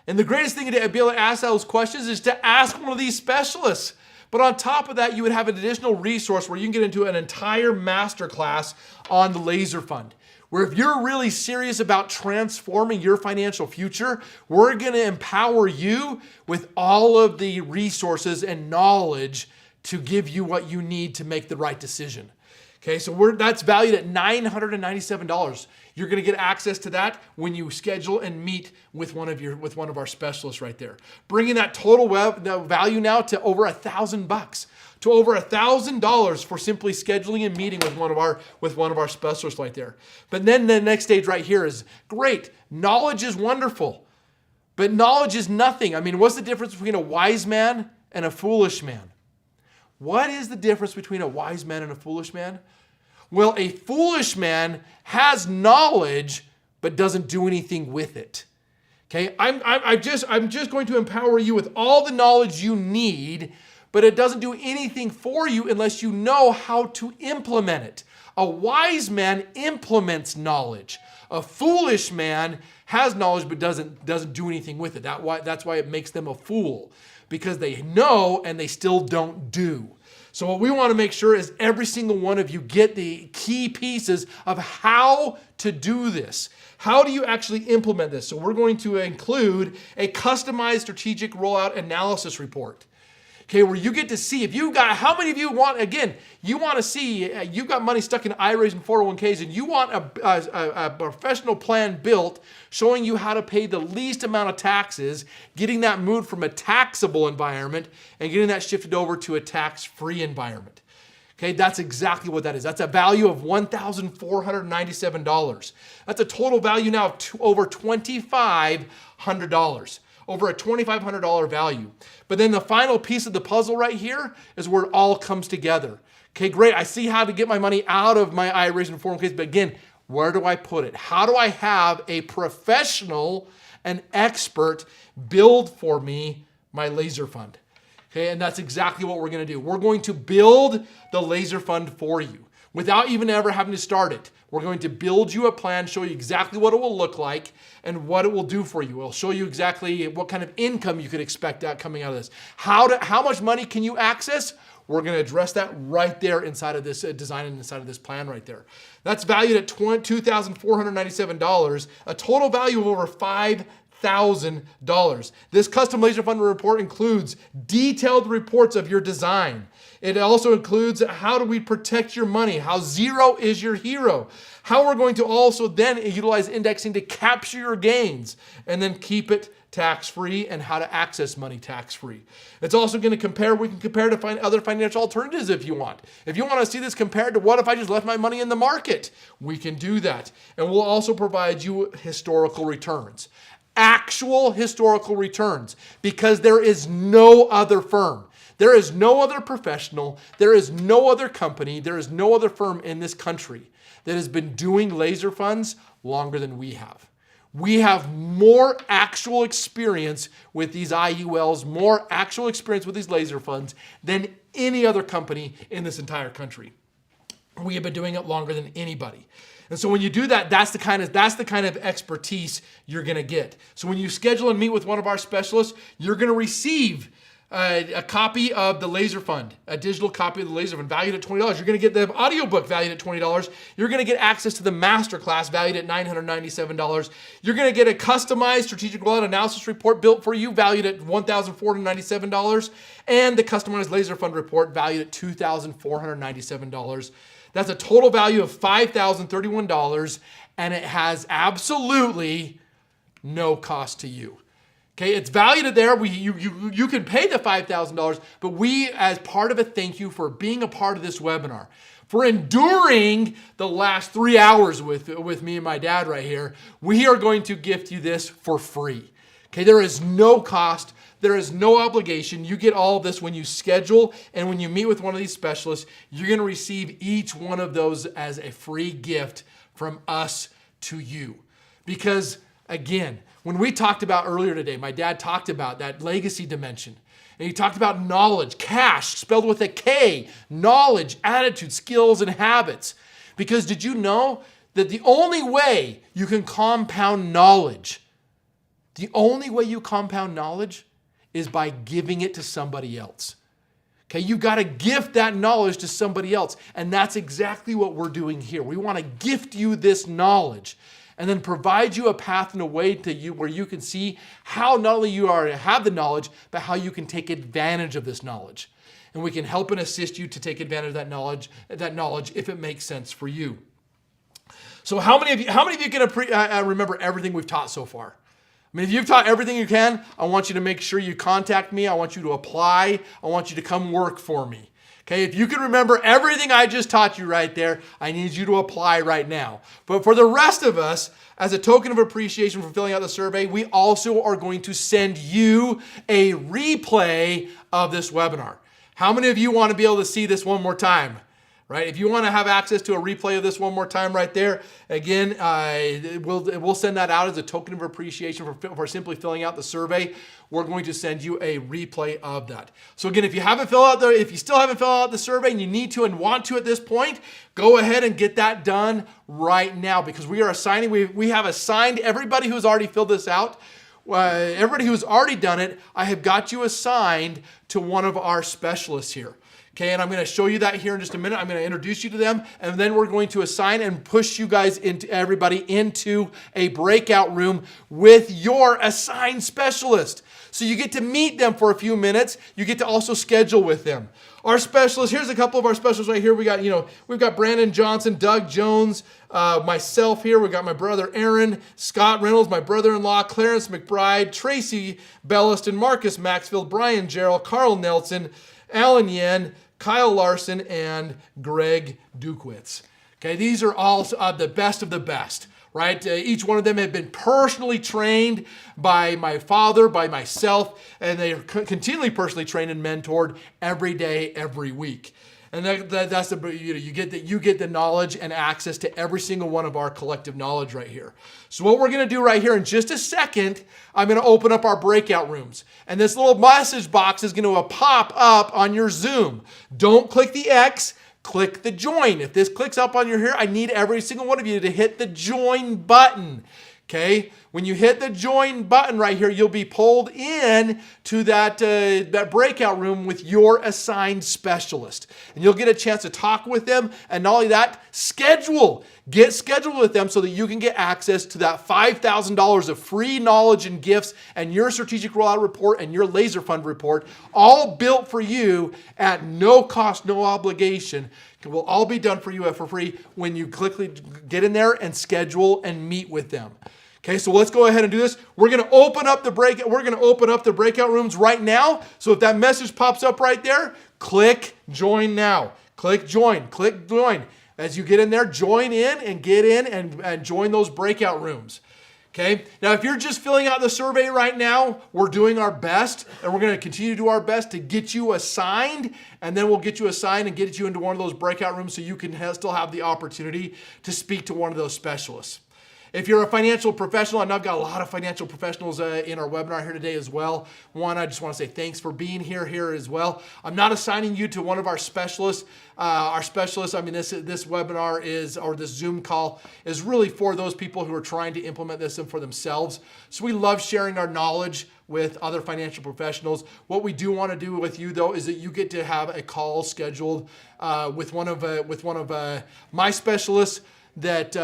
And the greatest thing to be able to ask those questions is to ask one of these specialists. But on top of that, you would have an additional resource where you can get into an entire masterclass on the Laser Fund. Where if you're really serious about transforming your financial future, we're going to empower you with all of the resources and knowledge to give you what you need to make the right decision. Okay, so that's valued at $997. You're going to get access to that when you schedule and meet with one of our specialists right there, bringing that total value now to over $1,000. To over $1,000 for simply scheduling and meeting with one of our specialists right there. But then the next stage right here is great. Knowledge is wonderful, but knowledge is nothing. I mean, what's the difference between a wise man and a foolish man? What is the difference between a wise man and a foolish man? Well, a foolish man has knowledge but doesn't do anything with it. Okay, I'm just going to empower you with all the knowledge you need, but it doesn't do anything for you unless you know how to implement it. A wise man implements knowledge. A foolish man has knowledge but doesn't do anything with it. That's why it makes them a fool, because they know and they still don't do. So what we want to make sure is every single one of you get the key pieces of how to do this. How do you actually implement this? So we're going to include a customized strategic rollout analysis report. Okay, where you get to see if you got, how many of you want, again, you want to see, you've got money stuck in IRAs and 401ks and you want a professional plan built showing you how to pay the least amount of taxes, getting that moved from a taxable environment and getting that shifted over to a tax-free environment. Okay, that's exactly what that is. That's a value of $1,497. That's a total value now of over $2,500. Over a $2,500 value. But then the final piece of the puzzle right here is where it all comes together. Okay, great. I see how to get my money out of my IRAs and 401ks, but again, where do I put it? How do I have a professional, an expert build for me my Laser Fund? Okay, and that's exactly what we're going to do. We're going to build the Laser Fund for you without even ever having to start it. We're going to build you a plan, show you exactly what it will look like and what it will do for you. We'll show you exactly what kind of income you could expect coming out of this. How much money can you access? We're going to address that right there inside of this design and inside of this plan right there. That's valued at $2,497, a total value of over $5,000. $1,000. This custom laser fund report includes detailed reports of your design. It also includes how do we protect your money, how zero is your hero, how we're going to also then utilize indexing to capture your gains and then keep it tax-free, and how to access money tax-free. It's also going to compare, we can compare to find other financial alternatives if you want. If you want to see this compared to what if I just left my money in the market, we can do that. And we'll also provide you historical returns. Actual historical returns, because there is no other firm. There is no other professional, there is no other company, there is no other firm in this country that has been doing laser funds longer than we have. We have more actual experience with these IULs, more actual experience with these laser funds than any other company in this entire country. We have been doing it longer than anybody. And so when you do that, that's the kind of expertise you're going to get. So when you schedule and meet with one of our specialists, you're going to receive a copy of the laser fund, a digital copy of the laser fund valued at $20. You're going to get the audiobook valued at $20. You're going to get access to the masterclass valued at $997. You're going to get a customized strategic rollout analysis report built for you valued at $1,497, and the customized laser fund report valued at $2,497. That's a total value of $5,031, and it has absolutely no cost to you. Okay, it's valued at there. You can pay the $5,000, but we, as part of a thank you for being a part of this webinar, for enduring the last 3 hours with me and my dad right here, we are going to gift you this for free. Okay, there is no cost. There is no obligation. You get all of this when you schedule and when you meet with one of these specialists. You're going to receive each one of those as a free gift from us to you. Because, again, when we talked about earlier today, my dad talked about that legacy dimension. And he talked about knowledge, cash, spelled with a K, knowledge, attitude, skills, and habits. Because did you know that the only way you can compound knowledge, is by giving it to somebody else. Okay, you've got to gift that knowledge to somebody else. And that's exactly what we're doing here. We want to gift you this knowledge and then provide you a path and a way to you where you can see how not only you are to have the knowledge, but how you can take advantage of this knowledge. And we can help and assist you to take advantage of that knowledge if it makes sense for you. So how many of you can remember everything we've taught so far? I mean, if you've taught everything you can, I want you to make sure you contact me. I want you to apply. I want you to come work for me. Okay, if you can remember everything I just taught you right there, I need you to apply right now. But for the rest of us, as a token of appreciation for filling out the survey, we also are going to send you a replay of this webinar. How many of you want to be able to see this one more time? Right? If you want to have access to a replay of this one more time right there, again, we'll send that out as a token of appreciation for simply filling out the survey. We're going to send you a replay of that. So again, if you still haven't filled out the survey and you need to and want to at this point, go ahead and get that done right now, because we have assigned everybody who's already filled this out. Everybody who's already done it, I have got you assigned to one of our specialists here. Okay, and I'm going to show you that here in just a minute. I'm going to introduce you to them, and then we're going to assign and push you guys everybody into a breakout room with your assigned specialist. So you get to meet them for a few minutes. You get to also schedule with them. Our specialists, here's a couple of our specialists right here. We've got Brandon Johnson, Doug Jones, myself here. We've got my brother Aaron, Scott Reynolds, my brother-in-law, Clarence McBride, Tracy Belliston, Marcus Maxfield, Brian Gerald, Carl Nelson, Alan Yen, Kyle Larson, and Greg Dukewitz. Okay, these are all the best of the best, right? Each one of them have been personally trained by my father, by myself, and they are continually personally trained and mentored every day, every week. And that's you get the knowledge and access to every single one of our collective knowledge right here. So what we're going to do right here in just a second, I'm going to open up our breakout rooms. And this little message box is going to pop up on your Zoom. Don't click the X, click the join. If this clicks up on your here, I need every single one of you to hit the join button. Okay, when you hit the join button right here, you'll be pulled in to that breakout room with your assigned specialist. And you'll get a chance to talk with them. And not only that, get scheduled with them so that you can get access to that $5,000 of free knowledge and gifts and your strategic rollout report and your laser fund report, all built for you at no cost, no obligation. It will all be done for you for free when you quickly get in there and schedule and meet with them. Okay, so let's go ahead and do this. We're going to open up the breakout rooms right now. So if that message pops up right there, click join now. Click join. As you get in there, join in and get in and join those breakout rooms. Okay, now if you're just filling out the survey right now, we're doing our best, and we're going to continue to do our best to get you assigned, and then we'll get you assigned and get you into one of those breakout rooms so you can still have the opportunity to speak to one of those specialists. If you're a financial professional, and I've got a lot of financial professionals in our webinar here today as well. One, I just want to say thanks for being here as well. I'm not assigning you to one of our specialists. I mean, this webinar or this Zoom call is really for those people who are trying to implement this and for themselves. So we love sharing our knowledge with other financial professionals. What we do want to do with you though is that you get to have a call scheduled with one of my specialists that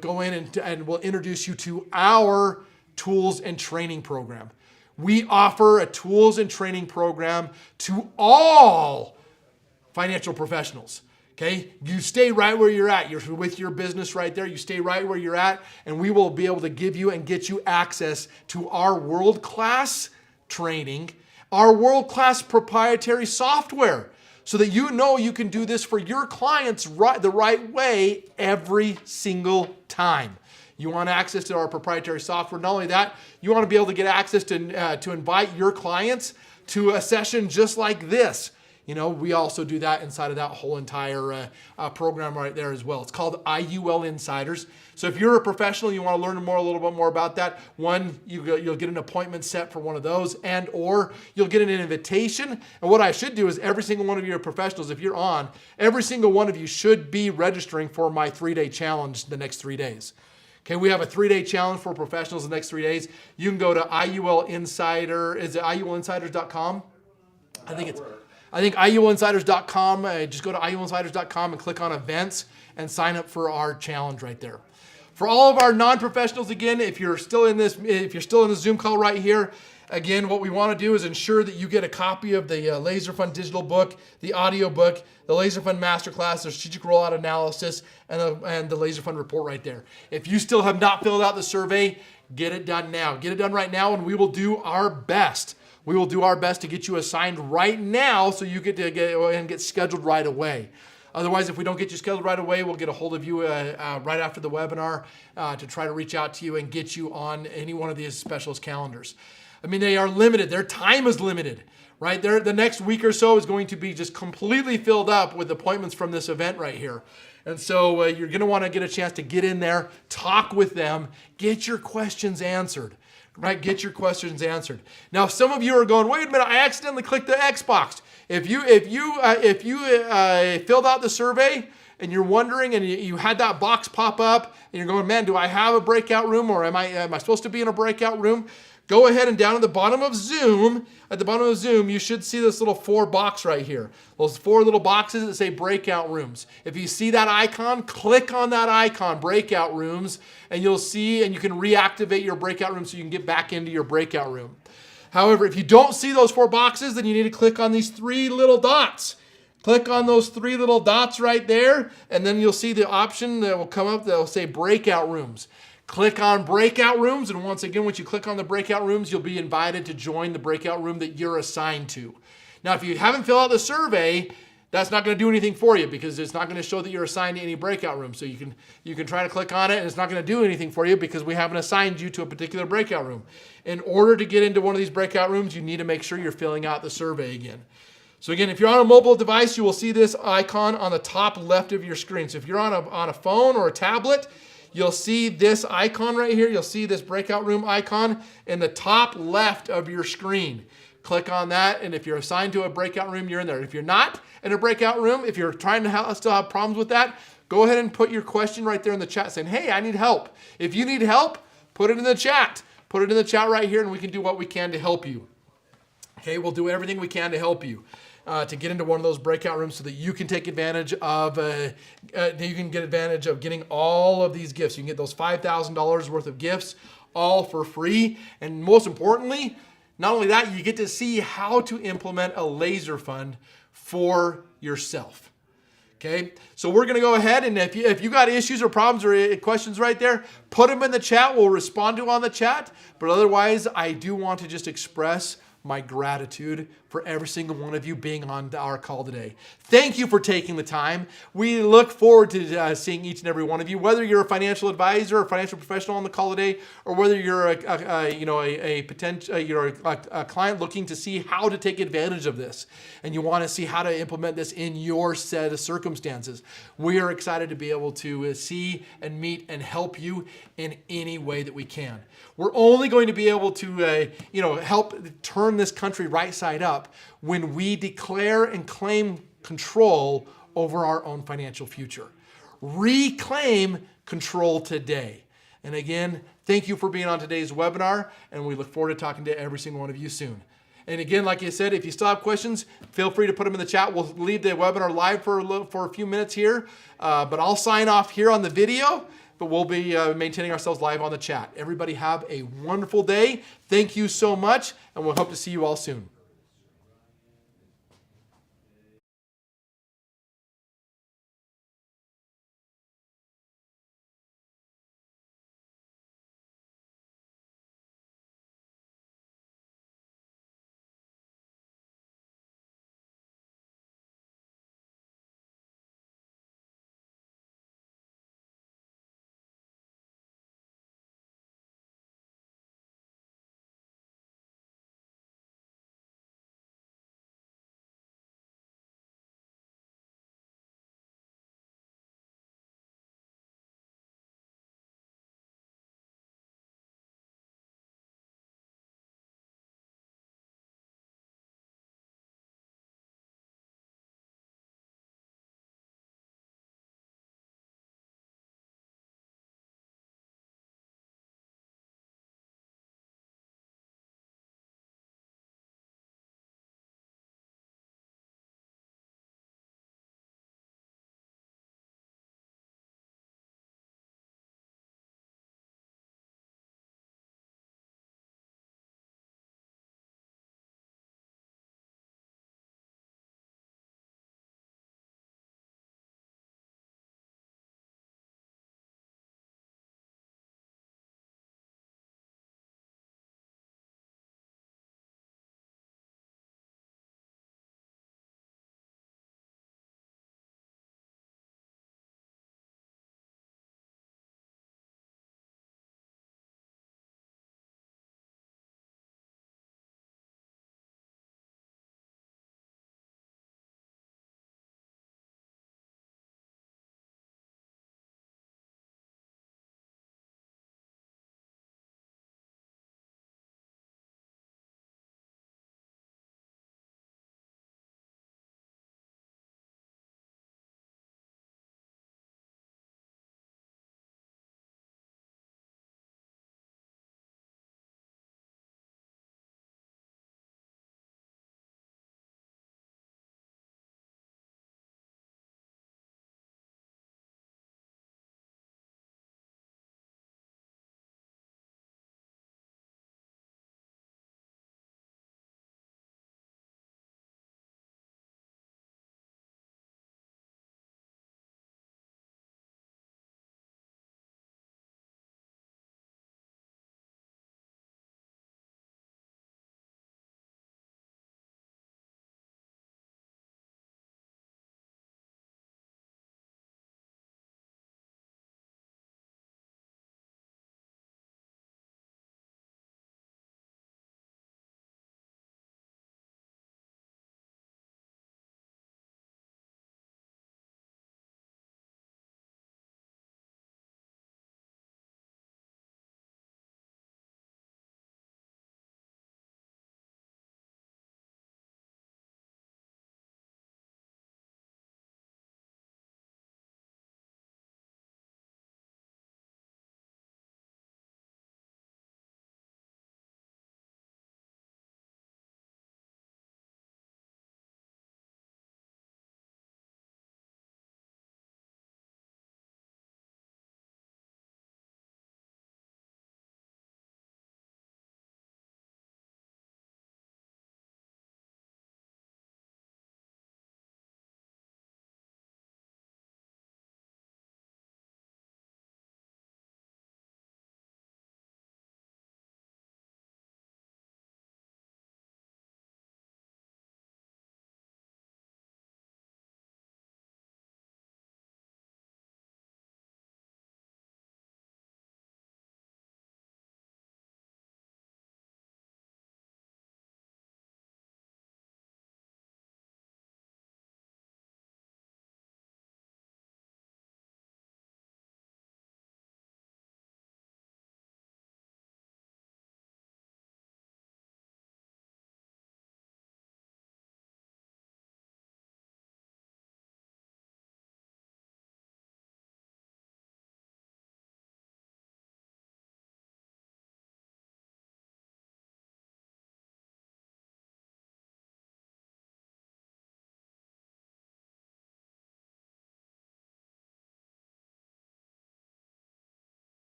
go in and will introduce you to our tools and training program. We offer a tools and training program to all financial professionals. Okay, you stay right where you're at. You're with your business right there. You stay right where you're at, and we will be able to give you and get you access to our world-class training, our world-class proprietary software, so that you know you can do this for your clients the right way every single time. You want access to our proprietary software. Not only that, you want to be able to get access to invite your clients to a session just like this. You know, we also do that inside of that whole entire program right there as well. It's called IUL Insiders. So if you're a professional, you want to learn a little bit more about that, one, you'll get an appointment set for one of those, and or you'll get an invitation. And what I should do is every single one of your professionals, if you're on, every single one of you should be registering for my 3-day challenge the next 3 days. Okay, we have a 3-day challenge for professionals the next 3 days. You can go to IUL Insider. Is it IULinsiders.com? I think IULinsiders.com. Just go to IULinsiders.com and click on events and sign up for our challenge right there. For all of our non-professionals, again, if you're still in the Zoom call right here, again, what we want to do is ensure that you get a copy of the Laser Fund digital book, the audio book, the Laser Fund Masterclass, the strategic rollout analysis, and the Laser Fund report right there. If you still have not filled out the survey, get it done now. Get it done right now, and we will do our best. We will do our best to get you assigned right now so you get to get scheduled right away. Otherwise, if we don't get you scheduled right away, we'll get a hold of you right after the webinar to try to reach out to you and get you on any one of these specialist calendars. I mean, they are limited. Their time is limited, right? The next week or so is going to be just completely filled up with appointments from this event right here. And so you're going to want to get a chance to get in there, talk with them, get your questions answered. Right, get your questions answered. Now, some of you are going, wait a minute, I accidentally clicked the X box. If you filled out the survey and you're wondering, and you had that box pop up, and you're going, man, do I have a breakout room, or am I supposed to be in a breakout room? Go ahead and down at the bottom of Zoom, you should see this little 4 box right here. Those 4 little boxes that say breakout rooms. If you see that icon, click on that icon, breakout rooms, and you'll see, and you can reactivate your breakout room so you can get back into your breakout room. However, if you don't see those 4 boxes, then you need to click on these 3 little dots. Click on those 3 little dots right there, and then you'll see the option that will come up that will say breakout rooms. Click on breakout rooms, and once again, once you click on the breakout rooms, you'll be invited to join the breakout room that you're assigned to. Now, if you haven't filled out the survey, that's not going to do anything for you because it's not going to show that you're assigned to any breakout room. So you can try to click on it, and it's not going to do anything for you because we haven't assigned you to a particular breakout room. In order to get into one of these breakout rooms, you need to make sure you're filling out the survey again. So again, if you're on a mobile device, you will see this icon on the top left of your screen. So if you're on a phone or a tablet, you'll see this icon right here. You'll see this breakout room icon in the top left of your screen. Click on that, and if you're assigned to a breakout room, you're in there. If you're not in a breakout room, if you're trying to still have problems with that, go ahead and put your question right there in the chat saying, hey, I need help. If you need help, put it in the chat. Put it in the chat right here, and we can do what we can to help you. Okay, we'll do everything we can to help you to get into one of those breakout rooms so that you can take advantage of getting all of these gifts. You can get those $5,000 worth of gifts all for free. And most importantly, not only that, you get to see how to implement a laser fund for yourself. Okay, so we're going to go ahead, and if you got issues or problems or questions right there, put them in the chat. We'll respond to them on the chat. But otherwise, I do want to just express my gratitude for every single one of you being on our call today. Thank you for taking the time. We look forward to seeing each and every one of you, whether you're a financial advisor or financial professional on the call today, or whether you're a client looking to see how to take advantage of this, and you want to see how to implement this in your set of circumstances. We are excited to be able to see and meet and help you in any way that we can. We're only going to be able to help turn this country right side up when we declare and claim control over our own financial future. Reclaim control today. And again, thank you for being on today's webinar, and we look forward to talking to every single one of you soon. And again, like I said, if you still have questions, feel free to put them in the chat. We'll leave the webinar live for a few minutes here, but I'll sign off here on the video, but we'll be maintaining ourselves live on the chat. Everybody have a wonderful day. Thank you so much, and we'll hope to see you all soon.